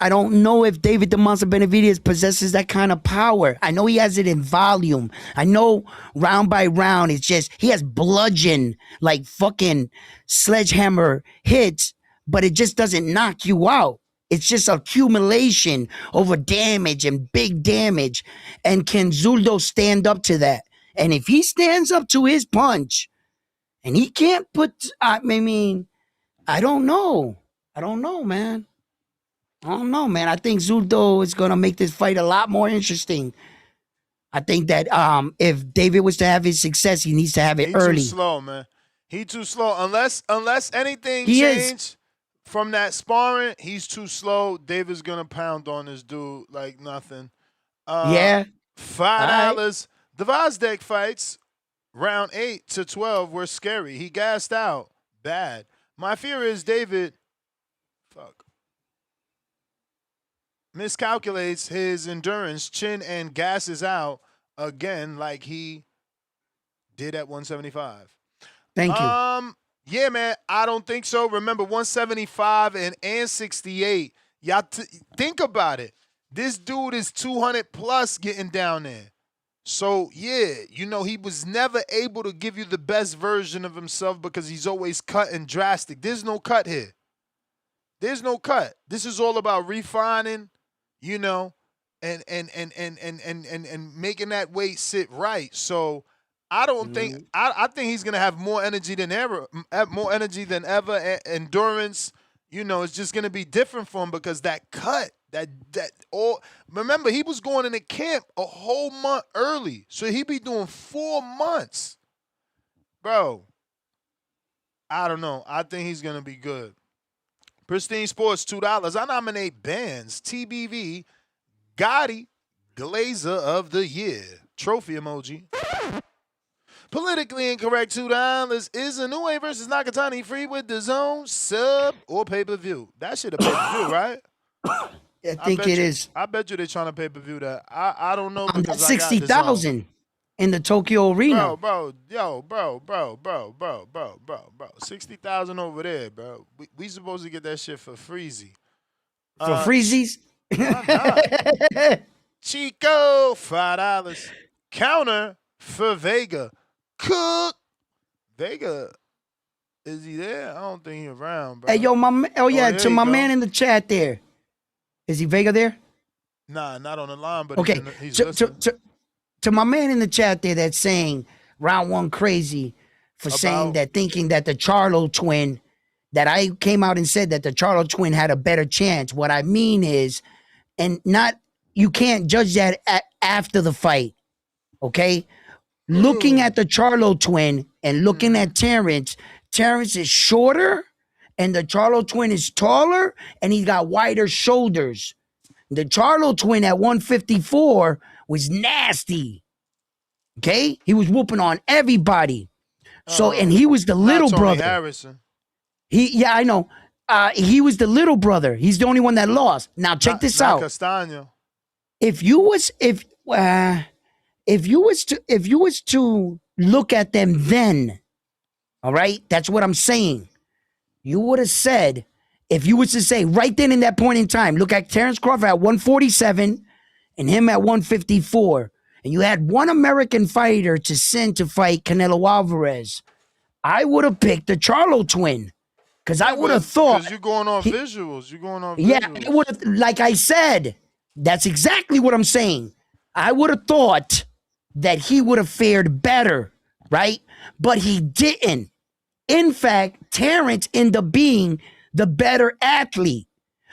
don't know if David the Monster Benavidez possesses that kind of power. I know he has it in volume. I know round by round, it's just, he has bludgeon, like fucking sledgehammer hits, but it just doesn't knock you out. It's just accumulation over damage and big damage. And can Zuldo stand up to that? And if he stands up to his punch, and he can't put, I mean, I don't know, man. I don't know, man. I think Zuldo is going to make this fight a lot more interesting. I think that if David was to have his success, he needs to have it early. He's too slow, man. He too slow. Unless anything changed from that sparring, he's too slow. David's going to pound on this dude like nothing. Yeah. $5. Right. The Vazdeck fights, round 8 to 12, were scary. He gassed out bad. My fear is David miscalculates his endurance, chin, and gasses out again like he did at 175. Thank you. Yeah, man, I don't think so. Remember, 175 and 68. Y'all think about it. This dude is 200 plus getting down there. So, yeah, he was never able to give you the best version of himself because he's always cutting drastic. There's no cut here. There's no cut. This is all about refining, and making that weight sit right. So I don't think I think he's gonna have more energy than ever, endurance, it's just gonna be different for him because that cut, that all. Remember, he was going into camp a whole month early, so he be doing 4 months, bro. I don't know. I think he's gonna be good. Pristine Sports, $2. I nominate bands TBV, Gotti, Glazer of the Year. Trophy emoji. Politically incorrect, $2. Is Inoue versus Nakatani free with the zone, sub, or pay-per-view? That should have pay-per-view, right? I think it is. I bet you they're trying to pay-per-view that. I don't know because That's I got the zone. 60,000 in the Tokyo Arena. Bro. 60,000 over there, bro. We supposed to get that shit for freezy. For freezies? Chico, $5. Counter for Vega. Cook. Vega, is he there? I don't think he's around, bro. Hey, yo, to my man in the chat there. Is he Vega there? Nah, not on the line, but okay. he's listening. To my man in the chat there that's saying round one crazy for saying that, thinking that the Charlo twin, that I came out and said that the Charlo twin had a better chance. What I mean is, you can't judge that after the fight, okay? Looking at the Charlo twin and looking at Terence is shorter and the Charlo twin is taller and he's got wider shoulders. The Charlo twin at 154 was nasty. Okay? He was whooping on everybody. So, and he was the little brother. Harrison. Yeah, I know. He was the little brother. He's the only one that lost. Now check this out. Castaño. If you was to look at them then, all right, that's what I'm saying. You would have said, if you was to say right then in that point in time, look at Terence Crawford at 147 and him at 154, and you had one American fighter to send to fight Canelo Alvarez, I would have picked the Charlo twin. Because I would have thought. Because you're going on visuals. Yeah, I would have, like I said, that's exactly what I'm saying. I would have thought that he would have fared better, right? But he didn't. In fact, Terence ended up being the better athlete.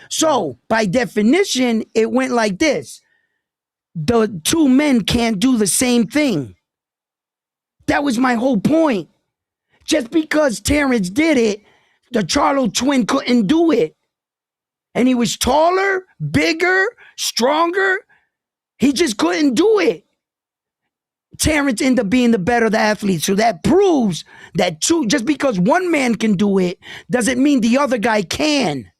So, by definition, it went like this. The two men can't do the same thing. That was my whole point. Just because Terence did it, the Charlo twin couldn't do it. And he was taller, bigger, stronger. He just couldn't do it. Terence ended up being the better athlete. So that proves that just because one man can do it doesn't mean the other guy can.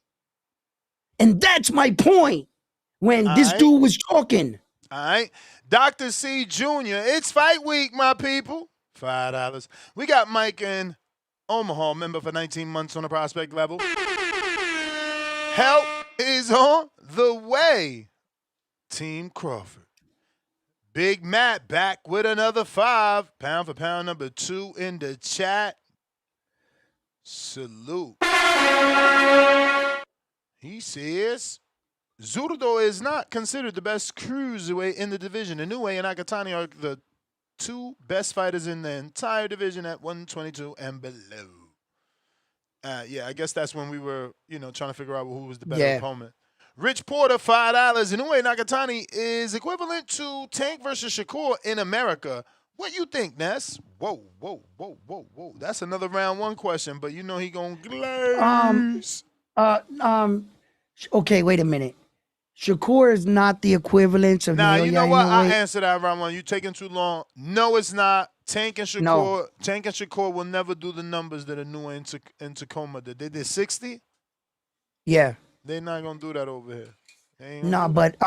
And that's my point when this dude was talking. All right. Dr. C Jr., it's fight week, my people. $5. We got Mike in Omaha, member for 19 months on the prospect level. Help is on the way. Team Crawford. Big Matt back with another 5. Pound for pound number 2 in the chat. Salute. He says, Zurdo is not considered the best cruiserweight in the division. Inoue and Nakatani are the 2 best fighters in the entire division at 122 and below. Yeah, I guess that's when we were, trying to figure out who was the better opponent. Rich Porter, $5. Inoue Nakatani is equivalent to Tank versus Shakur in America. What you think, Ness? Whoa. That's another round 1 question, but he gonna glaze. Okay, wait a minute. Shakur is not the equivalent of Nah, you know what? Inoue. I answered that round 1. You taking too long. No, it's not. Tank and Shakur will never do the numbers that Inoue and Takuma did. They did 60? Yeah. They're not gonna do that over here. No, but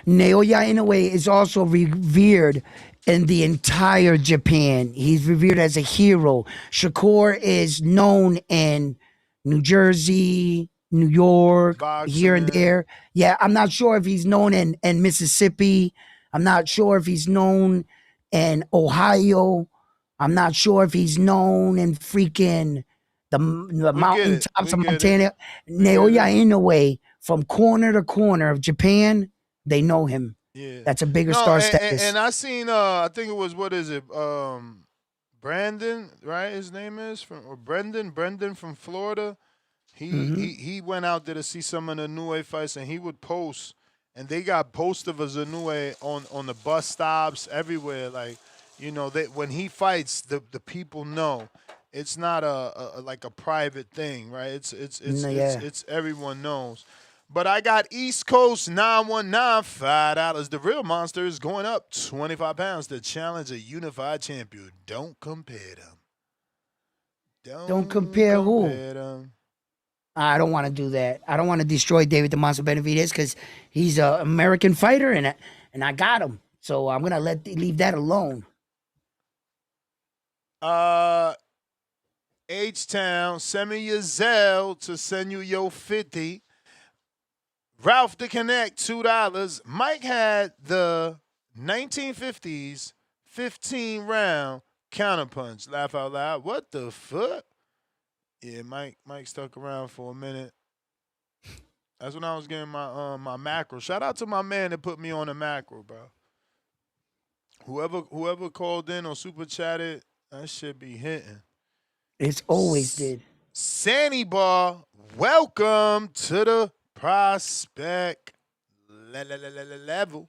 Naoya Inoue is also revered in the entire Japan. He's revered as a hero. Shakur is known in New Jersey, New York, here and there. Yeah, I'm not sure if he's known in Mississippi. I'm not sure if he's known and Ohio. I'm not sure if he's known in freaking the mountaintops of Montana. Naoya Inoue, from corner to corner of Japan, they know him. Yeah. That's a bigger No, star and, status. and I seen I think it was, what is it? Brandon, right? His name is Brendan from Florida. He went out there to see some of the Inoue fights, and he would post, and they got posters of Inoue on the bus stops everywhere. Like, you know, when he fights, the people know it's not a like a private thing, right? It's everyone knows. But I got East Coast 919 $5. The real monster is going up 25 pounds to challenge a unified champion. Don't compare them. Don't compare who? Them. I don't want to do that. I don't want to destroy David the Monster Benavidez because he's an American fighter and I got him. So I'm gonna leave that alone. H-Town, send me your Zelle to send you your 50. Ralph the Connect, $2. Mike had the 1950s 15-round counterpunch. Laugh out loud. What the fuck? Yeah, Mike stuck around for a minute. That's when I was getting my macro. Shout out to my man that put me on the macro, bro. Whoever called in or super chatted, that shit be hitting. It's always did. Sandy Bar, welcome to the prospect level.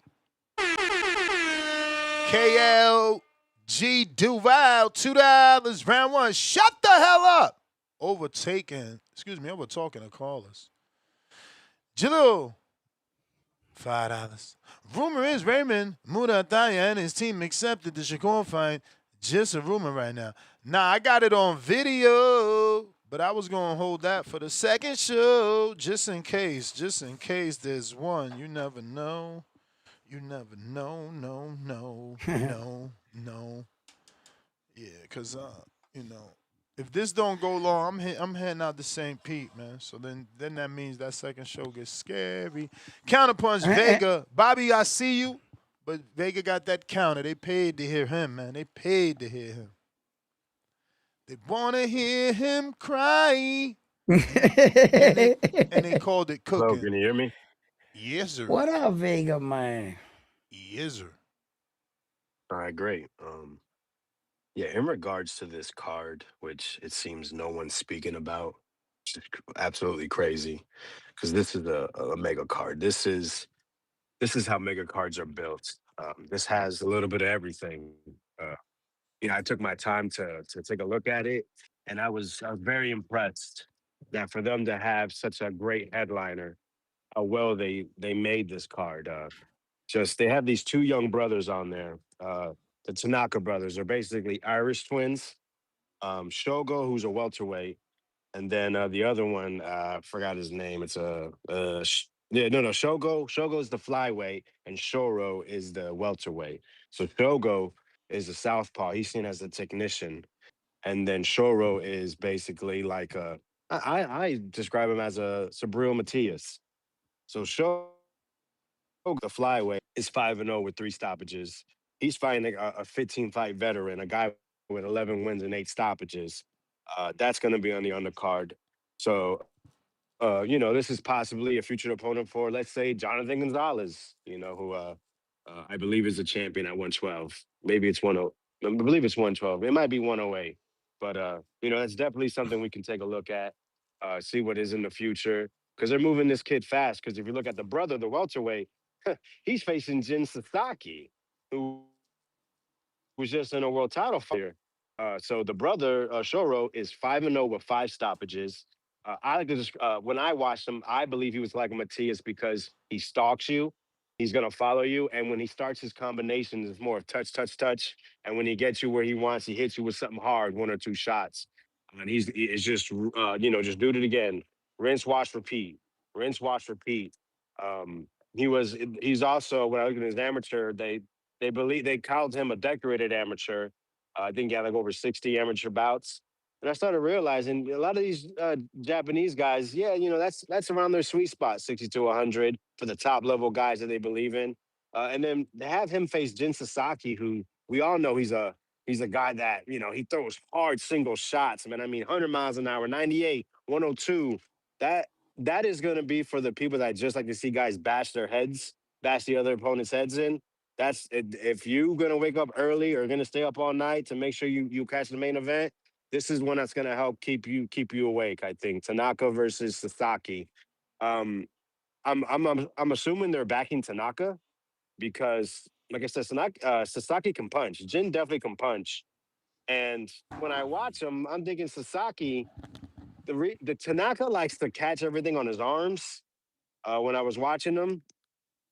KLG Duval, $2. Round one. Shut the hell up. Overtalking the callers. Jalil, $5. Rumor is Raymond Murataya and his team accepted the Shakur fight. Just a rumor right now. Nah, I got it on video, but I was going to hold that for the second show just in case there's one. You never know. You never know. No. Yeah, because, you know, if this don't go long, I'm heading out to St. Pete, man. So then that means that second show gets scary. Counterpunch, Vega. Bobby, I see you. But Vega got that counter. They paid to hear him, man. They paid to hear him. They want to hear him cry. and they called it cooking. Hello, can you hear me? Yes, sir. What up, Vega, man? Yes, sir. All right, great. Yeah, in regards to this card, which it seems no one's speaking about, which is absolutely crazy, because this is a mega card. This is how mega cards are built. This has a little bit of everything. I took my time to take a look at it, and I was very impressed that for them to have such a great headliner, how well they made this card. Just they have these two young brothers on there. The Tanaka brothers are basically Irish twins. Shogo, who's a welterweight, and then the other one, I forgot his name. It's no, Shogo. Shogo is the flyweight, and Shoro is the welterweight. So Shogo is the southpaw. He's seen as a technician, and then Shoro is basically like I describe him as a Sabril Matias. So Shogo, the flyweight, is 5-0 with 3 stoppages. He's fighting a 15-fight veteran, a guy with 11 wins and 8 stoppages. That's going to be on the undercard. So, this is possibly a future opponent for, let's say, Jonathan Gonzalez, who I believe is a champion at 112. Maybe it's 10. I believe it's 112. It might be 108. But, that's definitely something we can take a look at, see what is in the future. Because they're moving this kid fast. Because if you look at the brother, the welterweight, he's facing Jin Sasaki, who was just in a world title fight. So the brother, Shoro, is 5-0 with 5 stoppages. I like to just, when I watched him, I believe he was like Matias because he stalks you. He's going to follow you. And when he starts his combinations, it's more of touch, touch, touch. And when he gets you where he wants, he hits you with something hard, 1 or 2 shots. And it's just, just do it again. Rinse, wash, repeat. Rinse, wash, repeat. He's also, when I look at his amateur, they called him a decorated amateur. I think he had like over 60 amateur bouts. And I started realizing a lot of these Japanese guys, that's around their sweet spot, 60 to 100 for the top level guys that they believe in. And then they have him face Jin Sasaki, who we all know he's a guy that, you know, he throws hard single shots, man. I mean, 100 miles an hour, 98, 102. That that is going to be for the people that just like to see guys bash their heads, bash the other opponent's heads in. If you're going to wake up early or going to stay up all night to make sure you catch the main event, this is one that's going to help keep you awake, I think. Tanaka versus Sasaki. Um, I'm assuming they're backing Tanaka because, like I said, Sasaki can punch. Jin definitely can punch. And when I watch him, I'm thinking Sasaki. The Tanaka likes to catch everything on his arms. When I was watching him,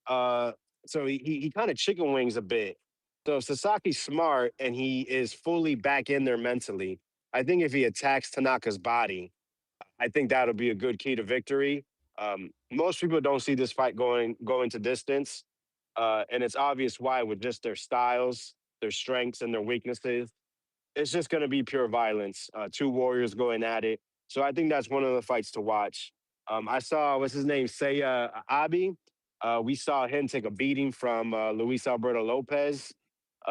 uh, so he kind of chicken wings a bit. So if Sasaki's smart and he is fully back in there mentally, I think if he attacks Tanaka's body, I think that'll be a good key to victory. Most people don't see this fight going to distance, and it's obvious why with just their styles, their strengths, and their weaknesses. It's just going to be pure violence. Two warriors going at it. So I think that's one of the fights to watch. I saw what's his name, Seiya Abi. We saw him take a beating from Luis Alberto Lopez.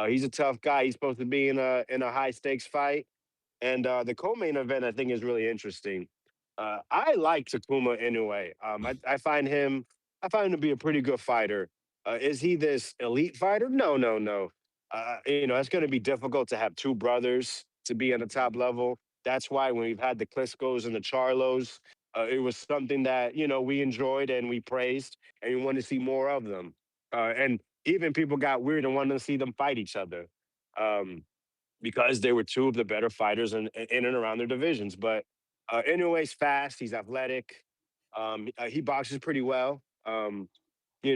He's a tough guy. He's supposed to be in a high stakes fight. And the co-main event, I think, is really interesting. I like Takuma Inoue. I find him to be a pretty good fighter. Is he this elite fighter? No, no, no. You know, it's going to be difficult to have two brothers to be on the top level. That's why when we've had the Klitschko's and the Charlos, it was something that, you know, we enjoyed and we praised, and we wanted to see more of them. And even people got weird and wanted to see them fight each other. Um, because they were two of the better fighters in and around their divisions. But Inoue's fast. He's athletic. He boxes pretty well. He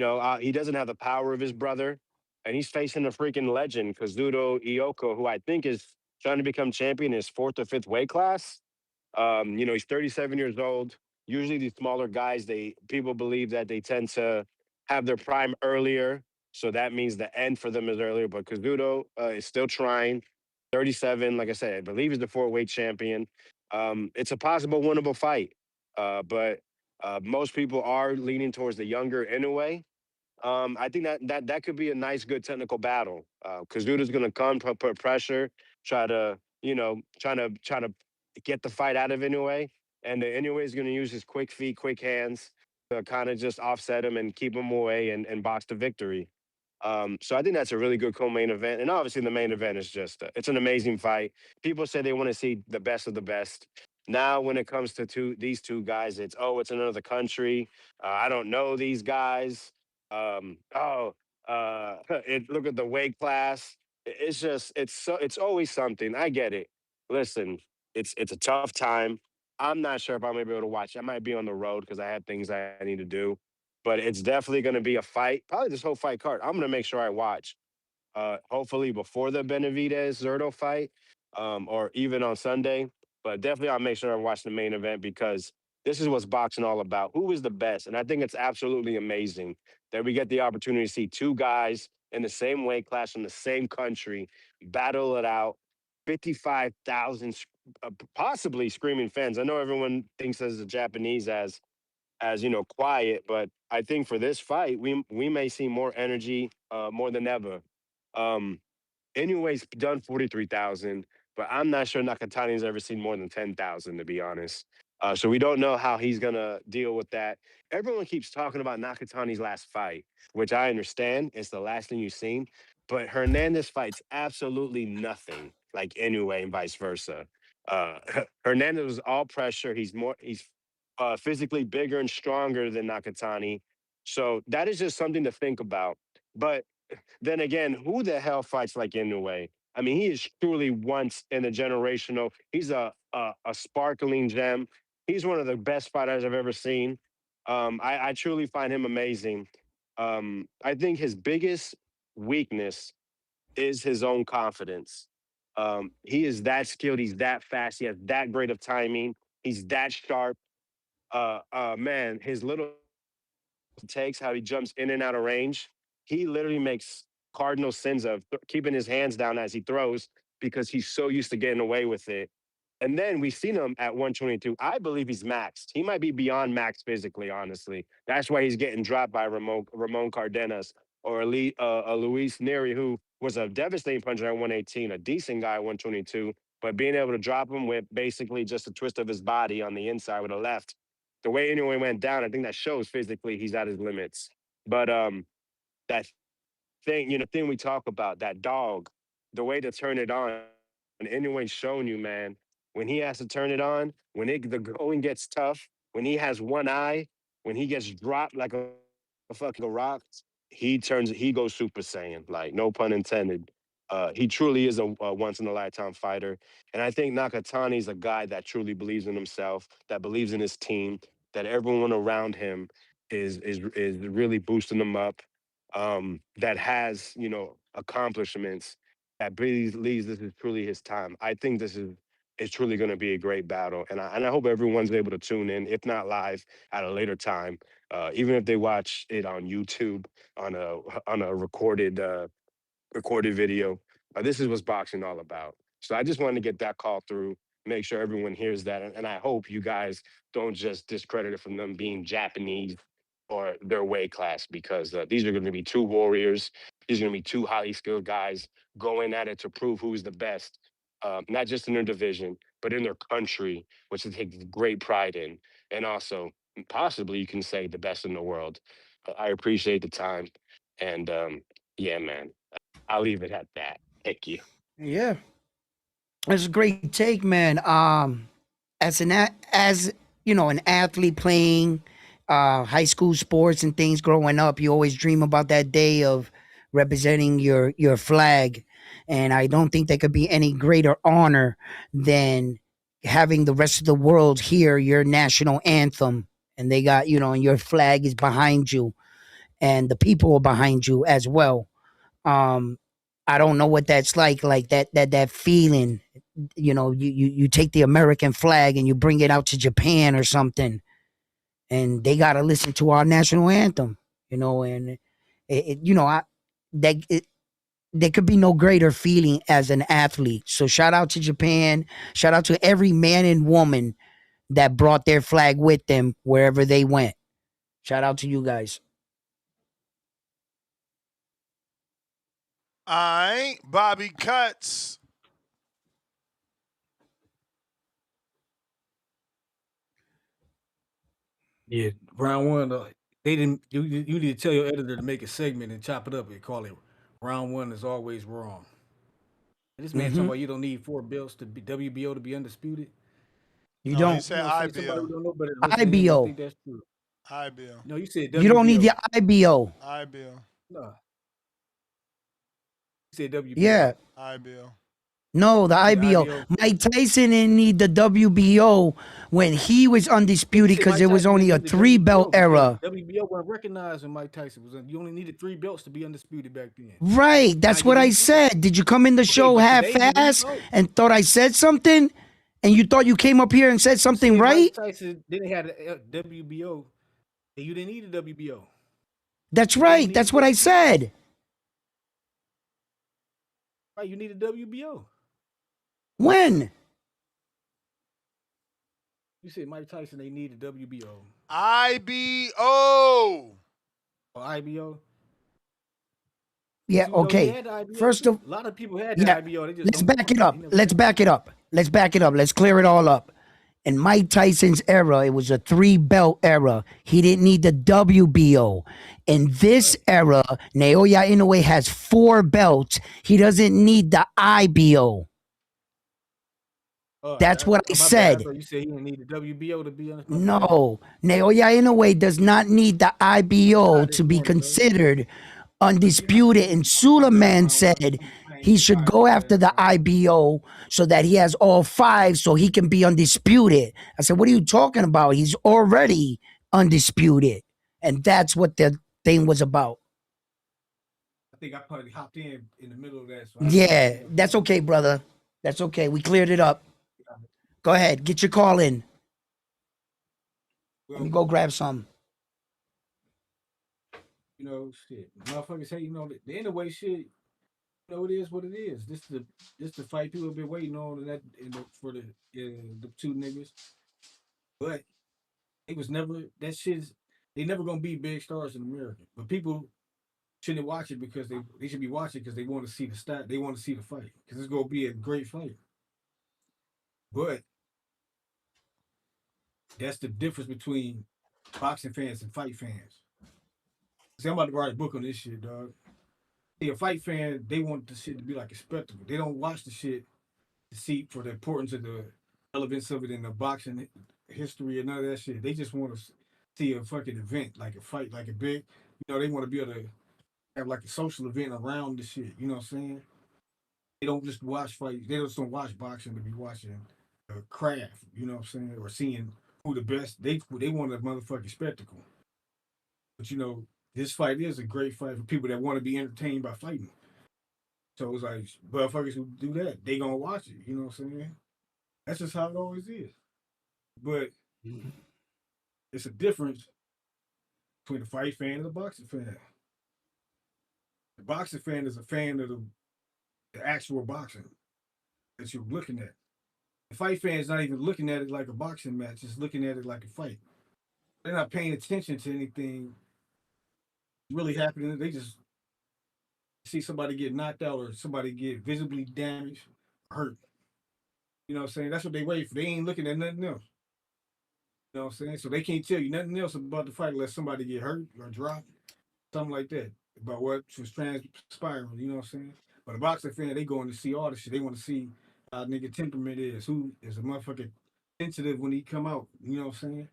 doesn't have the power of his brother, and he's facing a freaking legend, Kazuto Ioka, who I think is trying to become champion in his fourth or fifth weight class. He's 37 years old. Usually, these smaller guys, people believe that they tend to have their prime earlier, so that means the end for them is earlier. But Kazuto is still trying. 37, like I said, I believe he's the four-weight champion. It's a possible winnable fight, but most people are leaning towards the younger Inoue. I think that could be a nice, good technical battle. Kazuda's going to come, put pressure, try to get the fight out of Inoue, and the Inoue is going to use his quick feet, quick hands to kind of just offset him and keep him away and box to victory. So I think that's a really good co-main event, and obviously the main event is just it's an amazing fight. People say they want to see the best of the best. Now, when it comes to these two guys, it's another country. I don't know these guys. Look at the weight class. It's just it's always something. I get it. Listen, it's a tough time. I'm not sure if I'm gonna be able to watch. I might be on the road because I have things I need to do, but it's definitely going to be a fight. Probably this whole fight card. I'm going to make sure I watch. Hopefully before the Benavidez Zerto fight, or even on Sunday. But definitely, I'll make sure I watch the main event because this is what's boxing all about. Who is the best? And I think it's absolutely amazing that we get the opportunity to see two guys in the same weight class from the same country battle it out. 55,000 possibly screaming fans. I know everyone thinks as the Japanese as quiet, but I think for this fight we may see more energy more than ever. um Anyway's done 43,000, but I'm not sure Nakatani's ever seen more than 10,000, to be honest. So we don't know how he's gonna deal with that. Everyone keeps talking about Nakatani's last fight, which I understand. It's the last thing you've seen, but Hernandez fights absolutely nothing like Inoue and vice versa. Uh, Hernandez was all pressure. He's physically bigger and stronger than Nakatani. So that is just something to think about. But then again, who the hell fights like Inoue? I mean, he is truly once in a generational. He's a sparkling gem. He's one of the best fighters I've ever seen. I truly find him amazing. I think his biggest weakness is his own confidence. He is that skilled. He's that fast. He has that great of timing. He's that sharp. Man, his little takes, how he jumps in and out of range. He literally makes cardinal sins of keeping his hands down as he throws because he's so used to getting away with it. And then we've seen him at 122. I believe he's maxed. He might be beyond max physically, honestly. That's why he's getting dropped by Ramon Cardenas or a Luis Neri, who was a devastating puncher at 118, a decent guy at 122, but being able to drop him with basically just a twist of his body on the inside with a left, the way Inoue went down, I think that shows physically he's at his limits. But that thing, thing we talk about, that dog, the way to turn it on, and Inoue's shown you, man, when he has to turn it on, when the going gets tough, when he has one eye, when he gets dropped like a fucking rock, he goes Super Saiyan, like no pun intended. He truly is a once in a lifetime fighter, and I think Nakatani's a guy that truly believes in himself, that believes in his team, that everyone around him is really boosting him up. That has accomplishments, that believes this is truly his time. I think this is truly going to be a great battle, and I hope everyone's able to tune in, if not live, at a later time, even if they watch it on YouTube on a recorded video. This is what's boxing all about. So I just wanted to get that call through, make sure everyone hears that, and I hope you guys don't just discredit it from them being Japanese or their weight class, because these are going to be two warriors. These are going to be two highly skilled guys going at it to prove who's the best, not just in their division, but in their country, which they take great pride in, and also possibly you can say the best in the world. I appreciate the time, and yeah, man, I'll leave it at that. Thank you. Yeah, that's a great take, man. As an athlete playing high school sports and things growing up, you always dream about that day of representing your flag, and I don't think there could be any greater honor than having the rest of the world hear your national anthem, and they got and your flag is behind you, and the people are behind you as well. um I don't know what that's like that feeling. You take the American flag and you bring it out to Japan or something, and they got to listen to our national anthem. And I that it, there could be no greater feeling as an athlete. So shout out to Japan. Shout out to every man and woman that brought their flag with them wherever they went. Shout out to you guys. All right, Bobby Cuts. Yeah, round one. They didn't. You need to tell your editor to make a segment and chop it up and call it "Round One is always wrong." And this man talking Mm-hmm. about you don't need 4 belts to be WBO to be undisputed. You No, he don't. said Say somebody who IBO. don't know better than listen to him and IBO. think that's true. IBO. No, you said You don't need the WBO. IBO. IBO. No, you said WBO. Yeah. IBO. No, the You said IBO. IBO. Mike Tyson didn't need the WBO when he was Yeah, you undisputed said because Mike it was Tyson only didn't a need the three belt WBO because era. WBO wasn't recognized when Mike Tyson was in. You only needed 3 belts to be undisputed back then. Right. Now That's you what I need 4. said. Did you come in the Okay, show but half today you need ass both. and thought I said something? And you thought you came up here and said You something said Mike right? Tyson didn't have a WBO, and you didn't need a WBO. That's You said you right. needed That's what I WBO. said. Right, you need a WBO. When? You said Mike Tyson they needed WBO IBO. or IBO. Yeah, You know he okay. had the IBO First too. of A lot of people had the yeah, IBO. They just let's don't know back it it. up. They never Let's said back it up. Let's back it up. Let's clear it all up. In Mike Tyson's era, it was a 3 belt era. He didn't need the WBO. In this era, Naoya Inoue has 4 belts. He doesn't need the IBO. That's what I my bad. I said. thought you said he didn't need the WBO to be honest. My bad. No, Naoya Inoue does not need the IBO to be considered undisputed. And Suleiman said he should go after the IBO so that he has all 5 so he can be undisputed. I said, what are you talking about? He's already undisputed. And that's what the thing was about. I think I probably hopped in the middle of that. So Yeah, that's okay, brother. That's okay. We cleared it up. Go ahead. Get your call in. Let me go grab some. Shit. Motherfuckers say, the anyway shit, it is what it is. This the fight people have been waiting on for the 2 niggas. But it was never that shit's they never gonna be big stars in America. But people shouldn't watch it because they should be watching because they want to see the stat. They want to see the fight because it's gonna be a great fight. But that's the difference between boxing fans and fight fans. See, I'm about to write a book on this shit, dog. See, a fight fan, they want the shit to be like a spectacle. They don't watch the shit to see for the importance of the relevance of it in the boxing history and none of that shit. They just want to see a fucking event, like a fight, like a big, they want to be able to have like a social event around the shit. You know what I'm saying? They don't just watch fights. They just don't watch boxing to be watching a craft. You know what I'm saying? Or seeing who the best. They want a motherfucking spectacle. But this fight is a great fight for people that want to be entertained by fighting. So it's like motherfuckers who do that, they gonna watch it. You know what I'm saying? That's just how it always is. But it's a difference between the fight fan and the boxing fan. The boxing fan is a fan of the actual boxing that you're looking at. The fight fan is not even looking at it like a boxing match, just looking at it like a fight. They're not paying attention to anything really happening. They just see somebody get knocked out or somebody get visibly damaged, hurt. You know what I'm saying? That's what they wait for. They ain't looking at nothing else. You know what I'm saying? So they can't tell you nothing else about the fight unless somebody get hurt or drop, something like that, about what was transpiring. You know what I'm saying? But a boxing fan, they going to see all the shit. They want to see how nigga temperament is, who is a motherfucker sensitive when he come out. You know what I'm saying?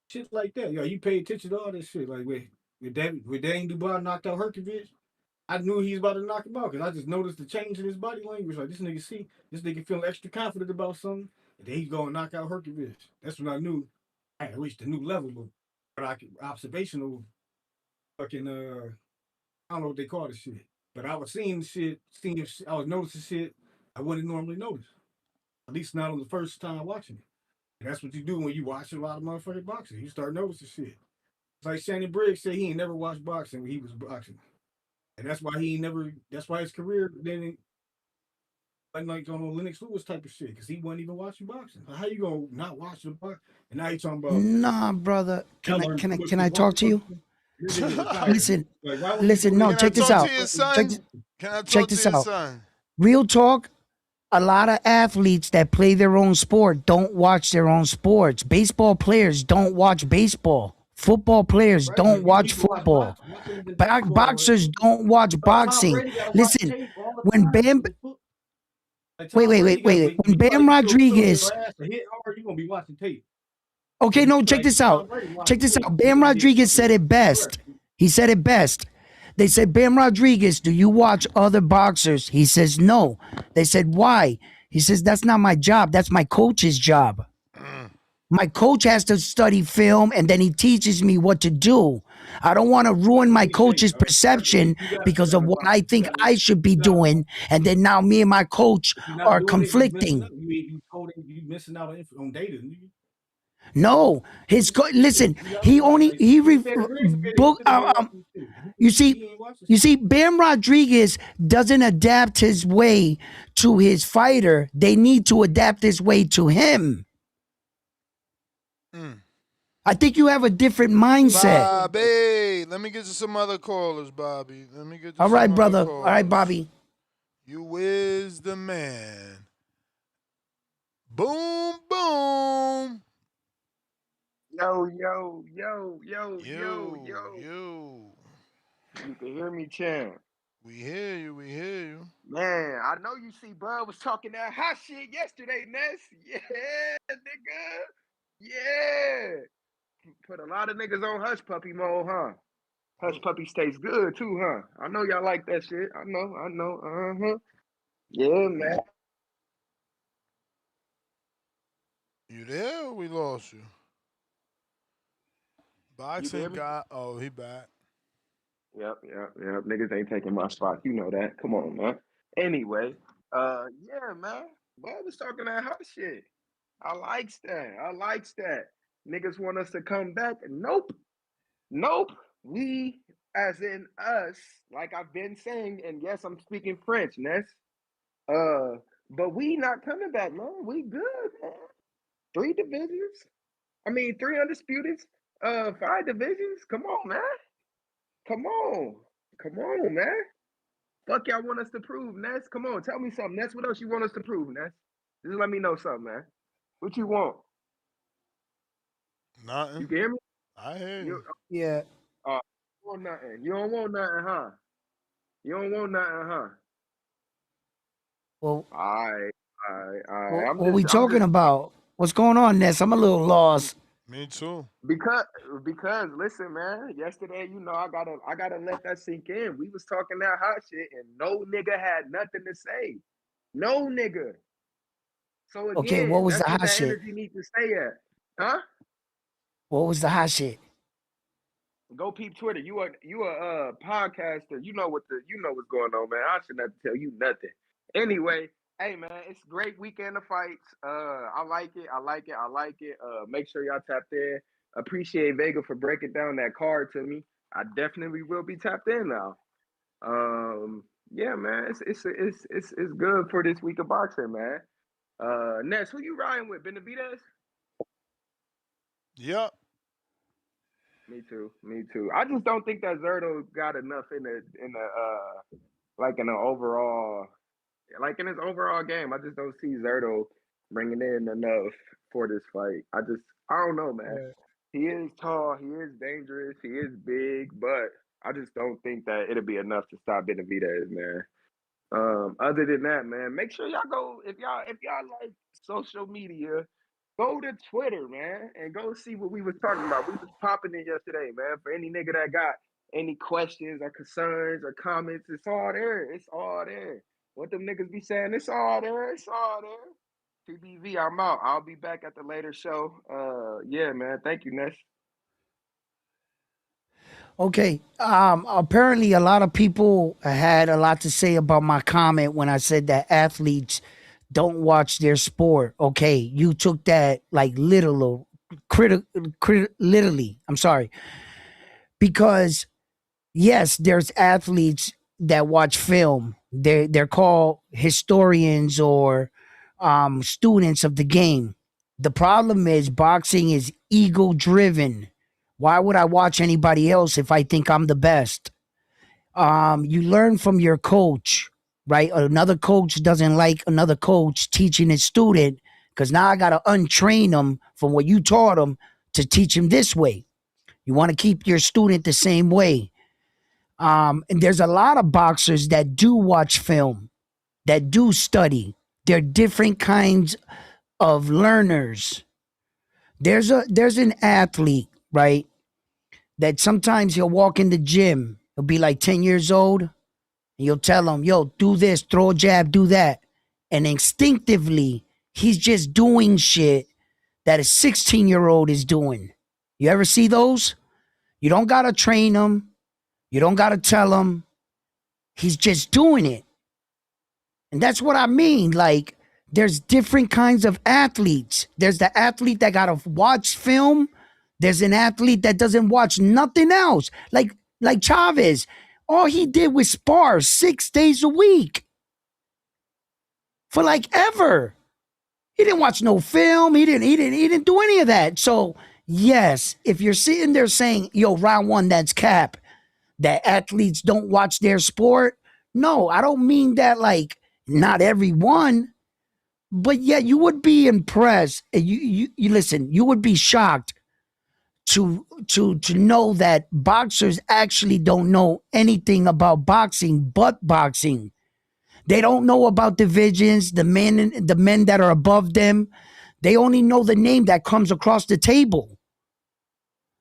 Shit like that. Yo, you pay attention to all this shit. Like with Dane Dubois knocked out Herkovich, I knew he was about to knock him out because I just noticed the change in his body language. Like this nigga feeling extra confident about something, and then he's going to knock out Herkovich. That's when I knew I had reached a new level of observational fucking I don't know what they call this shit. But I was seeing shit, I was noticing shit I wouldn't normally notice. At least not on the first time watching it. And that's what you do when you watch a lot of motherfucking boxing. You start noticing shit. It's like Shannon Briggs said he ain't never watched boxing when he was boxing. And that's why that's why his career didn't like on Lennox Lewis type of shit, because he wasn't even watching boxing. How you gonna not watch the box? And now you talking about Nah, brother. Can I talk to you? Listen, Like, why would listen. you No, Can I check this talk to out. your Check, son? Can I check talk to this your out. son? Real talk. A lot of athletes that play their own sport don't watch their own sports. Baseball players don't watch baseball. Football players don't watch football. Boxers don't watch Tom boxing. Brady gotta watch Listen, tape all the when time. Bam, Like wait, Tom wait, Brady wait, wait, got wait. when When you about to Bam get your foot on Rodriguez, your ass to hit hard, you gonna be watching tape. okay, no, check this out. Check this out. Bam Rodriguez said it best. He said it best. They said, Bam Rodriguez, do you watch other boxers? He says, no. They said, why? He says, that's not my job. That's my coach's job. My coach has to study film and then he teaches me what to do. I don't want to ruin my coach's perception because of what I think I should be doing. And then now me and my coach are conflicting. You missing out on data. No, listen. You see, Bam Rodriguez doesn't adapt his way to his fighter. They need to adapt his way to him. I think you have a different mindset. Bobby, let me get to some other callers, Bobby. Let me get to All some right, other brother. callers. All right, Bobby. You is the man. Boom, boom. Yo. You can hear me, champ. We hear you. Man, I know you see Bud was talking that hot shit yesterday, Ness. Yeah, nigga. Yeah. Put a lot of niggas on Hush Puppy mode, huh? Hush Puppy stays good too, huh? I know y'all like that shit. I know. Uh-huh. Yeah, man. You there or we lost you? Boxing guy. Oh, he back. Yep. Niggas ain't taking my spot. You know that. Come on, man. Anyway, yeah, man. Bud was talking that hot shit. I likes that. Niggas want us to come back. Nope. We, as in us, like I've been saying, and yes, I'm speaking French, Ness. But we not coming back, man. We good, man. 3 divisions. 3 undisputeds. 5 divisions. Come on, man. Come on. Come on, man. Fuck y'all want us to prove, Ness? Come on, tell me something, Ness. What else you want us to prove, Ness? Just let me know something, man. What you want? Nothing. You can hear me? I hear you. Yeah. You want nothing. You don't want nothing, huh? You don't want nothing, huh? Well, All right. what we talking about? What's going on, Ness? I'm a little lost. Me too. Because listen, man. Yesterday, you know, I gotta let that sink in. We was talking that hot shit, and no nigga had nothing to say. No nigga. So Okay, what again, was the that's what hot that shit? energy needs to stay at, huh? What was the hot shit? Go peep Twitter. You a podcaster. You know what's going on, man. I shouldn't have to tell you nothing. Anyway, hey man, it's a great weekend of fights. I like it. Make sure y'all tapped in. Appreciate Vega for breaking down that card to me. I definitely will be tapped in now. Yeah, man, it's good for this week of boxing, man. Ness, who you riding with? Benavidez? Yep. Me too. I just don't think that Zerto got enough in the like in the overall, like in his overall game. I just don't see Zerto bringing in enough for this fight. I don't know, man. He is tall, he is dangerous, he is big, but I just don't think that it'll be enough to stop Benavidez, man. Other than that, man, make sure y'all go if y'all like social media, go to Twitter, man, and go see what we was talking about. We was popping it yesterday, man. For any nigga that got any questions or concerns or comments, it's all there. It's all there. What them niggas be saying? It's all there. It's all there. TBV, I'm out. I'll be back at the later show. Yeah, man. Thank you, Ness. Okay. Apparently a lot of people had a lot to say about my comment when I said that athletes don't watch their sport. Okay, you took that like literal, literally. I'm sorry. Because yes, there's athletes that watch film. They're called historians or students of the game. The problem is boxing is ego driven. Why would I watch anybody else if I think I'm the best? You learn from your coach, right? Another coach doesn't like another coach teaching his student because now I got to untrain him from what you taught him to teach him this way. You want to keep your student the same way. And there's a lot of boxers that do watch film, that do study. They're different kinds of learners. There's an athlete, right? That sometimes he'll walk in the gym. He'll be like 10 years old. And you'll tell him, yo, do this, throw a jab, do that. And instinctively, he's just doing shit that a 16-year-old is doing. You ever see those? You don't got to train him. You don't got to tell him. He's just doing it. And that's what I mean. Like, there's different kinds of athletes. There's the athlete that got to watch film. There's an athlete that doesn't watch nothing else. Like Chavez. All he did was spar 6 days a week. For like ever. He didn't watch no film. He didn't do any of that. So, yes, if you're sitting there saying, yo, round one, that's cap, that athletes don't watch their sport. No, I don't mean that like not everyone, but yeah, you would be impressed. You listen, you would be shocked to know that boxers actually don't know anything about boxing but boxing. They don't know about divisions, the men that are above them. They only know the name that comes across the table.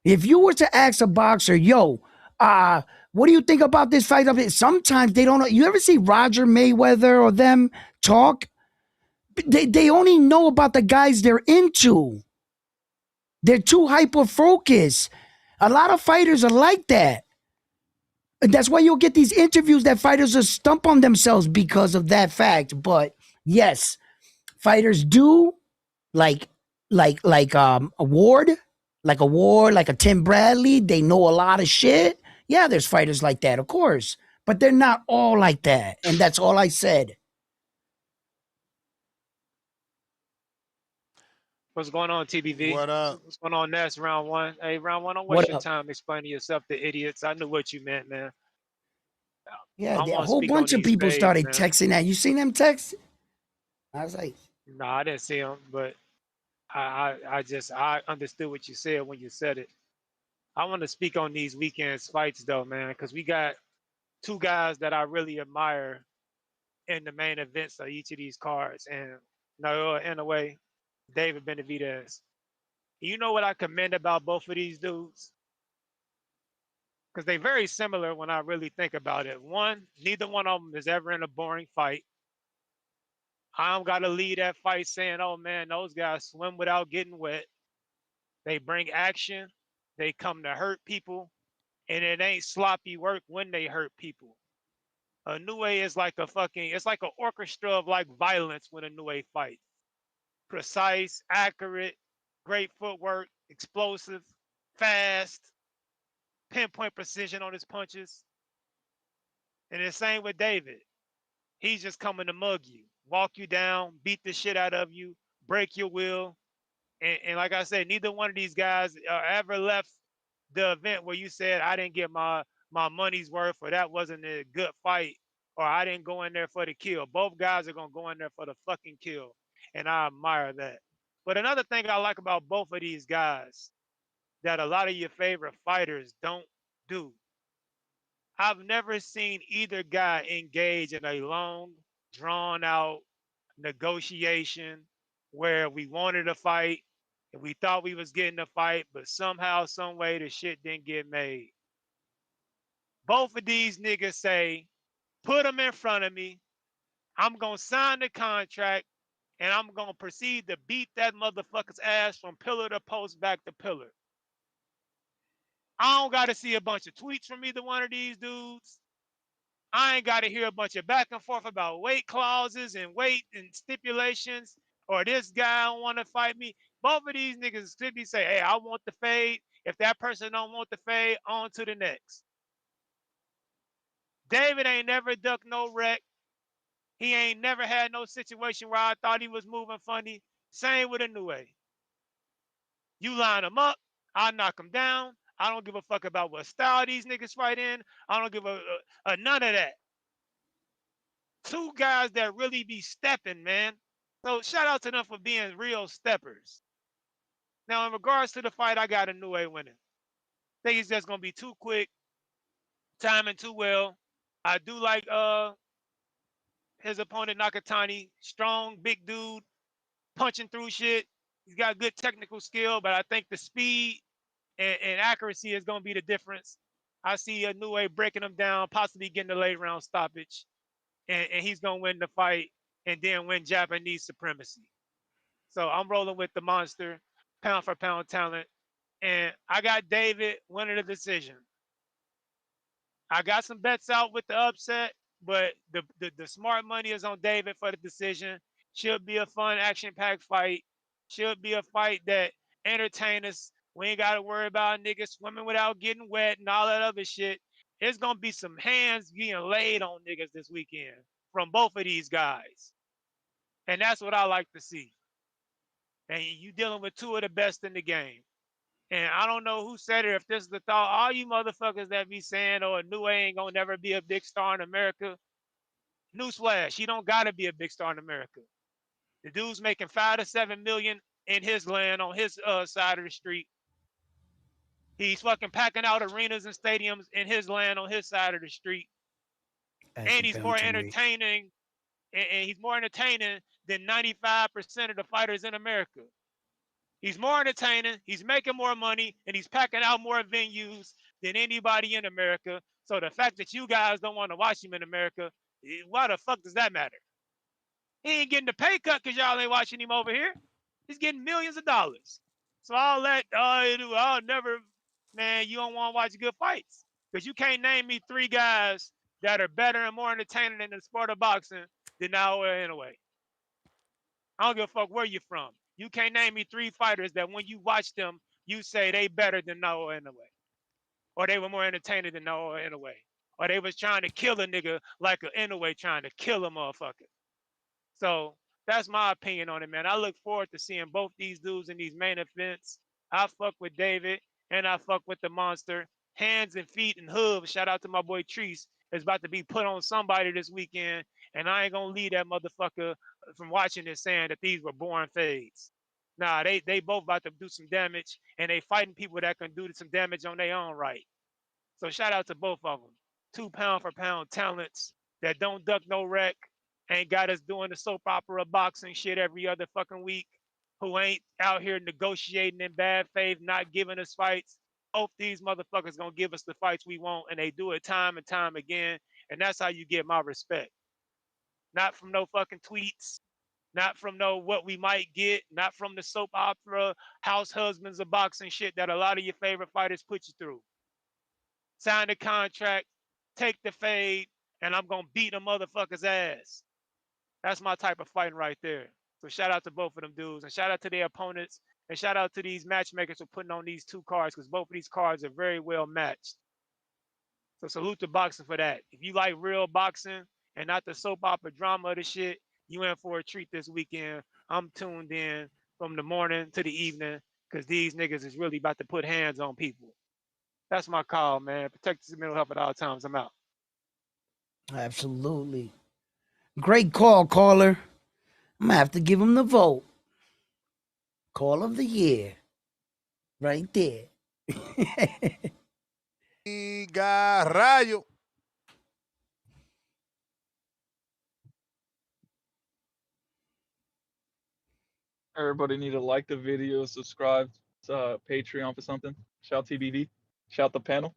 If you were to ask a boxer, yo, what do you think about this fight? Sometimes they don't know. You ever see Roger Mayweather or them talk? They only know about the guys they're into. They're too hyper-focused. A lot of fighters are like that. And that's why you'll get these interviews that fighters are stump on themselves because of that fact. But yes, fighters do like a Ward, like a Tim Bradley. They know a lot of shit. Yeah, there's fighters like that, of course. But they're not all like that. And that's all I said. What's going on, TBV? What up? What's going on, Ness? Round one. Hey, round one, don't What waste your up? time explaining yourself to idiots. I knew what you meant, man. Yeah, I a want to whole speak on bunch of these people fades, started man. texting that. You seen them text? I was like, No, I didn't see him, but I understood what you said when you said it. I want to speak on these weekends fights though, man, because we got two guys that I really admire in the main events of each of these cards, and Naoya Inoue, David Benavidez. You know what I commend about both of these dudes? Because they're very similar when I really think about it. One, neither one of them is ever in a boring fight. I don't got to lead that fight saying, oh man, those guys swim without getting wet. They bring action. They come to hurt people. And it ain't sloppy work when they hurt people. Inoue is like it's like an orchestra of like violence when Inoue fights. Precise, accurate, great footwork, explosive, fast, pinpoint precision on his punches. And the same with David. He's just coming to mug you, walk you down, beat the shit out of you, break your will. And like I said, neither one of these guys ever left the event where you said, I didn't get my money's worth, or that wasn't a good fight, or I didn't go in there for the kill. Both guys are going to go in there for the fucking kill. And I admire that. But another thing I like about both of these guys that a lot of your favorite fighters don't do. I've never seen either guy engage in a long, drawn out negotiation where we wanted a fight and we thought we was getting a fight, but somehow, some way, the shit didn't get made. Both of these niggas say, put them in front of me. I'm going to sign the contract and I'm going to proceed to beat that motherfucker's ass from pillar to post, back to pillar. I don't got to see a bunch of tweets from either one of these dudes. I ain't got to hear a bunch of back and forth about weight clauses and weight and stipulations, or this guy don't want to fight me. Both of these niggas simply say, hey, I want the fade. If that person don't want the fade, on to the next. David ain't never ducked no wreck. He ain't never had no situation where I thought he was moving funny. Same with Inoue. You line him up, I knock him down. I don't give a fuck about what style these niggas fight in. I don't give a none of that. Two guys that really be stepping, man. So shout out to them for being real steppers. Now, in regards to the fight, I got Inoue winning. I think he's just gonna be too quick, timing too well. I do like his opponent Nakatani, strong, big dude, punching through shit. He's got good technical skill, but I think the speed and accuracy is gonna be the difference. I see Inoue breaking him down, possibly getting the late round stoppage, and he's gonna win the fight and then win Japanese supremacy. So I'm rolling with the monster, pound for pound talent. And I got David winning the decision. I got some bets out with the upset, but the smart money is on David for the decision. Should be a fun, action-packed fight. Should be a fight that entertain us. We ain't got to worry about niggas swimming without getting wet and all that other shit. There's going to be some hands being laid on niggas this weekend from both of these guys. And that's what I like to see. And you dealing with two of the best in the game. And I don't know who said it, if this is the thought, all you motherfuckers that be saying, oh, Inoue ain't gonna never be a big star in America. Newsflash, he don't gotta be a big star in America. The dude's making 5 to 7 million in his land on his side of the street. He's fucking packing out arenas and stadiums in his land on his side of the street. And he's more entertaining, and he's more entertaining than 95% of the fighters in America. He's more entertaining, he's making more money, and he's packing out more venues than anybody in America. So the fact that you guys don't want to watch him in America, why the fuck does that matter? He ain't getting the pay cut because y'all ain't watching him over here. He's getting millions of dollars. So I'll never, man, you don't want to watch good fights. Because you can't name me 3 guys that are better and more entertaining in the sport of boxing than Naoya Inoue. I don't give a fuck where you're from. You can't name me 3 fighters that when you watch them, you say they better than Naoya Inoue. Or they were more entertaining than Naoya Inoue. Or they was trying to kill a nigga like an Inoue trying to kill a motherfucker. So that's my opinion on it, man. I look forward to seeing both these dudes in these main events. I fuck with David and I fuck with the monster. Hands and feet and hooves. Shout out to my boy Treese. is about to be put on somebody this weekend, and I ain't gonna leave that motherfucker from watching this saying that these were born fades. Nah, they both about to do some damage, and they fighting people that can do some damage on their own right. So shout out to both of them. 2 pound for pound talents that don't duck no wreck, ain't got us doing the soap opera boxing shit every other fucking week, who ain't out here negotiating in bad faith, not giving us fights. Hope these motherfuckers gonna give us the fights we want, and they do it time and time again. And that's how you get my respect. Not from no fucking tweets, not from no what we might get, not from the soap opera house husbands of boxing shit that a lot of your favorite fighters put you through. Sign the contract, take the fade, and I'm gonna beat a motherfucker's ass. That's my type of fighting right there. So shout out to both of them dudes, and shout out to their opponents, and shout out to these matchmakers for putting on these 2 cards, because both of these cards are very well matched. So salute to boxing for that. If you like real boxing and not the soap opera drama of the shit, you in for a treat this weekend. I'm tuned in from the morning to the evening, because these niggas is really about to put hands on people. That's my call, man. Protect his mental health at all times. I'm out. Absolutely. Great call, caller. I'm gonna have to give him the vote. Call of the year. Right there. Rayo. Everybody need to like the video, subscribe to Patreon for something. Shout TBV. Shout the panel.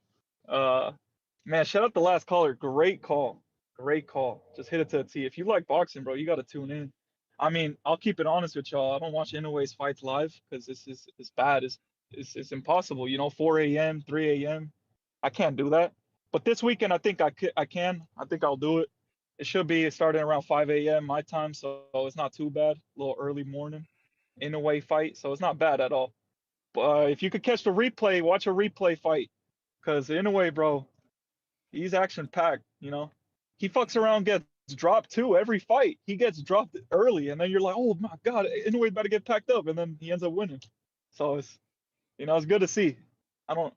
Man, shout out the last caller. Great call. Great call. Just hit it to the T. If you like boxing, bro, you got to tune in. I mean, I'll keep it honest with y'all. I don't watch Inoue's fights live because it's bad. It's impossible. 4 a.m., 3 a.m. I can't do that. But this weekend, I think I can. I think I'll do it. It should be starting around 5 a.m. my time, so it's not too bad. A little early morning Inoue fight, so it's not bad at all. But if you could catch the replay, watch a replay fight, because Inoue, bro, he's action packed. He fucks around, gets dropped too every fight. He gets dropped early, and then you're like, oh my god, Inoue about to get packed up, and then he ends up winning. So it's good to see. I don't.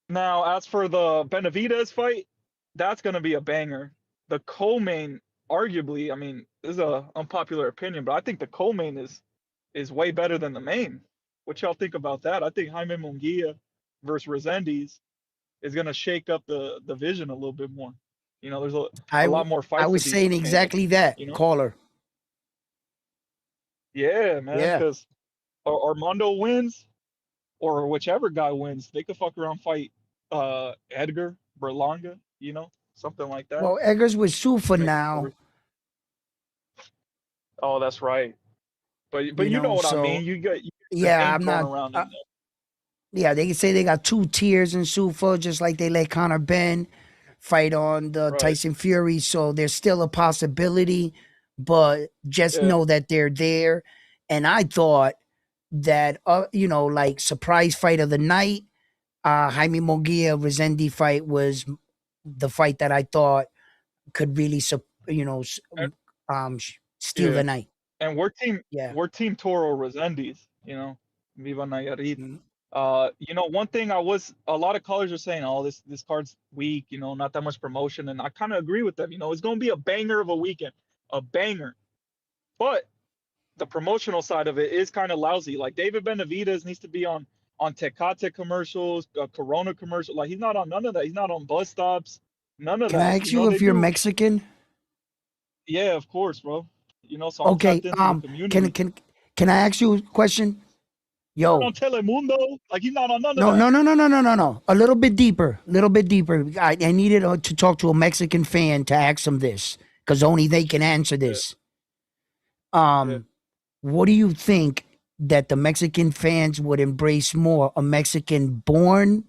Now as for the Benavidez fight, that's gonna be a banger. The co-main, arguably, I mean, this is a unpopular opinion, but I think the co-main is way better than the main. What y'all think about that? I think Jaime Munguia versus Resendiz is gonna shake up the division a little bit more. There's a lot more fights. I was saying exactly that, caller. Yeah, man, Yeah. because Armando wins, or whichever guy wins, they could fuck around fight Edgar Berlanga, something like that. Well, Edgar's with Sufa now. Oh, that's right. But you know what I mean. You got I'm not. around in there. Yeah, they can say they got 2 tiers in Sufa, just like they let Conor Ben fight on the Tyson Fury. So there's still a possibility, but just know that they're there. And I thought that like surprise fight of the night, Jaime Munguia Resendi fight was the fight that I thought could really steal the night. And we're team Toro Resendiz, Viva Nayarit. One thing a lot of callers are saying, oh, this card's weak, not that much promotion, and I kind of agree with them. It's going to be a banger of a weekend, a banger. But the promotional side of it is kind of lousy. Like David Benavidez needs to be on Tecate commercials, Corona commercial. Like he's not on none of that. He's not on bus stops. None of that. Can I ask you if you're Mexican? Yeah, of course, bro. So okay. I'm tapped into the community. Can I ask you a question? Yo. On Telemundo, like he's not on none of that. No. A little bit deeper. I needed to talk to a Mexican fan to ask him this, because only they can answer this. What do you think that the Mexican fans would embrace more? A Mexican-born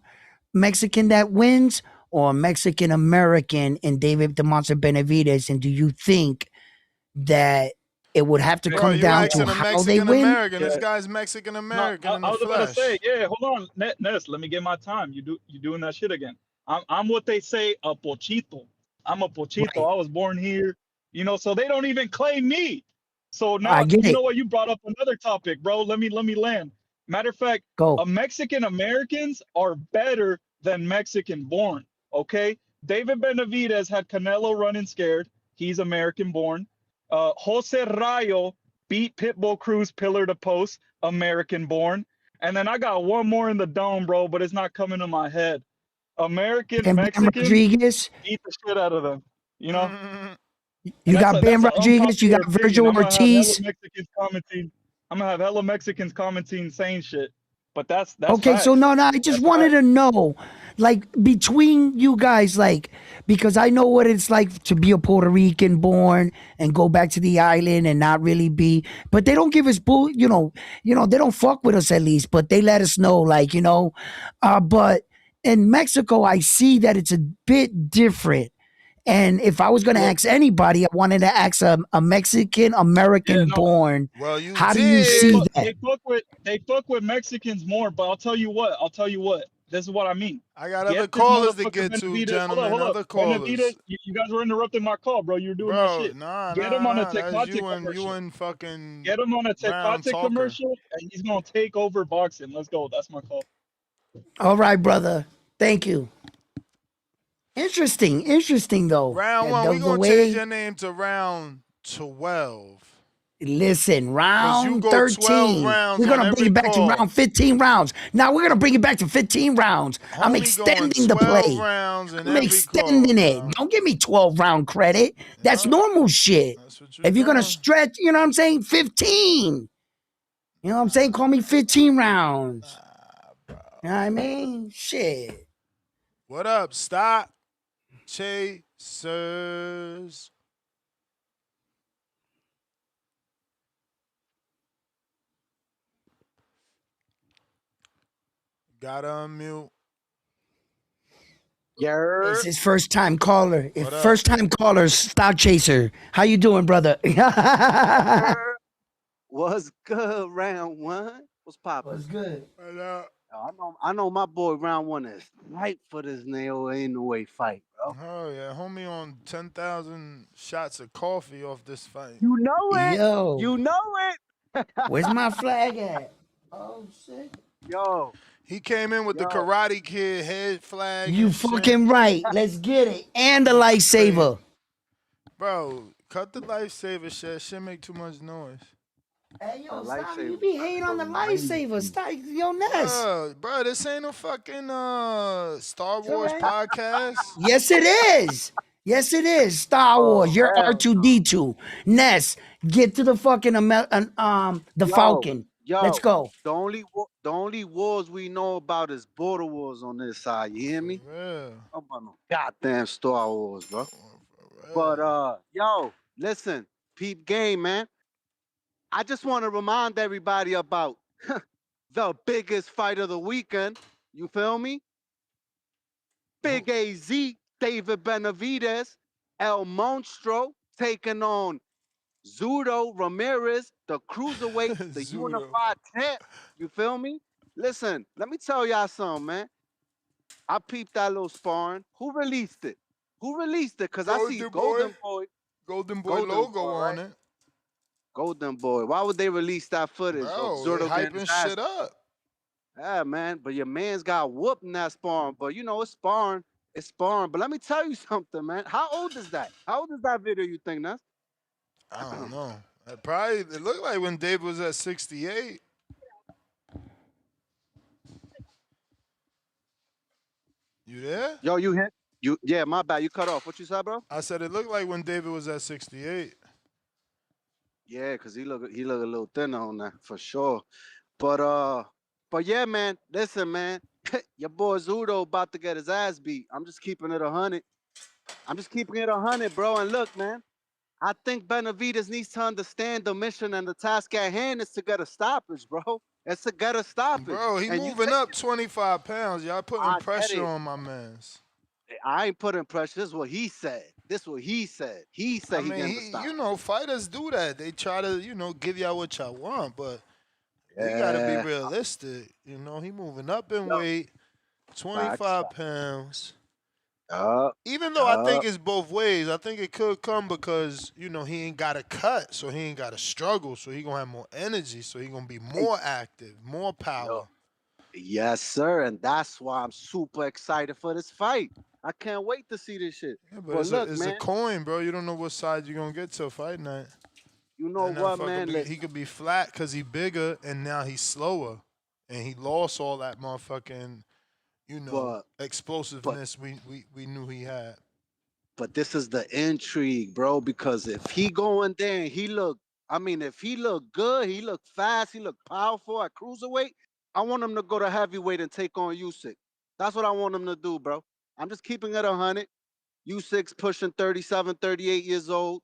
Mexican that wins, or a Mexican-American in David the Monster Benavidez? And do you think that it would have to come down to how they win? This guy's Mexican American in the flesh. I was about to say, hold on, Ness, let me get my time. You doing that shit again? I'm what they say, a pochito. I'm a pochito. Right. I was born here, so they don't even claim me. So now you know what? You brought up another topic, bro. Let me land. Matter of fact, Mexican Americans are better than Mexican born. Okay, David Benavidez had Canelo running scared. He's American born. Jose Rayo beat Pitbull Cruz pillar to post, American born. And then I got one more in the dome, bro, but it's not coming to my head. American Bam Mexican Rodriguez. beat the shit out of them. You know? You And got Bam that's an Rodriguez. You unpopular got opinion. Virgil I'm gonna have hella Ortiz. Mexicans commenting. I'm gonna have hella Mexicans commenting saying shit. But that's Okay, so facts. no, I just That's wanted facts. to know, like, between you guys, like, because I know what it's like to be a Puerto Rican born and go back to the island and not really be, but they don't give us they don't fuck with us at least, but they let us know, like, but in Mexico, I see that it's a bit different. And if I was going to Well, ask anybody, I wanted to ask a Mexican American yeah, no. born. Well, you How do you see did. that? They fuck with Mexicans more, but I'll tell you what. This is what I mean. I got Get other this callers to motherfucker get to, Benavidez. gentlemen. Hold Other up. Benavidez, callers. you guys were interrupting my call, bro. You were doing my Bro, shit. nah. Get him on a That's Tecate you commercial. and fucking Get him on a round Tecate talker. commercial, and he's gonna take over boxing. Let's go. That's my call. All right, brother. Thank you. Interesting though. Round Yeah, one, we the gonna change way, your name to round 12. listen, Cause you round go 12 13. rounds We're on gonna bring every it back to call. round 15 rounds. Now we're gonna bring it back to 15 rounds. I'm Homie going extending the 12 play. rounds in I'm every call, extending it. bro. Don't give me 12 round credit. That's normal shit. That's what If you're gonna doing. stretch, you know what I'm saying? 15. You know what I'm saying? Call me 15 rounds. You know what I mean? Shit. What up, Stock Chasers? Gotta unmute. It's his first time caller. What up? First time caller, Stock Chaser. How you doing, brother? What's good, round one? What's poppin'? What's good? What up? I know my boy round one is right for this Naoya Inoue fight, bro. Oh yeah, homie on 10,000 shots of coffee off this fight. You know it. Yo. You know it. Where's my flag at? Oh shit. Yo. He came in with the Karate Kid head flag. You and shit. fucking right. Let's get it. And the lightsaber. Bro, cut the lifesaver shit. Shit make too much noise. Hey, yo, stop. You be hating on the lifesaver. Stop. Yo, Ness. Bro, this ain't no fucking Star Wars podcast. Yes, it is. Yes, it is. Star Wars. You're R2D2. Ness, get to the fucking the Falcon. Let's go. The only wars we know about is border wars on this side. You hear me? Yeah. I'm about no goddamn Star Wars, bro. But yo, listen, peep game, man. I just want to remind everybody about the biggest fight of the weekend. You feel me? Big AZ, David Benavidez, El Monstro taking on Zudo Ramirez, the cruiserweight, the unified champ. You feel me? Listen, let me tell y'all something, man. I peeped that little sparring. Who released it? Who released it? Because I see Golden Boy. Golden Boy logo on it. Golden Boy. Why would they release that footage? Bro, Zurdo they getting hyping his ass shit up. Yeah, man. But your man's got whooped in that sparring. But you know, it's sparring. It's sparring. But let me tell you something, man. How old is that? How old is that video, you think, Ness? I don't know. It looked like when Dave was at 68. You there? Yo, you hit? Yeah, my bad. You cut off. What you said, bro? I said it looked like when David was at 68. Yeah, because he look a little thinner on that for sure. But yeah, man. Listen, man. Your boy Zudo about to get his ass beat. I'm just keeping it 100. I'm just keeping it 100, bro. And look, man. I think Benavidez needs to understand the mission and the task at hand is to get a stoppage, bro. It's to get a stoppage. Bro, he and moving up 25 pounds. Y'all putting pressure on my mans. I ain't putting pressure. This is what he said. He said he getting the stop. You know, fighters do that. They try to, give y'all what y'all want, but we gotta be realistic. You know, he moving up in weight, 25 pounds. Even though I think it's both ways, I think it could come because, he ain't got to cut, so he ain't got to struggle, so he going to have more energy, so he going to be more active, more power. Yes, sir, and that's why I'm super excited for this fight. I can't wait to see this shit. Yeah, but But look, it's a man, coin, bro. You don't know what side you're gonna get till fight night. you know And that what, fucker man? be he Listen, could be flat because he bigger and now he's slower. And he lost all that motherfucking, but but explosiveness we knew he had. but this is the intrigue, bro. Because if he go in there and he look, I mean, if he look good, he look fast, he look powerful at cruiserweight. I want him to go to heavyweight and take on Usyk. That's what I want him to do, bro. I'm just keeping it 100. Usyk's pushing 37, 38 years old.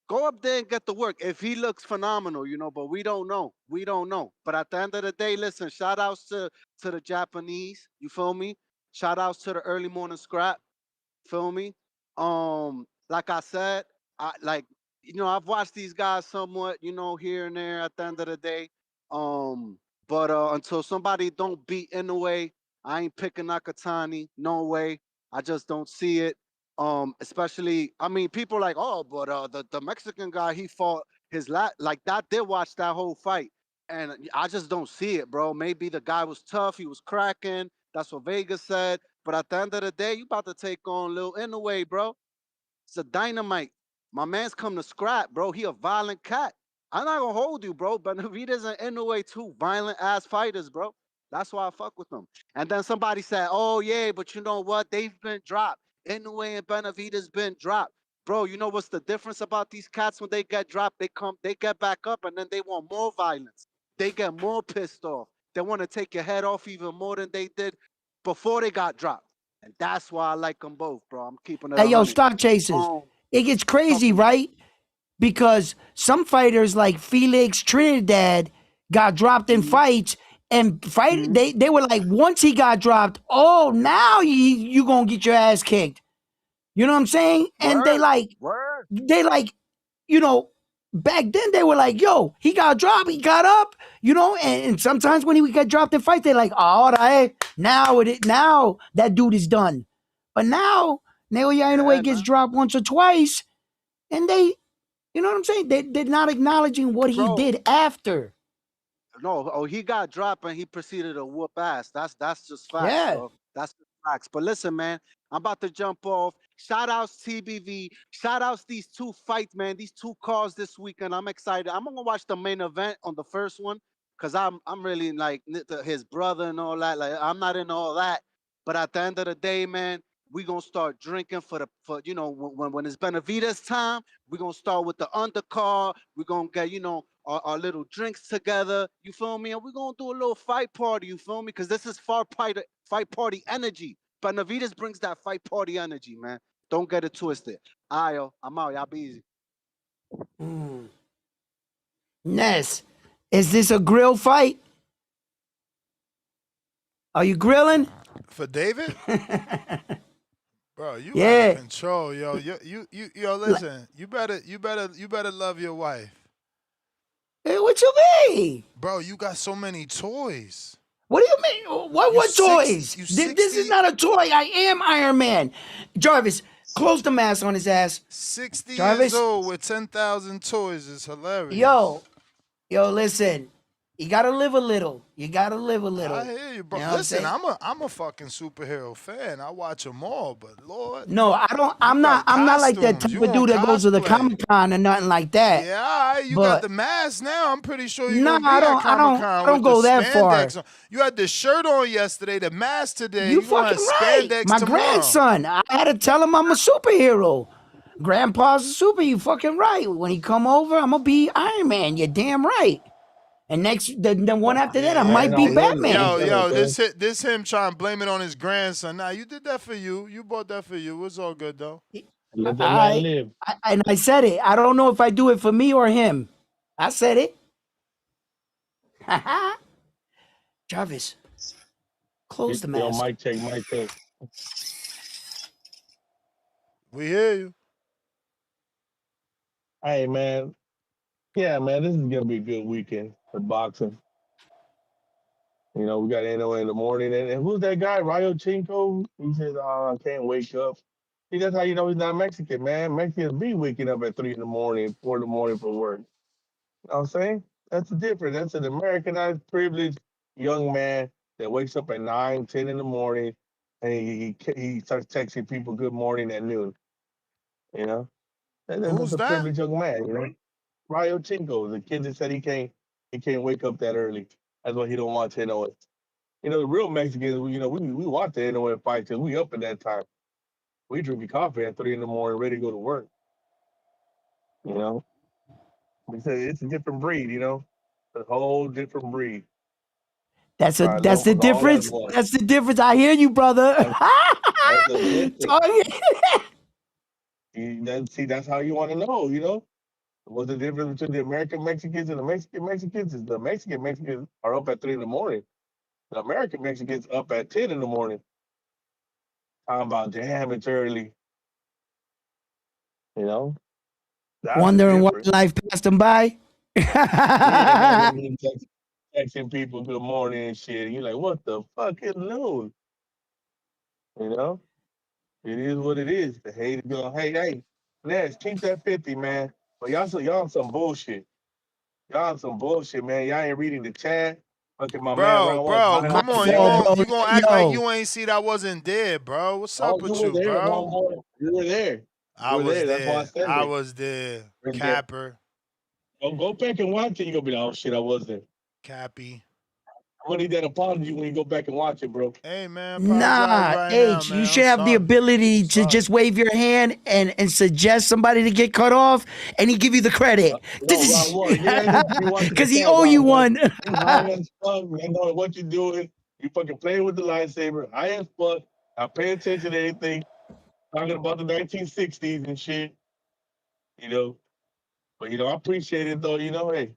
Go up there and get the work. If he looks phenomenal, but we don't know. We don't know. But at the end of the day, listen, shout outs to the Japanese. You feel me? Shout outs to the early morning scrap. Feel me? Like I said, I've watched these guys somewhat, here and there at the end of the day. But until somebody don't beat Inoue, I ain't picking Nakatani. No way. I just don't see it. Especially, I mean, people are like, oh, but the Mexican guy he fought like that. Did watch that whole fight, and I just don't see it, bro. Maybe the guy was tough, he was cracking. That's what Vegas said. But at the end of the day, you about to take on Lil Inoue, bro. It's a dynamite. My man's come to scrap, bro. He a violent cat. I'm not gonna hold you, bro. Benavidez and Inoue, two violent ass fighters, bro. That's why I fuck with them. And then somebody said, "Oh yeah, but you know what? They've been dropped. Inoue and Benavidez been dropped, bro. You know what's the difference about these cats when they get dropped? They get back up, and then they want more violence. They get more pissed off. They want to take your head off even more than they did before they got dropped. And that's why I like them both, bro. I'm keeping it Hey, yo, 100. stock chasers. Um, It gets talk crazy, to me. right? Because some fighters like Felix Trinidad got dropped in Mhm, fights and mhm. they were like, once he got dropped, oh, now you gonna get your ass kicked. You know what I'm saying? And Word, word. they like, you know, back then they were like, yo, he got dropped, he got up, and sometimes when he would get dropped in fight, they're like, oh, all right, now that dude is done. But now Naoya Yeah, Inoue gets man. dropped once or twice, and you know what I'm saying? They're not acknowledging what he Bro, did after. no, he got dropped and he proceeded to whoop ass. That's just facts, Yeah. bro. That's just facts. But listen, man, I'm about to jump off. Shout outs TBV. Shout outs these two fights, man. These two cars this weekend. I'm excited. I'm gonna watch the main event on the first one because I'm really like his brother and all that. Like I'm not in all that. But at the end of the day, man, we gonna start drinking for when it's Benavides time. We're gonna start with the undercard. We're gonna get, our little drinks together. You feel me? And we're gonna do a little fight party, you feel me? Because this is fight party energy. But Navitas brings that fight party energy, man. Don't get it twisted. Yo, I'm out. Y'all be easy. Ness, is this a grill fight? Are you grilling? For David? Bro, you out of Yeah. control, yo. Yo, listen. You better love your wife. Hey, what you mean? Bro, you got so many toys. What do you mean? What toys? You This is 60 not a toy. I am Iron Man. Jarvis, close the mask on his ass. 60 years Jarvis, old with 10,000 toys is hilarious. yo, listen. You gotta live a little. You gotta live a I little. hear you, You bro. know what I'm Listen, saying? I'm a fucking superhero fan. I watch them all, but Lord, No, I don't. you got I'm not like that costumes. type You of on dude that goes to the cosplay. Comic Con or nothing like that. Yeah, all right, you got But the mask now. I'm pretty sure you're no, gonna be at Comic I Con don't with the go that far. spandex on. You had the shirt on yesterday, the mask today. You You gonna have fucking right. spandex My tomorrow. grandson. I had to tell him I'm a superhero. Grandpa's a super. You fucking right. When he come over, I'm gonna be Iron Man. You're damn right. And the one after that, I Yeah, might be yo, Batman. yo, this him trying to blame it on his grandson. Nah, you did that for you. You bought that for you. It's all good though. And I said it. I don't know if I do it for me or him. I said it. Jarvis, close the mask. Mic check. We hear you. Hey, man. Yeah, man, this is gonna be a good weekend for boxing. You know, we got Inoue in the morning, and who's that guy? Ryo Chinko. He says, "Oh, I can't wake up." See, that's how you know he's not Mexican, man. Mexicans be waking up at 3 in the morning, 4 in the morning for work. You know what I'm saying? That's the difference. That's an Americanized, privileged young man that wakes up at 9, 10 in the morning, and he starts texting people good morning at noon. You know, and then that's Who's a that? privileged young man. You know, Ryo Chinko, the kid that said he can't wake up that early. That's why he don't watch Inoue. You know, the real Mexicans, you know, we watch the Inoue fight till we up at that time. We drinking coffee at 3 in the morning, ready to go to work. You know, because it's a different breed. You know, a whole different breed. That's Knows the all at difference. once. That's the difference. I hear you, brother. That's the difference. Talk- See, that's how you want to know. You know, what's the difference between the American Mexicans and the Mexican Mexicans? Is the Mexican Mexicans are up at 3 in the morning. The American Mexicans up at 10 in the morning. Talking about damn, it's early. You know, that's the Wondering why difference. life passed them by. Yeah, man, they texting people good morning and shit. You're like, what the fuck is noon? You know, it is what it is. The hate is going, hey, Ness, keep that 50, man. But y'all on some bullshit. Y'all on some bullshit, man. Y'all ain't reading the chat. Fucking my man Bro, round one bro, hiding come out the on. Yo, back. bro, You gonna act like yo, you ain't see that wasn't there, bro. What's Oh, up you with were you, there, bro? mom. You were there. I You were was there. That's why I there. said I it. was there. Right there. Capper, Go back and watch it. You're gonna be like, oh shit, I was there. Cappy. I'm gonna need that apology when you go back and watch it, bro. Hey man, apologize nah, right now, H, you man. I'm should have the sorry. ability to Sorry. just wave your hand and suggest somebody to get cut off, and he give you the credit. No, round one. You ain't supposed to be watching the Because he chat owe you round one. one. You high as fuck. Man, know what you're doing. You fucking playing with the lightsaber. High as fuck. Not paying attention to anything. Talking about the 1960s and shit. You know. But I appreciate it though. You know, hey,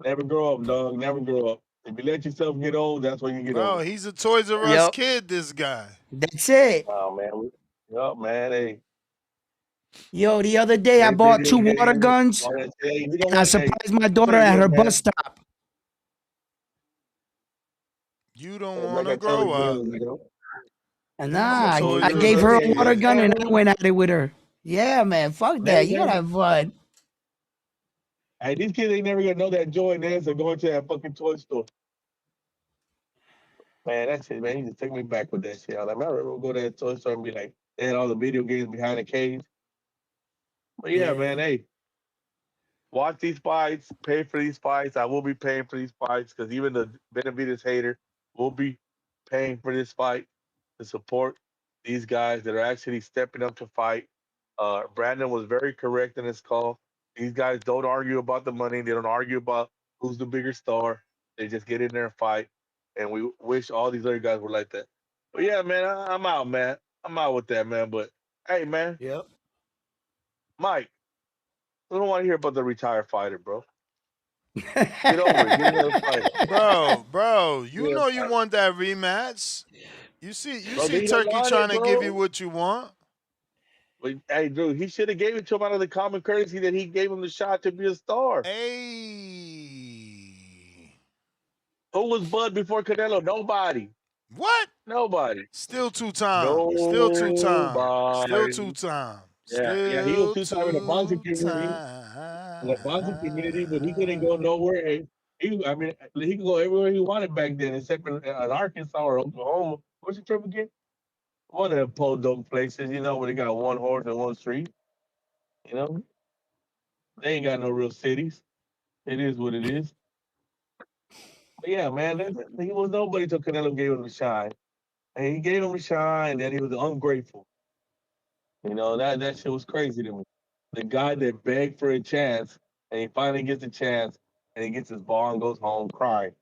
never grow up, dog. Never grow up. If you let yourself get old, that's when you get Bro, old. he's a Toys R Us Yep, kid, this guy. that's it. Oh man. Yup, man. Hey. Yo, the other day I Play bought video 2 water games. guns, All that shit. Hey, you know and I what? Hey, surprised my you daughter better at look, her bus man. stop. You don't Like wanna I tell the grow up. girls, And He's a nah, Toys I R gave her Us a water kid. gun and I went at it with her. Yeah, man, fuck that. You gotta have fun. Hey, these kids ain't never gonna know that joy and dance of going to that fucking toy store. Man, that shit, man, you just take me back with that shit. I remember we'll go to that toy store and be like, they had all the video games behind the cage. But yeah, Yeah. man, hey, watch these fights, pay for these fights. I will be paying for these fights because even the Benavides hater will be paying for this fight to support these guys that are actually stepping up to fight. Brandon was very correct in his call. These guys don't argue about the money. They don't argue about who's the bigger star. They just get in there and fight. And we wish all these other guys were like that. But yeah, man, I'm out, man. I'm out with that, man. But hey, man, Yep. Mike, I don't want to hear about the retired fighter, bro. Get over it. Get another fighter. Bro, you Yeah, know you want that rematch. You bro, see he don't Turkey want trying it, to give you bro. what you want. But hey, dude, he should have gave it to him out of the common courtesy that he gave him the shot to be a star. Hey. Who was Bud before Canelo? Nobody. What? Nobody. Still two-time. Still two-time. Still Nobody. two-time. Yeah, he was Still two-time in the boxing community. In the boxing community, but he couldn't go two-time. nowhere. I mean, he could go everywhere he wanted back then, except in Arkansas or Oklahoma. What's the trip again? One of the podunk places, where they got one horse and one street. You know, they ain't got no real cities. It is what it is. But yeah, man, he was nobody till Canelo gave him a shine. And he gave him a shine, and he was ungrateful. That shit was crazy to me. The guy that begged for a chance, and he finally gets a chance, and he gets his ball and goes home crying.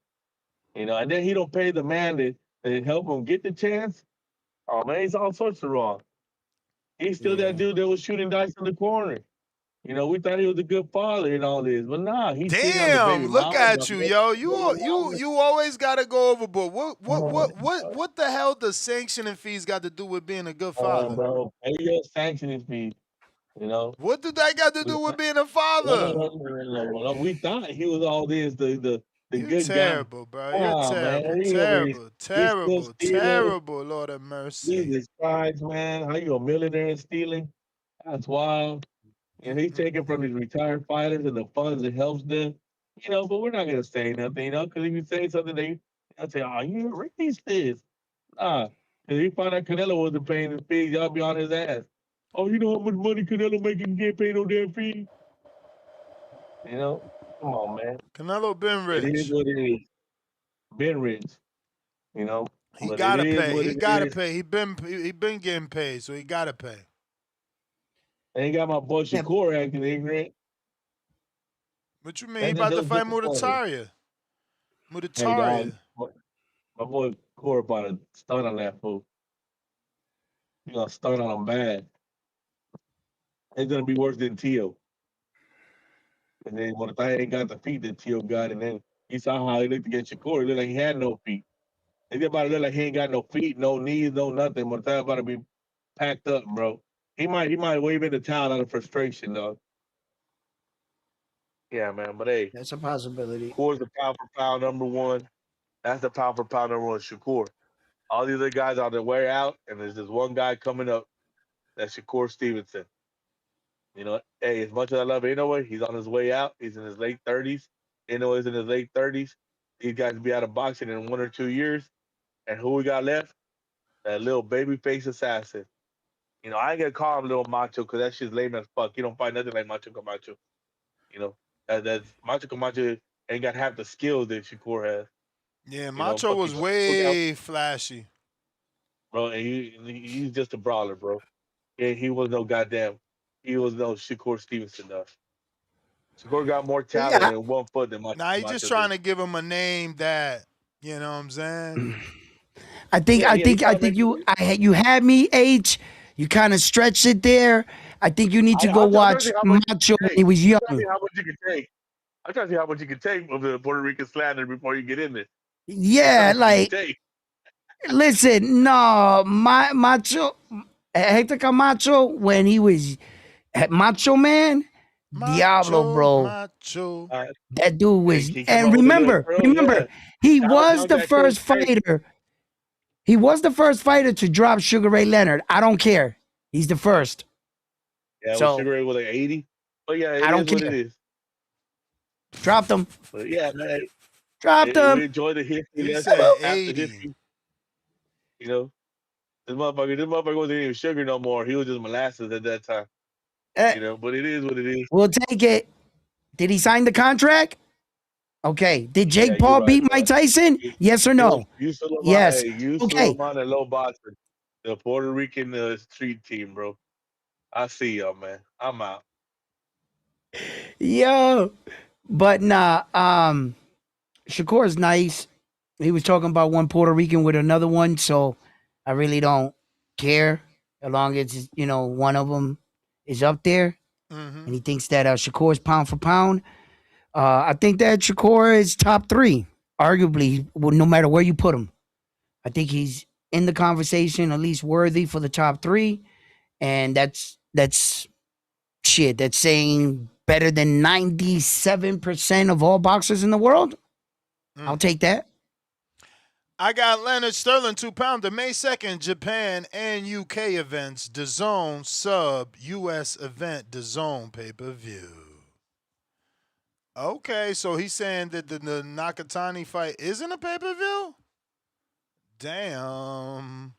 And then he don't pay the man that helped him get the chance. Oh man, he's all sorts of wrong. He's still that Yeah. dude that was shooting dice in the corner. We thought he was a good father and all this, but nah, he's cheating on the baby Damn, look mama. at you, yo. You always gotta go overboard. What the hell does sanctioning fees got to do with being a good father? Bro, pay your sanctioning fee. You know, What do that got to do with being a no, father? no. We thought he was all this, the You good guy. terrible, bro. You're Ah, man, terrible, he over here, terrible, he's still terrible, stealing. terrible. Lord have mercy. Jesus Christ, man, how you a millionaire and stealing? That's wild. He's taking from these retired fighters and the funds that helps them. But we're not gonna say nothing, because if you say something, they'll say, "Oh, you released this." Nah, If he found out Canelo wasn't paying his fees, y'all be on his ass. Oh, you know how much money Canelo making get paid on their fees? You know, come on, man. Canelo been It is rich. what it is. Been rich, you know. He But it gotta is pay. what He it gotta is. pay. He been getting paid, so he gotta pay. I ain't got my boy Shakur acting ignorant. What you mean? He That's about to just fight disappointing. Mudataria. Hey, dog, Mudataria. my boy Shakur about to stun on that fool. You gonna stun on him bad. It's gonna be worse than Tio. And then when the thing ain't got the feet that Tio got, and then you saw how he looked against Shakur. He looked like he had no feet. It's about to look like he ain't got no feet, no knees, no nothing. But that about to be packed up, bro. He might wave in the towel out of frustration, though. Yeah, man. But hey, That's a possibility. Shakur's the pound for pound number one. That's the pound for pound number one, Shakur. All these other guys are on their way out, and there's this one guy coming up. That's Shakur Stevenson. You know, hey, as much as I love Inoue, he's on his way out. He's in his late 30s. Inoue's in his late 30s. These guys will be out of boxing in 1 or 2 years. And who we got left? That little baby face assassin. You know, I ain't gonna call him little macho because that shit's lame as fuck. You don't find nothing like Macho Camacho. You know, that's Macho Camacho ain't got half the skills that Shakur has. Yeah, You know, Macho fucking was Shakur got, way flashy. bro, and he's just a brawler, bro. Yeah, he was no goddamn, he was no Shakur Stevenson though. Shakur got more talent Yeah. in 1 foot than Macho Nah, he just Camacho trying do. to give him a name that, you know what I'm saying? I think Yeah, I yeah, he think I trying to think make you it. you had me H. You kind of stretched it there. I think you need to go I'm trying to see watch how much you Macho can when take. he was I'm trying to young. see how much you can take. I'm trying to see how much you can take of the Puerto Rican slander before you get in there. How Yeah, much you can like take. listen, no, Macho Hector Camacho when he was Macho Man, Diablo, Macho, bro. macho. That dude Hey, was, he came and out with the little remember, curl, yeah. he That was was the that cool first take. fighter. He was the first fighter to drop Sugar Ray Leonard. I don't care. He's the first. Yeah, with So Sugar Ray was like 80. But yeah, I it don't is what it care. is. Dropped him. But yeah, man, Dropped we him. enjoy the history He lesson said after 80. history. You know, this motherfucker wasn't even sugar no more. He was just molasses at that time. Uh, You know, but it is what it is. we'll take it. Did he sign the contract? Okay. Did Yeah, Jake you're Paul right, beat bro. Mike Tyson? Yes or no? You Yes. Okay. Suleiman and Low Boxer, the Puerto Rican street team, bro. I see y'all, man. I'm out. Yo. But nah, Shakur's nice. He was talking about one Puerto Rican with another one, so I really don't care as long as one of them is up there, Mm-hmm. and he thinks that Shakur's pound for pound. I think that Shakur is top three, arguably, no matter where you put him. I think he's in the conversation, at least worthy for the top three, and that's shit. That's saying better than 97% of all boxers in the world. I'll take that. I got Leonard Sterling 2-pounder May 2nd, Japan and UK events. DAZN sub US event DAZN pay-per-view. Okay, so he's saying that the Nakatani fight isn't a pay-per-view? Damn.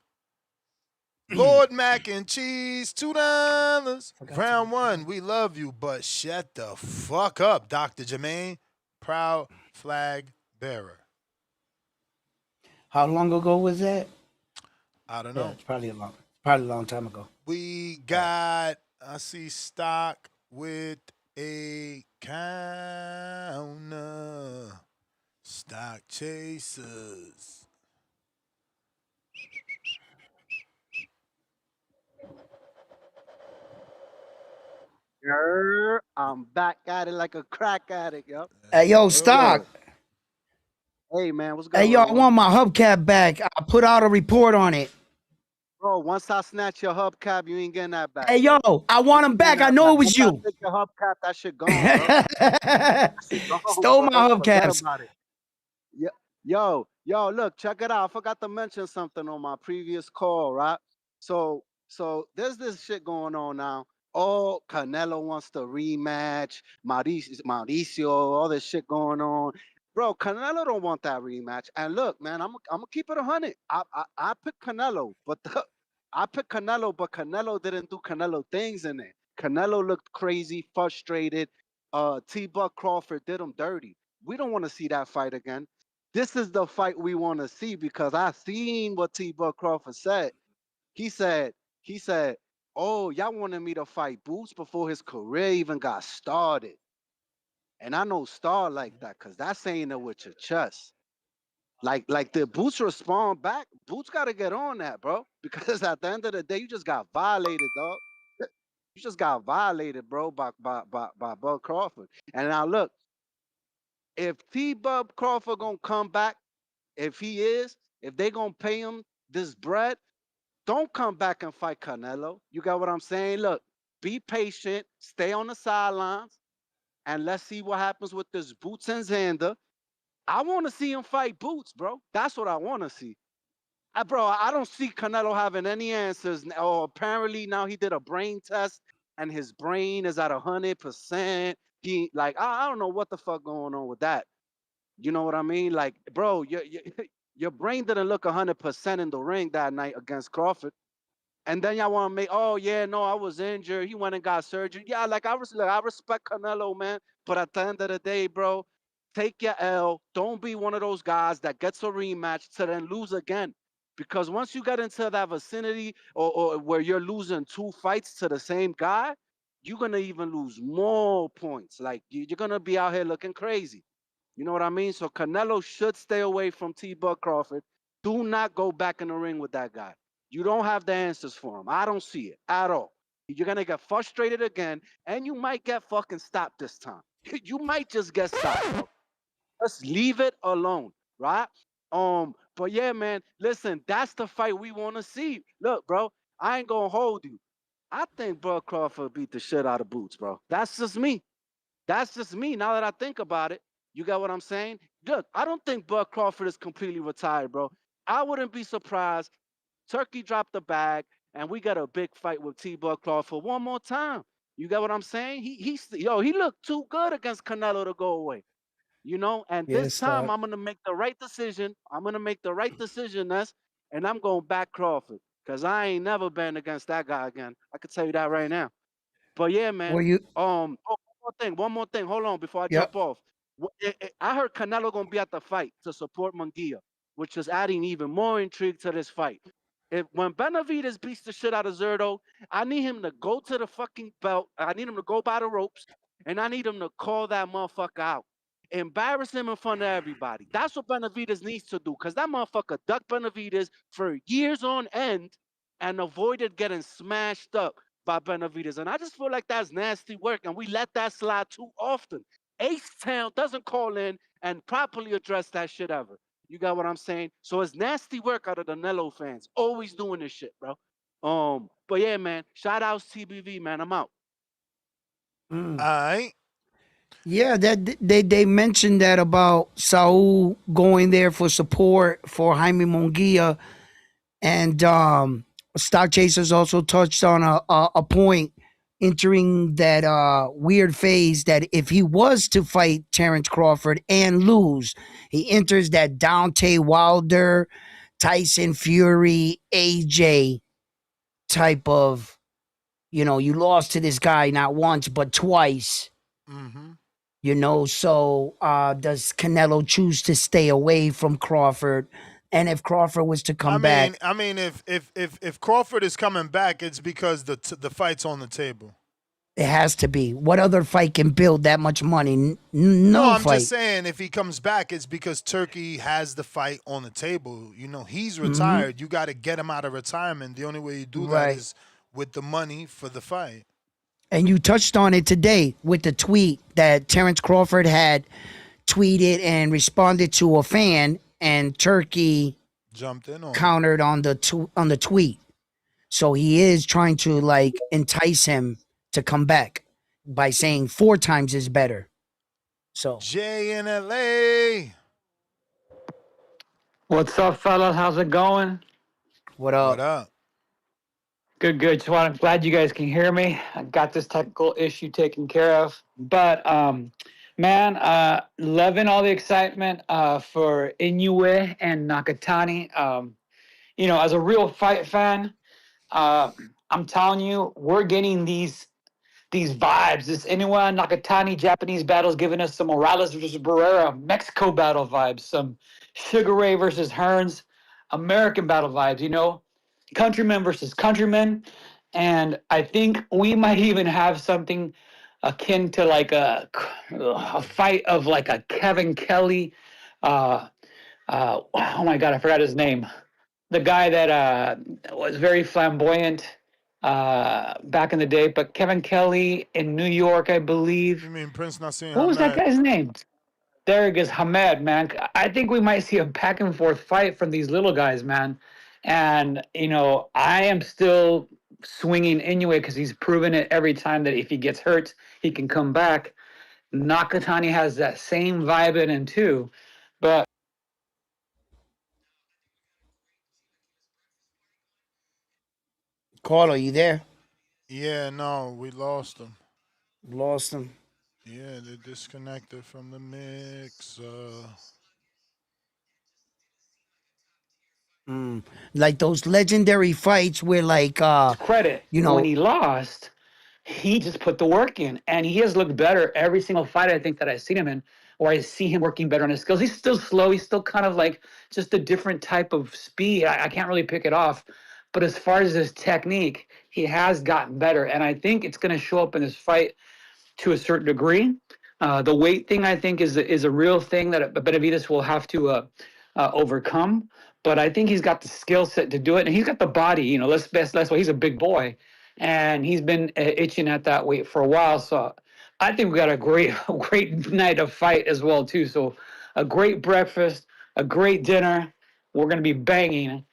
Lord Mac and Cheese, $2. Round one, we love you, but shut the fuck up, Dr. Jermaine. Proud flag bearer. How long ago was that? I don't Yeah, know. it's probably a long time ago. We got, I see stock with a counter. Stock chasers. I'm back at it like a crack addict, yo. Hey, yo, What's stock. good? Hey, man, what's Hey, good, yo, I Railroad? want my hubcap back. I put out a report on it. Bro, once I snatch your hubcap, you ain't getting that back, Hey, yo, bro. I You want him ain't getting back. I that know back. it was Once I you. take your hubcap, that shit gone, bro. That shit gone, Stole my bro. Forget hubcaps. about it. Yo, look, check it out. I forgot to mention something on my previous call, right? So there's this shit going on now. Oh, Canelo wants to rematch. Mauricio, all this shit going on. Bro, Canelo don't want that rematch. And look, man, I'm gonna keep it 100. I picked Canelo, but Canelo didn't do Canelo things in it. Canelo looked crazy, frustrated. T-Buck Crawford did him dirty. We don't want to see that fight again. This is the fight we want to see because I seen what T-Buck Crawford said. He said, oh, y'all wanted me to fight Boots before his career even got started. And I know Star like that because that's saying it with your chest. Like the Boots respond back. Boots got to get on that, bro. Because at the end of the day, you just got violated, dog. You just got violated, bro, by Bud Crawford. And now look, if T-Bub Crawford gonna come back, if they gonna pay him this bread, don't come back and fight Canelo. You got what I'm saying? Look, be patient, stay on the sidelines, and let's see what happens with this Boots and Xander. I want to see him fight Boots, bro. That's what I want to see. Bro, I don't see Canelo having any answers. Oh, apparently now he did a brain test and his brain is at 100%. I don't know what the fuck going on with that. You know what I mean? Like, bro, your brain didn't look 100% in the ring that night against Crawford. And then y'all want to make, oh yeah, no, I was injured. He went and got surgery. Yeah, I respect Canelo, man. But at the end of the day, bro, take your L. Don't be one of those guys that gets a rematch to then lose again. Because once you get into that vicinity or where you're losing 2 fights to the same guy, you're gonna even lose more points. Like you're gonna be out here looking crazy. You know what I mean? So Canelo should stay away from T-Buck Crawford. Do not go back in the ring with that guy. You don't have the answers for him. I don't see it at all. You're going to get frustrated again, and you might get fucking stopped this time. You might just get stopped, bro. Just leave it alone, right? But yeah, man, listen, that's the fight we want to see. Look, bro, I ain't going to hold you. I think Bud Crawford beat the shit out of Boots, bro. That's just me. That's just me. Now that I think about it, you got what I'm saying? Look, I don't think Bud Crawford is completely retired, bro. I wouldn't be surprised. Turkey dropped the bag, and we got a big fight with T-Bud Crawford one more time. You got what I'm saying? He looked too good against Canelo to go away. You know, and this Yes, time dog. I'm gonna make the right decision. I'm gonna make the right decision, Ness, and I'm going back Crawford. Cause I ain't never been against that guy again. I can tell you that right now. But yeah, man. Were you? One more thing. Hold on before I Yep. jump off. I heard Canelo gonna be at the fight to support Munguia, which is adding even more intrigue to this fight. When Benavidez beats the shit out of Zerto, I need him to go to the fucking belt. I need him to go by the ropes, and I need him to call that motherfucker out. Embarrass him in front of everybody. That's what Benavidez needs to do, because that motherfucker ducked Benavidez for years on end and avoided getting smashed up by Benavidez. And I just feel like that's nasty work, and we let that slide too often. H-Town doesn't call in and properly address that shit ever. You got what I'm saying? So it's nasty work out of the Nello fans. Always doing this shit, bro. But yeah, man. Shout outs TBV, man. I'm out. All right. Yeah, that they mentioned that about Saul going there for support for Jaime Munguia, and Stock Chasers also touched on a point entering that weird phase that if he was to fight Terence Crawford and lose, he enters that Deontay Wilder, Tyson Fury, AJ type of, you lost to this guy not once but twice. Mm-hmm. So does Canelo choose to stay away from Crawford? And if Crawford was to come back, If Crawford is coming back, it's because the fight's on the table. it has to be. What other fight can build that much money? No, I'm fight. just saying if he comes back, it's because Turkey has the fight on the table. He's retired. Mm-hmm. You got to get him out of retirement. The only way you do that Right. is with the money for the fight. And you touched on it today with the tweet that Terence Crawford had tweeted and responded to a fan, and Turkey jumped in on countered on the tweet. So he is trying to entice him to come back by saying 4 times is better. So Jay in LA. What's up, fellas? How's it going? What up? What up? Good. Glad you guys can hear me. I got this technical issue taken care of. But Man, loving all the excitement for Inoue and Nakatani. As a real fight fan, I'm telling you, we're getting these vibes. This Inoue Nakatani Japanese battles giving us some Morales versus Barrera Mexico battle vibes, some Sugar Ray versus Hearns American battle vibes. Countrymen versus countrymen, and I think we might even have something akin to like a fight of like a Kevin Kelly. Oh my God, I forgot his name. The guy that was very flamboyant back in the day, but Kevin Kelly in New York, I believe. You mean Prince Nassim What was that Hamed? guy's name? There it is, Hamed, man. I think we might see a back and forth fight from these little guys, man. And, I am still swinging Inoue because he's proven it every time that if he gets hurt, he can come back. Nakatani has that same vibe in him, too. But Carlo, you there? Yeah, no, we lost him. Lost him. Yeah, they disconnected from the mix. Like those legendary fights where like credit, when he lost, he just put the work in, and he has looked better every single fight I think that I've seen him in, or I see him working better on his skills. He's still slow. He's still kind of like just a different type of speed. I can't really pick it off. But as far as his technique, he has gotten better, and I think it's going to show up in this fight to a certain degree. The weight thing, I think, is a real thing that Benavidez will have to overcome. But I think he's got the skill set to do it, and he's got the body. That's why he's a big boy, and he's been itching at that weight for a while. So I think we got a great night of fight as well too. So a great breakfast, a great dinner. We're going to be banging.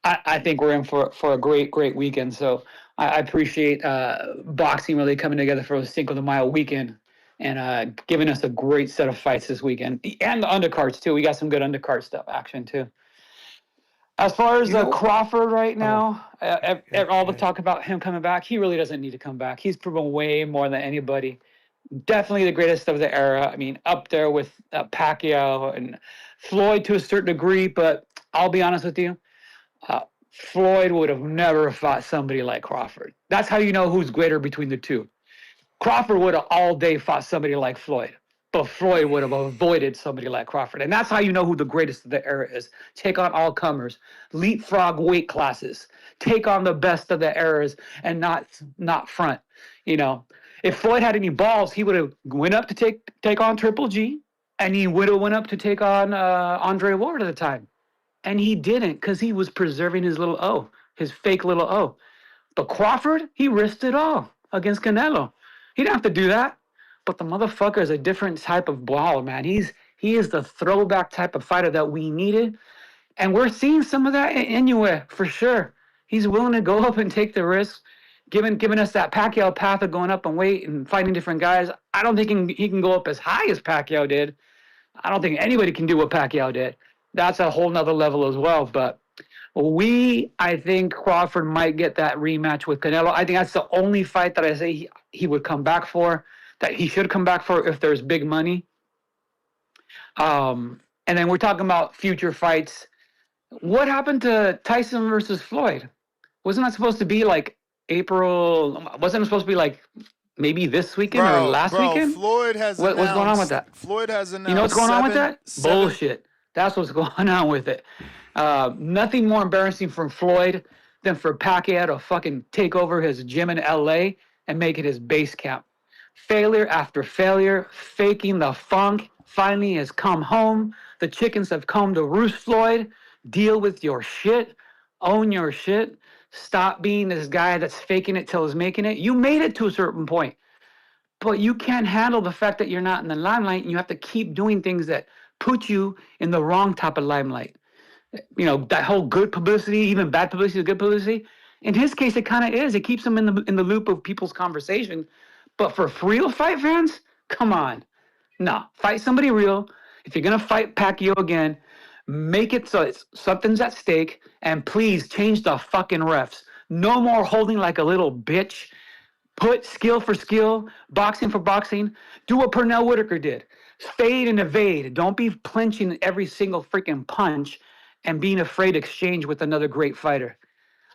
I think we're in for a great weekend. So I appreciate boxing really coming together for a Cinco de Mayo weekend and giving us a great set of fights this weekend, and the undercards too. We got some good undercard stuff action too. As far as Crawford right now, all the talk about him coming back, he really doesn't need to come back. He's proven way more than anybody. Definitely the greatest of the era. I mean, up there with Pacquiao and Floyd to a certain degree. But I'll be honest with you. Floyd would have never fought somebody like Crawford. That's how you know who's greater between the two. Crawford would have all day fought somebody like Floyd, but Floyd would have avoided somebody like Crawford. And that's how you know who the greatest of the era is. Take on all comers, leapfrog weight classes, take on the best of the eras, and not front. If Floyd had any balls, he would have went up to take on Triple G, and he would have went up to take on Andre Ward at the time. And he didn't, because he was preserving his little O, his fake little O. But Crawford, he risked it all against Canelo. He didn't have to do that. But the motherfucker is a different type of baller, man. He is the throwback type of fighter that we needed. And we're seeing some of that in Inoue, for sure. He's willing to go up and take the risk, giving us that Pacquiao path of going up and weight and fighting different guys. I don't think he can go up as high as Pacquiao did. I don't think anybody can do what Pacquiao did. That's a whole nother level as well. But I think Crawford might get that rematch with Canelo. I think that's the only fight that I say he would come back for, that he should come back for if there's big money. And then we're talking about future fights. What happened to Tyson versus Floyd? Wasn't that supposed to be like April? Wasn't it supposed to be like maybe this weekend or last weekend? Floyd has announced. What's going on with that? Floyd has announced. You know what's going on with that? Bullshit. That's what's going on with it. Nothing more embarrassing for Floyd than for Pacquiao to fucking take over his gym in LA and make it his base camp. Failure after failure, faking the funk, finally has come home. The chickens have come to roost, Floyd. Deal with your shit. Own your shit. Stop being this guy that's faking it till he's making it. You made it to a certain point. But you can't handle the fact that you're not in the limelight, and you have to keep doing things that put you in the wrong type of limelight. That whole good publicity, even bad publicity is good publicity. In his case, it kind of is. It keeps him in the loop of people's conversation. But for real fight fans, come on. No, fight somebody real. If you're going to fight Pacquiao again, make it so something's at stake, and please change the fucking refs. No more holding like a little bitch. Put skill for skill, boxing for boxing. Do what Pernell Whitaker did. Fade and evade. Don't be clinching every single freaking punch and being afraid to exchange with another great fighter.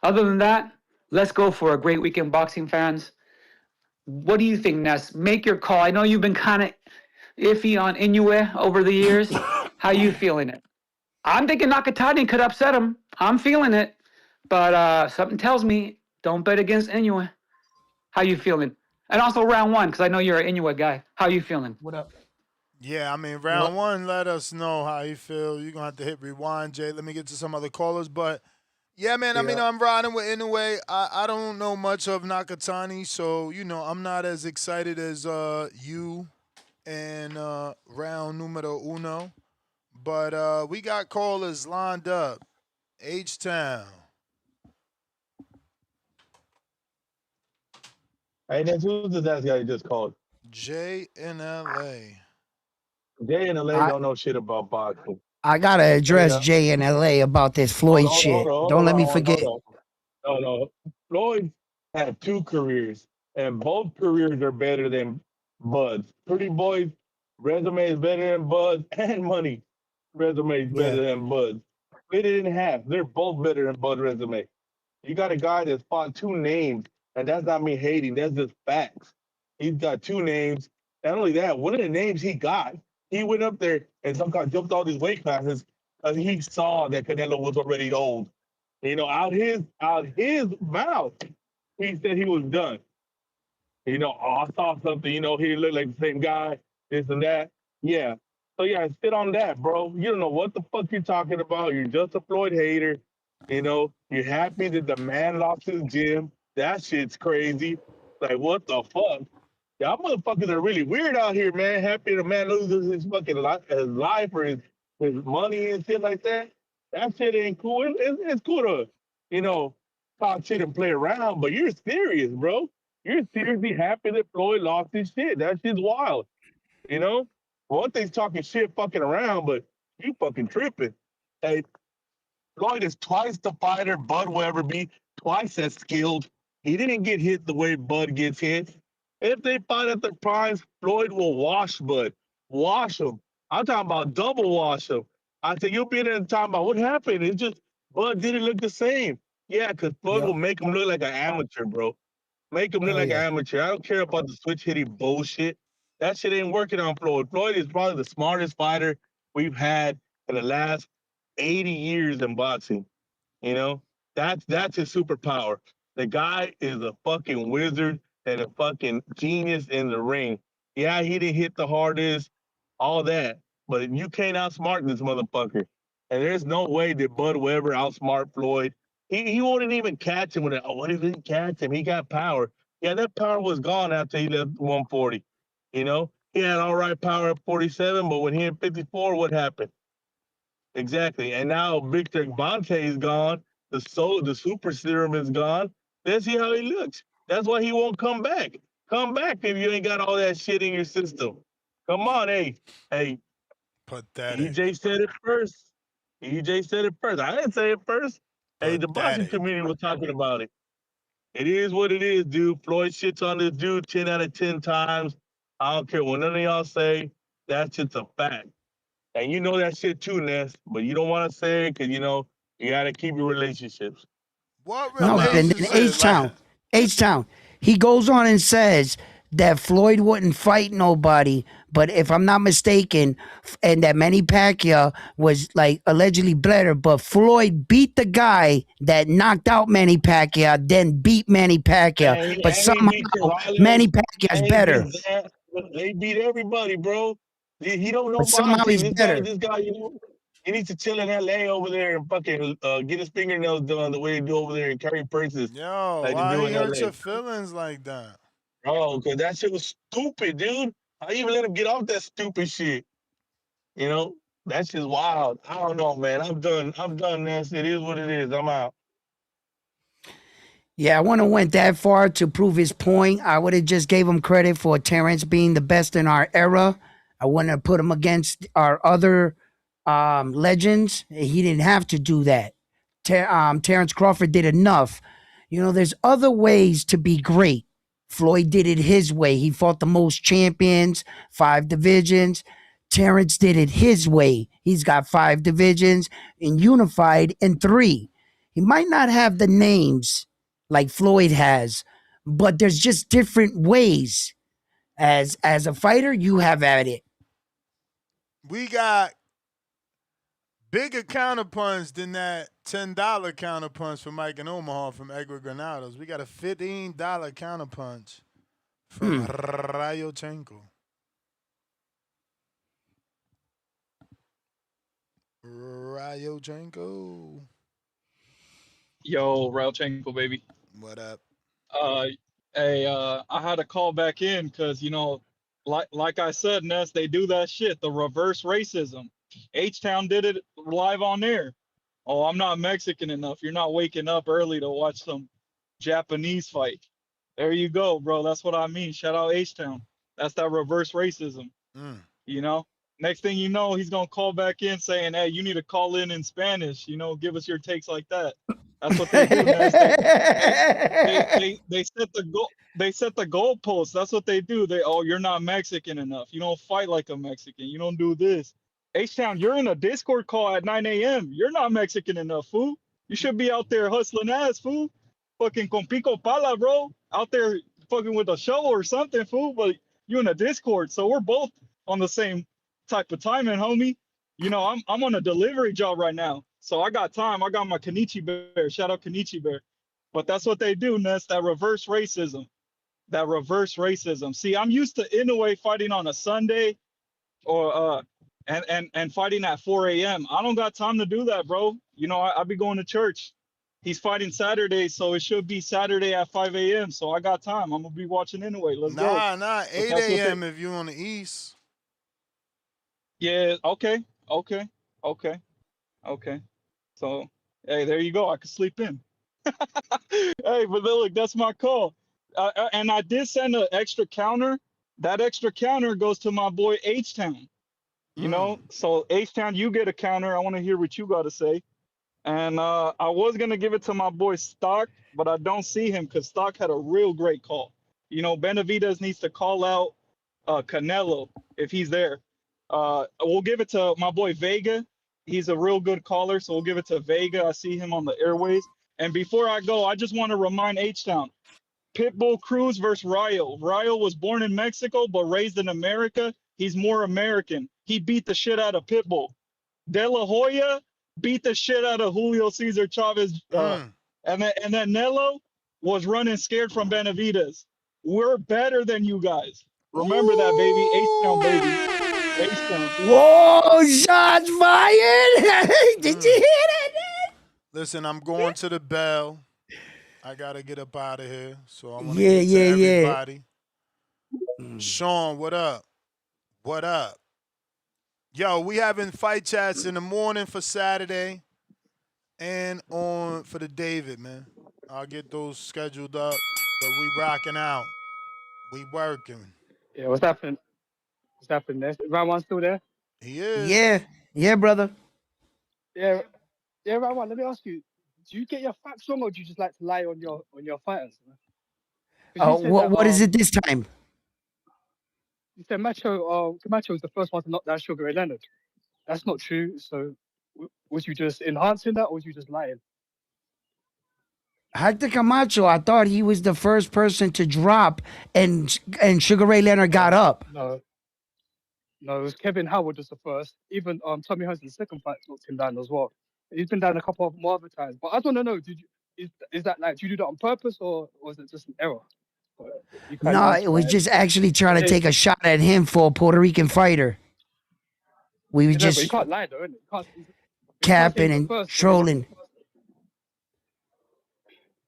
Other than that, let's go for a great weekend, boxing fans. What do you think, Ness? Make your call. I know you've been kind of iffy on Inoue over the years. How you feeling it? I'm thinking Nakatani could upset him. I'm feeling it. But something tells me don't bet against Inoue. How you feeling? And also round one, because I know you're an Inoue guy. How you feeling? What up? Yeah, I mean, Well, round one, let us know how you feel. You're going to have to hit rewind, Jay. Let me get to some other callers. But, yeah, man, I mean, yeah. I'm riding with Inoue. I don't know much of Nakatani, so, you know, I'm not as excited as you and round numero uno. But we got callers lined up. H-Town. Hey, that's who's the last guy you just called? Jay in L.A. Jay and LA I don't know shit about boxing. I gotta You address know? Jay in LA about this Hold Floyd on, hold shit. on, Don't hold let me on, forget. hold on. No, no. Floyd had two careers, and both careers are better than Bud's. Pretty Boy's resume is better than Bud's, and Money resume is Yeah. better than Bud's. Split it in half. They're both better than Bud's resume. You got a guy that's fought two names, and that's not me hating. That's just facts. He's got two names. Not only that, one of the names he got, he went up there and some guy jumped all these weight classes because he saw that Canelo was already old. You know, out his mouth, he said he was done. You know, oh, I saw something, you know, he looked like the same guy, this and that. Yeah. So yeah, sit on that, bro. You don't know what the fuck you're talking about. You're just a Floyd hater. You know, you're happy that the man lost his gym. That shit's crazy. Like, what the fuck? Y'all motherfuckers are really weird out here, man. Happy the man loses his life or his money and shit like that. That shit ain't cool. It's cool to, you know, talk shit and play around, but you're serious, bro. You're seriously happy that Floyd lost his shit. That shit's wild. You know? One thing's talking shit fucking around, but you fucking tripping. Hey, Floyd is twice the fighter Bud will ever be, twice as skilled. He didn't get hit the way Bud gets hit. If they fight at their primes, Floyd will wash Bud. Wash him. I'm talking about double wash him. I said, you'll be there and talking about what happened. It's just Bud didn't look the same. Yeah, because Floyd will Yep. make him look like an amateur, bro. Make him look Hell like an yeah. amateur. I don't care about the switch hitting bullshit. That shit ain't working on Floyd. Floyd is probably the smartest fighter we've had in the last 80 years in boxing. You know, that's his superpower. The guy is a fucking wizard and a fucking genius in the ring. Yeah, he didn't hit the hardest, all that, but you can't outsmart this motherfucker. And there's no way that Bud will ever outsmart Floyd. He wouldn't even catch him with it. Oh, what if he catch him? He got power. Yeah, that power was gone after he left 140. You know, he had all right power at 47, but when he hit 54, what happened? Exactly. And now Victor Bonte is gone. The super serum is gone. Let's see how he looks. That's why he won't come back. Come back if you ain't got all that shit in your system. Come on, hey. Pathetic. EJ said it first. EJ said it first. I didn't say it first. Hey, the boxing Pathetic. community was talking about it. It is what it is, dude. Floyd shits on this dude 10 out of 10 times. I don't care what none of y'all say. That's just a fact. And you know that shit too, Ness, but you don't want to say it because, you know, you got to keep your relationships. What I'm No, out. then relationship? Like, H-Town. H-Town. He goes on and says that Floyd wouldn't fight nobody, but if I'm not mistaken, and that Manny Pacquiao was like allegedly better, but Floyd beat the guy that knocked out Manny Pacquiao, then beat Manny Pacquiao. But And he somehow beat Carvalho, Manny Pacquiao's and he better. beat that. They beat everybody, bro. He don't know But somehow boxing. he's better. This guy, you know, he needs to chill in LA over there and fucking get his fingernails done the way they do over there and carry purses yo, like they why do he in hurt LA. your feelings like that? Bro, because that shit was stupid, dude. I even let him get off that stupid shit. You know, that's just wild. I don't know, man. I'm done. I'm done, Ness. It is what it is. I'm out. Yeah, I wouldn't have went that far to prove his point. I would have just gave him credit for Terence being the best in our era. I wouldn't have put him against our other legends. He didn't have to do that. Terence Crawford did enough. You know, there's other ways to be great. Floyd did it his way. He fought the most champions, 5 divisions. Terence did it his way. He's got 5 divisions and unified in 3. He might not have the names like Floyd has, but there's just different ways. As a fighter, you have at it. We got bigger counterpunch than that $10 counterpunch from Mike in Omaha from Edgar Granados. We got a $15 counterpunch from Rayochenko. Rayochenko. Yo, Rayochenko, baby. What up? Hey, I had to call back in because, you know, like I said, Ness, they do that shit, the reverse racism. H-Town did it live on air. Oh, I'm not Mexican enough. You're not waking up early to watch some Japanese fight. There you go, bro. That's what I mean. Shout out H-Town. That's that reverse racism. You know? Next thing you know, he's going to call back in saying, hey, you need to call in Spanish. You know, give us your takes like that. That's what they do, Ness. They set the goal. They set the goalposts. That's what they do. You're not Mexican enough. You don't fight like a Mexican. You don't do this. H-Town, you're in a Discord call at 9 a.m. You're not Mexican enough, fool. You should be out there hustling ass, fool. Fucking con pico pala, bro. Out there fucking with a show or something, fool. But you in a Discord, so we're both on the same type of timing, homie. You know, I'm on a delivery job right now, so I got time. I got my Kenichi Bear. Shout out Kenichi Bear. But that's what they do, Ness. That reverse racism. That reverse racism. See, I'm used to Inoue fighting on a Sunday, or and fighting at 4 a.m. I don't got time to do that, bro. You know, I be going to church. He's fighting Saturday, so it should be Saturday at 5 a.m. So I got time. I'm gonna be watching Inoue. Let's go. Nah, 8 a.m. if you're on the east. Yeah, okay. So, hey, there you go. I could sleep in. Hey, but look, that's my call. And I did send an extra counter. That extra counter goes to my boy H-Town. You know, so H-Town, you get a counter. I want to hear what you got to say. And I was going to give it to my boy Stock, but I don't see him because Stock had a real great call. You know, Benavidez needs to call out Canelo if he's there. We'll give it to my boy Vega. He's a real good caller, so we'll give it to Vega. I see him on the airways. And before I go, I just want to remind H-Town, Pitbull Cruz versus Rayo. Rayo was born in Mexico but raised in America. He's more American. He beat the shit out of Pitbull. De La Hoya beat the shit out of Julio Cesar Chavez. And then Nelo was running scared from Benavidez. We're better than you guys. Remember that, baby. H-Town, baby. H-Town. Whoa, shots fired! Did you hear that? Listen, I'm going to the bell. I gotta get up out of here. So I want to Yeah, get to yeah, everybody. Sean, what up? What up? Yo, we having fight chats in the morning for Saturday and on for the David, man. I'll get those scheduled up, but we rocking out. We working. Yeah, what's happening? What's happening there? Round one still there? He is. Yeah, yeah, brother. Yeah, yeah, round one. Let me ask you: do you get your facts wrong, or do you just like to lie on your fighters? 'Cause you said that, What is it this time? You said Camacho was the first one to knock down Sugar Ray Leonard. That's not true. So, was you just enhancing that, or was you just lying? Hector Camacho, I thought he was the first person to drop, and Sugar Ray Leonard got up. No, it was Kevin Howard was the first. Even Tommy Hearns in the second fight knocked him down as well. He's been down a couple of more other times. But I just want to know: is that like, do you do that on purpose, or was it just an error? No, it was just actually trying to take a shot at him for a Puerto Rican fighter. We were just but you can't lie, though, innit? You can't capping and trolling.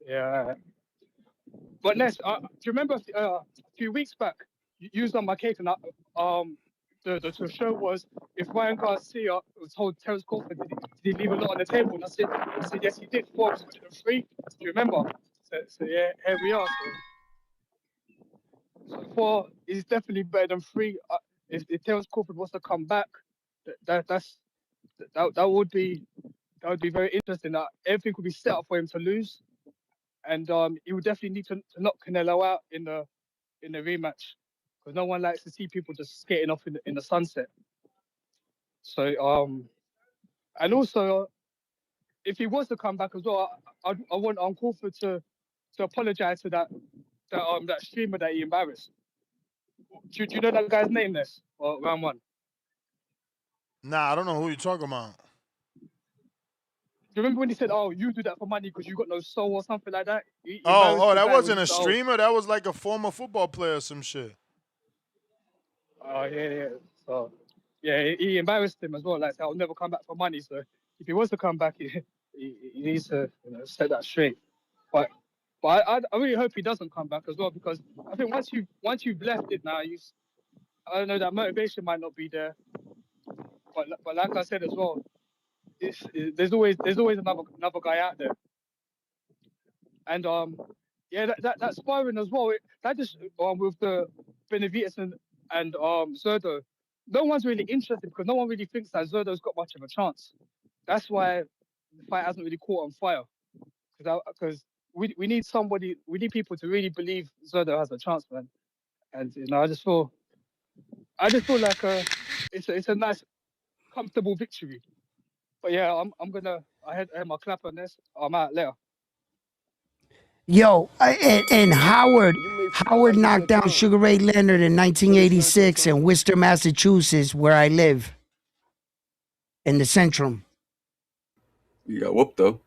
Yeah. But Ness, do you remember a few weeks back, you was on my case, and the show was if Ryan Garcia told Terence Crawford did he leave a lot on the table, and I said yes he did. 4 was winning 3. Do you remember? So yeah, here we are. So 4 is definitely better than 3. If Terence Crawford wants to come back, that would be very interesting. Everything could be set up for him to lose, and he would definitely need to knock Canelo out in the rematch, because no one likes to see people just skating off in the sunset. So and also if he was to come back as well, I want Crawford to apologize to that streamer that he embarrassed. Do you know that guy's name, this or round one? Nah, I don't know who you're talking about. Do you remember when he said, "Oh, you do that for money because you got no soul" or something like that? He embarrassed Oh, the that guy when wasn't he a said, "Oh, streamer. That was like a former football player or some shit. yeah." So yeah, he embarrassed him as well. Like, I'll never come back for money. So if he was to come back, he needs to set that straight. But I really hope he doesn't come back as well, because I think once you've left it now, I don't know, that motivation might not be there. But like I said as well, there's always another guy out there. And yeah, that sparring as well. That just with the Benavides and Zerdo, no one's really interested, because no one really thinks that Zerdo's got much of a chance. That's why the fight hasn't really caught on fire, because we need people to really believe Zerdo has a chance, man. And I just feel like it's a nice, comfortable victory. But yeah, I had my clap on this. I'm out later. Yo, and Howard You made 50 Howard seconds knocked of down time. Sugar Ray Leonard in 30 seconds of 1986 time. in Worcester, Massachusetts, where I live, in the Centrum. You got whooped though.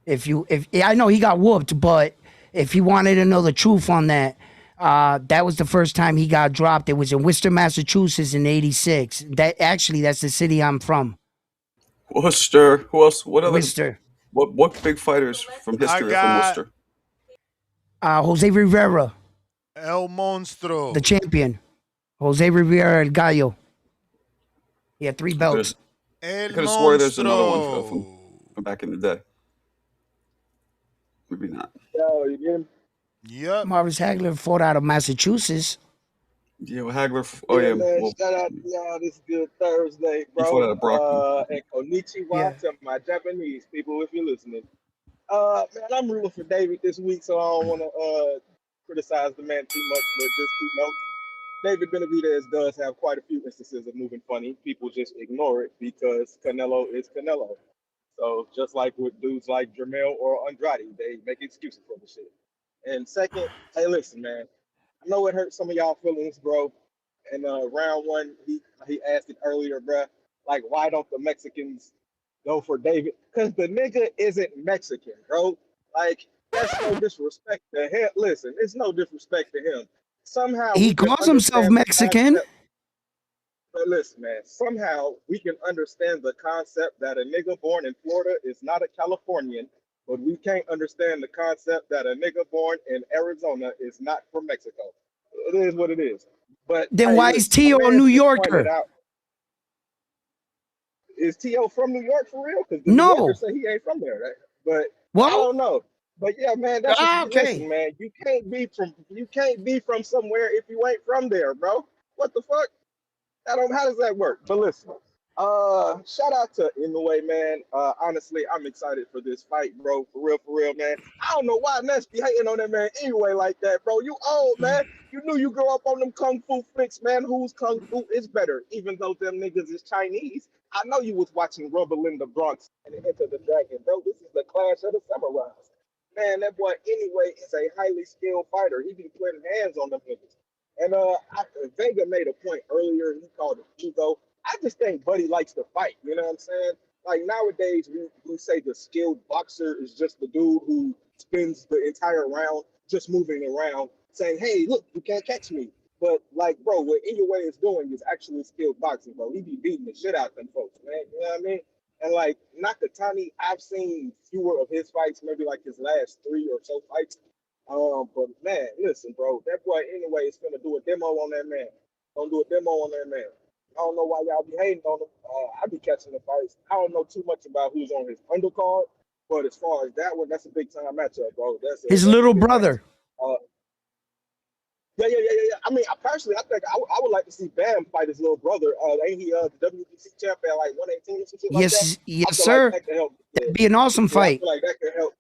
If I know he got whooped, but if you wanted to know the truth on that, that was the first time he got dropped. It was in Worcester, Massachusetts in '86. That's the city I'm from. Worcester. Who else? What other? Worcester. What big fighters from I history are from got Worcester? Jose Rivera, El the Monstro. champion. Jose Rivera El Gallo. He had 3 I belts. El could have swore there's another one Monstro. from back in the day. Maybe not. Yo, you get him? Yep. Marvis Hagler fought out of Massachusetts. Yeah, well, Hagler. Oh Yeah, yeah, man. well, Shout out to y'all. This good Thursday, he fought out bro. of Brockton. And konnichiwa Yeah. to my Japanese people, if you're listening. Man, I'm rooting for David this week, so I don't want to criticize the man too much, but just 2 notes. David Benavidez does have quite a few instances of moving funny. People just ignore it because Canelo is Canelo. So just like with dudes like Jermell or Andrade, they make excuses for the shit. And second, hey, listen, man. I know it hurts some of y'all feelings, bro. And round one, he asked it earlier, bro. Like, why don't the Mexicans go for David? Because the nigga isn't Mexican, bro. Like, that's no disrespect to him. Listen, it's no disrespect to him. Somehow He we can calls himself understand the Mexican. concept. But listen, man, somehow we can understand the concept that a nigga born in Florida is not a Californian, but we can't understand the concept that a nigga born in Arizona is not from Mexico. It is what it is. But Then hey, why is listen, my Tio a man New just pointed Yorker? out, is T.O. from New York for real? Because the New Yorkers No. say he ain't from there, right? But I Well, don't know. But yeah, man, that's just okay. listen, man. You can't be from somewhere if you ain't from there, bro. What the fuck? How does that work? But listen, shout out to Inoue, man. Honestly, I'm excited for this fight, bro. For real, man. I don't know why Ness be hating on that man anyway like that, bro. You old, man. You knew you grew up on them kung fu flicks, man. Whose kung fu is better? Even though them niggas is Chinese. I know you was watching Rubber in the Bronx and Enter the Dragon, bro. This is the Clash of the Samurais. Man, that boy anyway is a highly skilled fighter. He be putting hands on them niggas. And Vega made a point earlier. He called it ego. I just think Buddy likes to fight. You know what I'm saying? Like nowadays, we say the skilled boxer is just the dude who spends the entire round just moving around, saying, "Hey, look, you can't catch me." But like, bro, what Inoue is doing is actually skilled boxing, bro. He be beating the shit out of them folks, man. You know what I mean? And like Nakatani, I've seen fewer of his fights, maybe like his last 3 or so fights. But man, listen, bro, that boy anyway is gonna do a demo on that man. Gonna do a demo on that man. I don't know why y'all be hating on him. I be catching the fights. I don't know too much about who's on his undercard, but as far as that one, that's a big time matchup, bro. His That's a little good match. brother. Yeah. I mean, personally, I think I would like to see Bam fight his little brother. Ain't he the WBC champion like 118 or some shit like that? Yes, I feel like sir. that could help. That'd be an awesome Yeah, I fight. feel like that could help.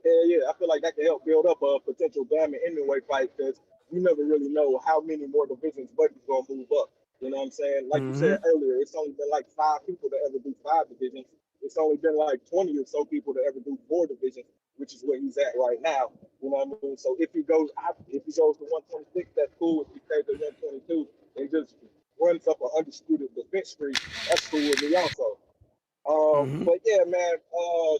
Yeah, I feel like that can help build up a potential Bam and Inoue fight because you never really know how many more divisions Buddy's gonna move up. You know what I'm saying? Like you said earlier, it's only been like 5 people to ever do 5 divisions. It's only been like 20 or so people to ever do 4 divisions, which is where he's at right now. You know what I mean? So if he goes to 126, that's cool. If he stays at 122 and just runs up an undisputed defense streak, that's cool with me also. But yeah, man.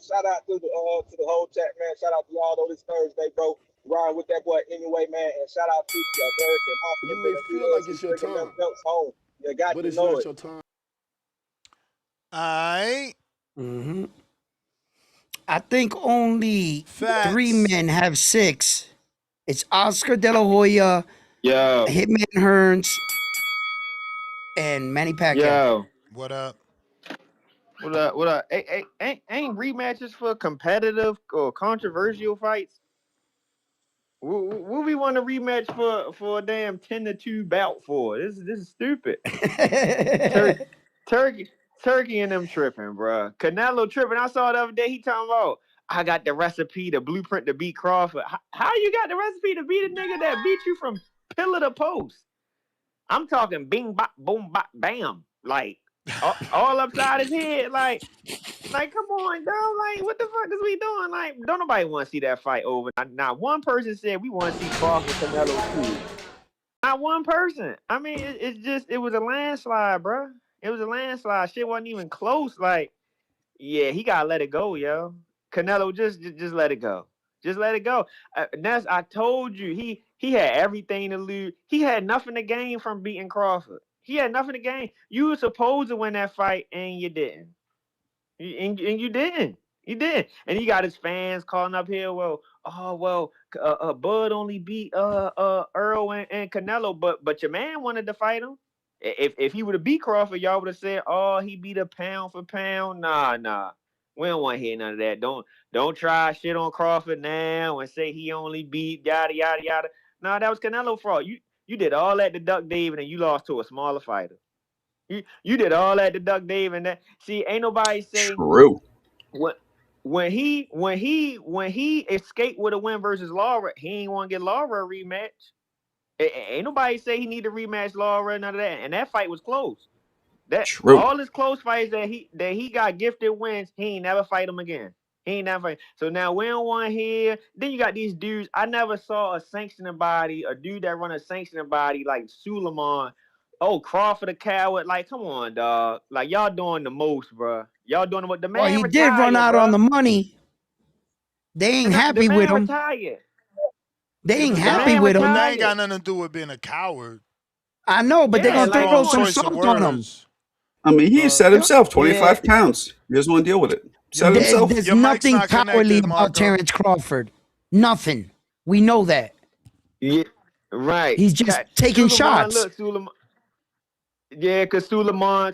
Shout out to the whole chat, man. Shout out to y'all on this Thursday, bro. Riding with that boy anyway, man. And shout out to Derek and Austin. You may feel like it's your bringing them time, belts home. You got but to it's know not it. your time. Aight. I think only Facts. 3 men have 6. It's Oscar De La Hoya, Hitman Hearns, and Manny Pacquiao. What up? What up? What up? Ain't rematches for competitive or controversial fights? What we want a rematch for a damn 10-2 bout for? This is stupid. Turkey and them tripping, bro. Canelo tripping. I saw the other day he talking about I got the recipe, the blueprint to beat Crawford. How you got the recipe to beat a nigga that beat you from pillar to post? I'm talking bing bop boom bop bam, like all upside his head, like come on, dog. Like, what the fuck is we doing? Like, don't nobody want to see that fight over. Not one person said we want to see Crawford Canelo 2. Not one person. I mean, it was a landslide, bro. It was a landslide. Shit wasn't even close. Like, yeah, he gotta let it go, yo. Canelo, just let it go. Just let it go. I told you, he had everything to lose. He had nothing to gain from beating Crawford. He had nothing to gain. You were supposed to win that fight, and you didn't. And you didn't. You did. And he got his fans calling up here. Bud only beat Earl and Canelo, but your man wanted to fight him. If he would have beat Crawford, y'all would have said, "Oh, he beat a pound for pound." Nah. We don't want to hear none of that. Don't try shit on Crawford now and say he only beat yada yada yada. Nah, that was Canelo fault. You did all that to Duck David and you lost to a smaller fighter. You did all that to Duck Dave and that. See, ain't nobody say True. when he escaped with a win versus Lara, he ain't want to get Lara a rematch. Ain't nobody say he need to rematch Lara, none of that. And that fight was close. That True. all his close fights that he got gifted wins, he ain't never fight him again. He ain't never fight. So now we don't want to hear. Then you got these dudes. I never saw a sanctioning body, a dude that run a sanctioning body like Suleiman. Oh, Crawford a coward. Like, come on, dog. Like, y'all doing the most, bro. Y'all doing what the man Well, he retired, did run out bro. on the money. They ain't happy with him. Retired. They ain't The happy man with him. But that retired. ain't got nothing to do with being a coward. I know, but they're That's gonna the throw wrong some choice of salt on him. words. I mean, he said himself, 25 Yeah. pounds. He doesn't want to deal with it. Said it himself. There's Your mic's nothing not cowardly connected, about Marco. Terence Crawford. Nothing. We know that. Yeah, right. He's just taking Suleiman, shots. look, Suleiman. Yeah, because Suleiman,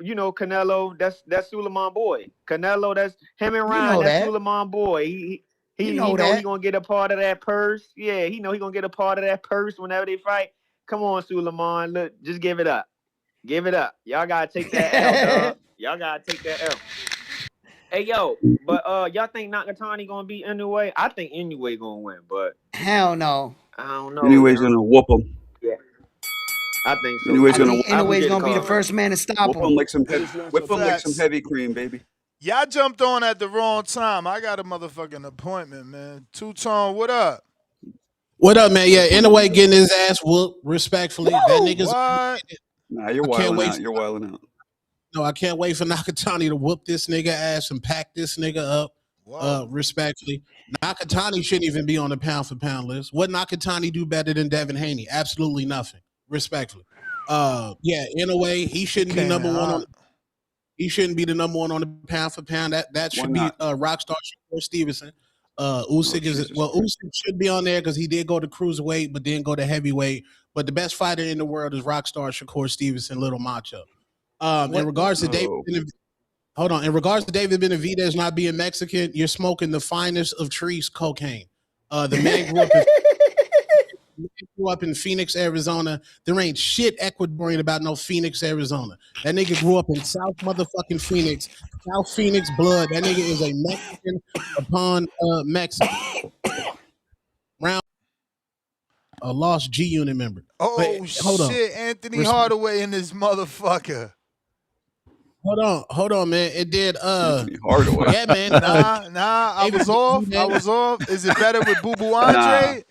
you know, Canelo, that's Suleiman boy. Canelo, that's him and Ryan, know that's that. Suleiman boy. You He know know he that. gonna get a part of that purse. Yeah, he know he gonna get a part of that purse whenever they fight. Come on, Suleiman, look, just give it up. Give it up. Y'all gotta take that L, dog. Y'all gotta take that L. Hey, yo, but y'all think Nakatani gonna beat Inoue? I think Inoue gonna win, but Hell no. I don't know, Anyways, yo. gonna whoop him. Yeah, I think so Anyways, I too. gonna think I Inoue's appreciate the gonna be the call, man. first man to stop whip him him. like some But it's not whip your him like some facts. heavy cream, baby. Y'all jumped on at the wrong time. I got a motherfucking appointment, man. Two-Tone, what up? What up, man? Yeah, Whip him. Inoue getting his ass whooped. Respectfully, that nigga's. What? Nah, you're I can't wilding wait. out. You're wilding out. No, I can't wait for Nakatani to whoop this nigga ass and pack this nigga up. Whoa. Respectfully, Nakatani shouldn't even be on the pound for pound list. What Nakatani do better than Devin Haney? Absolutely nothing. Respectfully, yeah, Inoue, he shouldn't be number one on. He shouldn't be the number one on the pound for pound. That Why should be not? Rockstar Shakur Stevenson. Oh, Usyk Jesus Usyk should be on there because he did go to cruiserweight, but didn't go to heavyweight. But the best fighter in the world is Rockstar Shakur Stevenson, little macho. In regards to David, hold on. In regards to David Benavidez not being Mexican, you're smoking the finest of trees cocaine. The man grew grew up in Phoenix, Arizona. There ain't shit Ecuadorian about no Phoenix, Arizona. That nigga grew up in South motherfucking Phoenix, South Phoenix blood. That nigga is a Mexican upon Mexican. Round a lost G Unit member. Oh Wait, hold on. shit, Anthony Hardaway in this motherfucker. Hold on, man. It did Anthony Hardaway. Yeah, man. Nah, I was off. Is it better with Boo Boo Andre?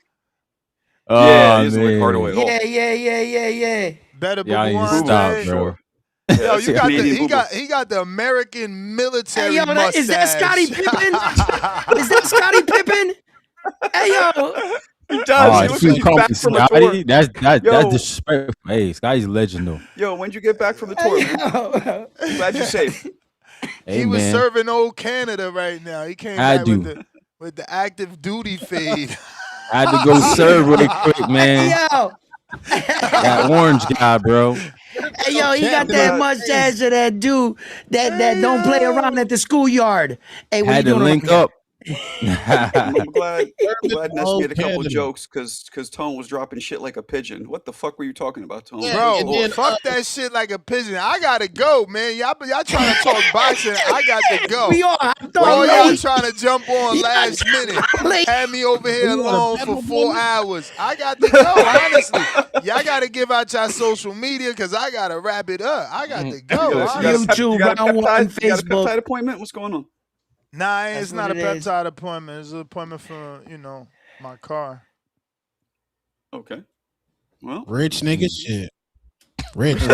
Yeah, he's like Hardaway. Yeah. Better Boo Y'all Boo need to Andre. stop, bro. Yo, you got he got the American military mustache. Is that Scottie Pippen? Is that Scottie Pippen? Hey yo. He does. He looks like he's back from a tour. That's disrespectful. Hey, Scotty's legend though. Yo, when'd you get back from the tour, man? I'm glad you're safe. He was serving old Canada right now. He came back with the active duty fade. I had to go serve really quick, man. Yo. That orange guy, bro. Hey yo, he got that mustache of that dude that don't play around at the schoolyard. Hey, what had you to doing link up. I'm glad Ness made a couple jokes because Tone was dropping shit like a pigeon. What the fuck were you talking about, Tone? Bro, fuck that shit like a pigeon. I gotta go, man. Y'all trying to talk boxing. I got to go. We are. All y'all trying to jump on last minute. Had me over here alone for 4 hours. I got to go, honestly. Y'all gotta give out y'all social media because I gotta wrap it up. I got to go. You got a peptide appointment? What's going on? Nah, it's not a peptide appointment. It's an appointment for, my car. Okay. Well, rich nigga shit. Rich. You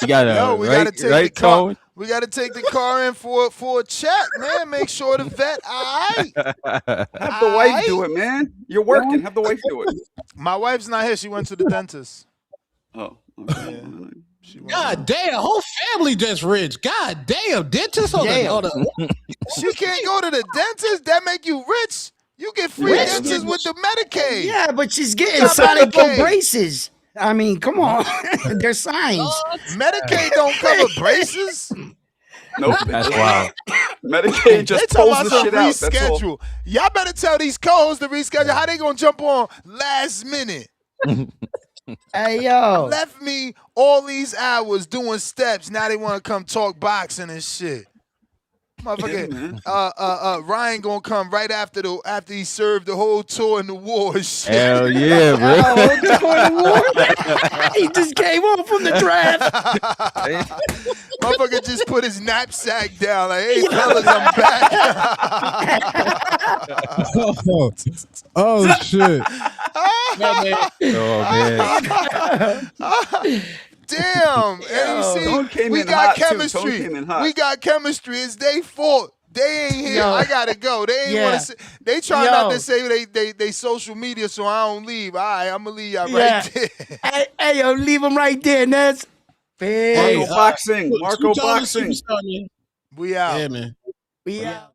got we gotta take the car. We gotta take the car in for a check, man. Make sure the vet. Alright. Have the wife do it, man. You're working. Have the wife do it. My wife's not here. She went to the dentist. Oh. Okay. God damn, whole family just rich. God damn, dentist on the She can't go to the dentist. That make you rich. You get free dentist with the Medicaid. Yeah, but she's getting Sonic braces. I mean, come on. There's signs. Medicaid don't cover braces. Nope. That's wild. Medicaid just pulls the shit out. Reschedule. Y'all better tell these co-hosts to reschedule. How they gonna jump on last minute? Hey yo, left me all these hours doing steps. Now they want to come talk boxing and shit. Motherfucker, Ryan gonna come right after he served the whole tour in the war. Shit. Hell yeah, bro. He just came on from the draft. Motherfucker just put his knapsack down. Like, hey fellas, I'm back. Oh shit. Damn. And you see, we got chemistry. We got chemistry. It's their fault. They ain't here. I gotta go. They ain't want to. They try not to say they social media, so I don't leave. All right, I'm gonna leave y'all right there. Hey, yo, leave them right there, Ness. Marco Boxing. Marco Boxing. We out. Yeah, man. We out.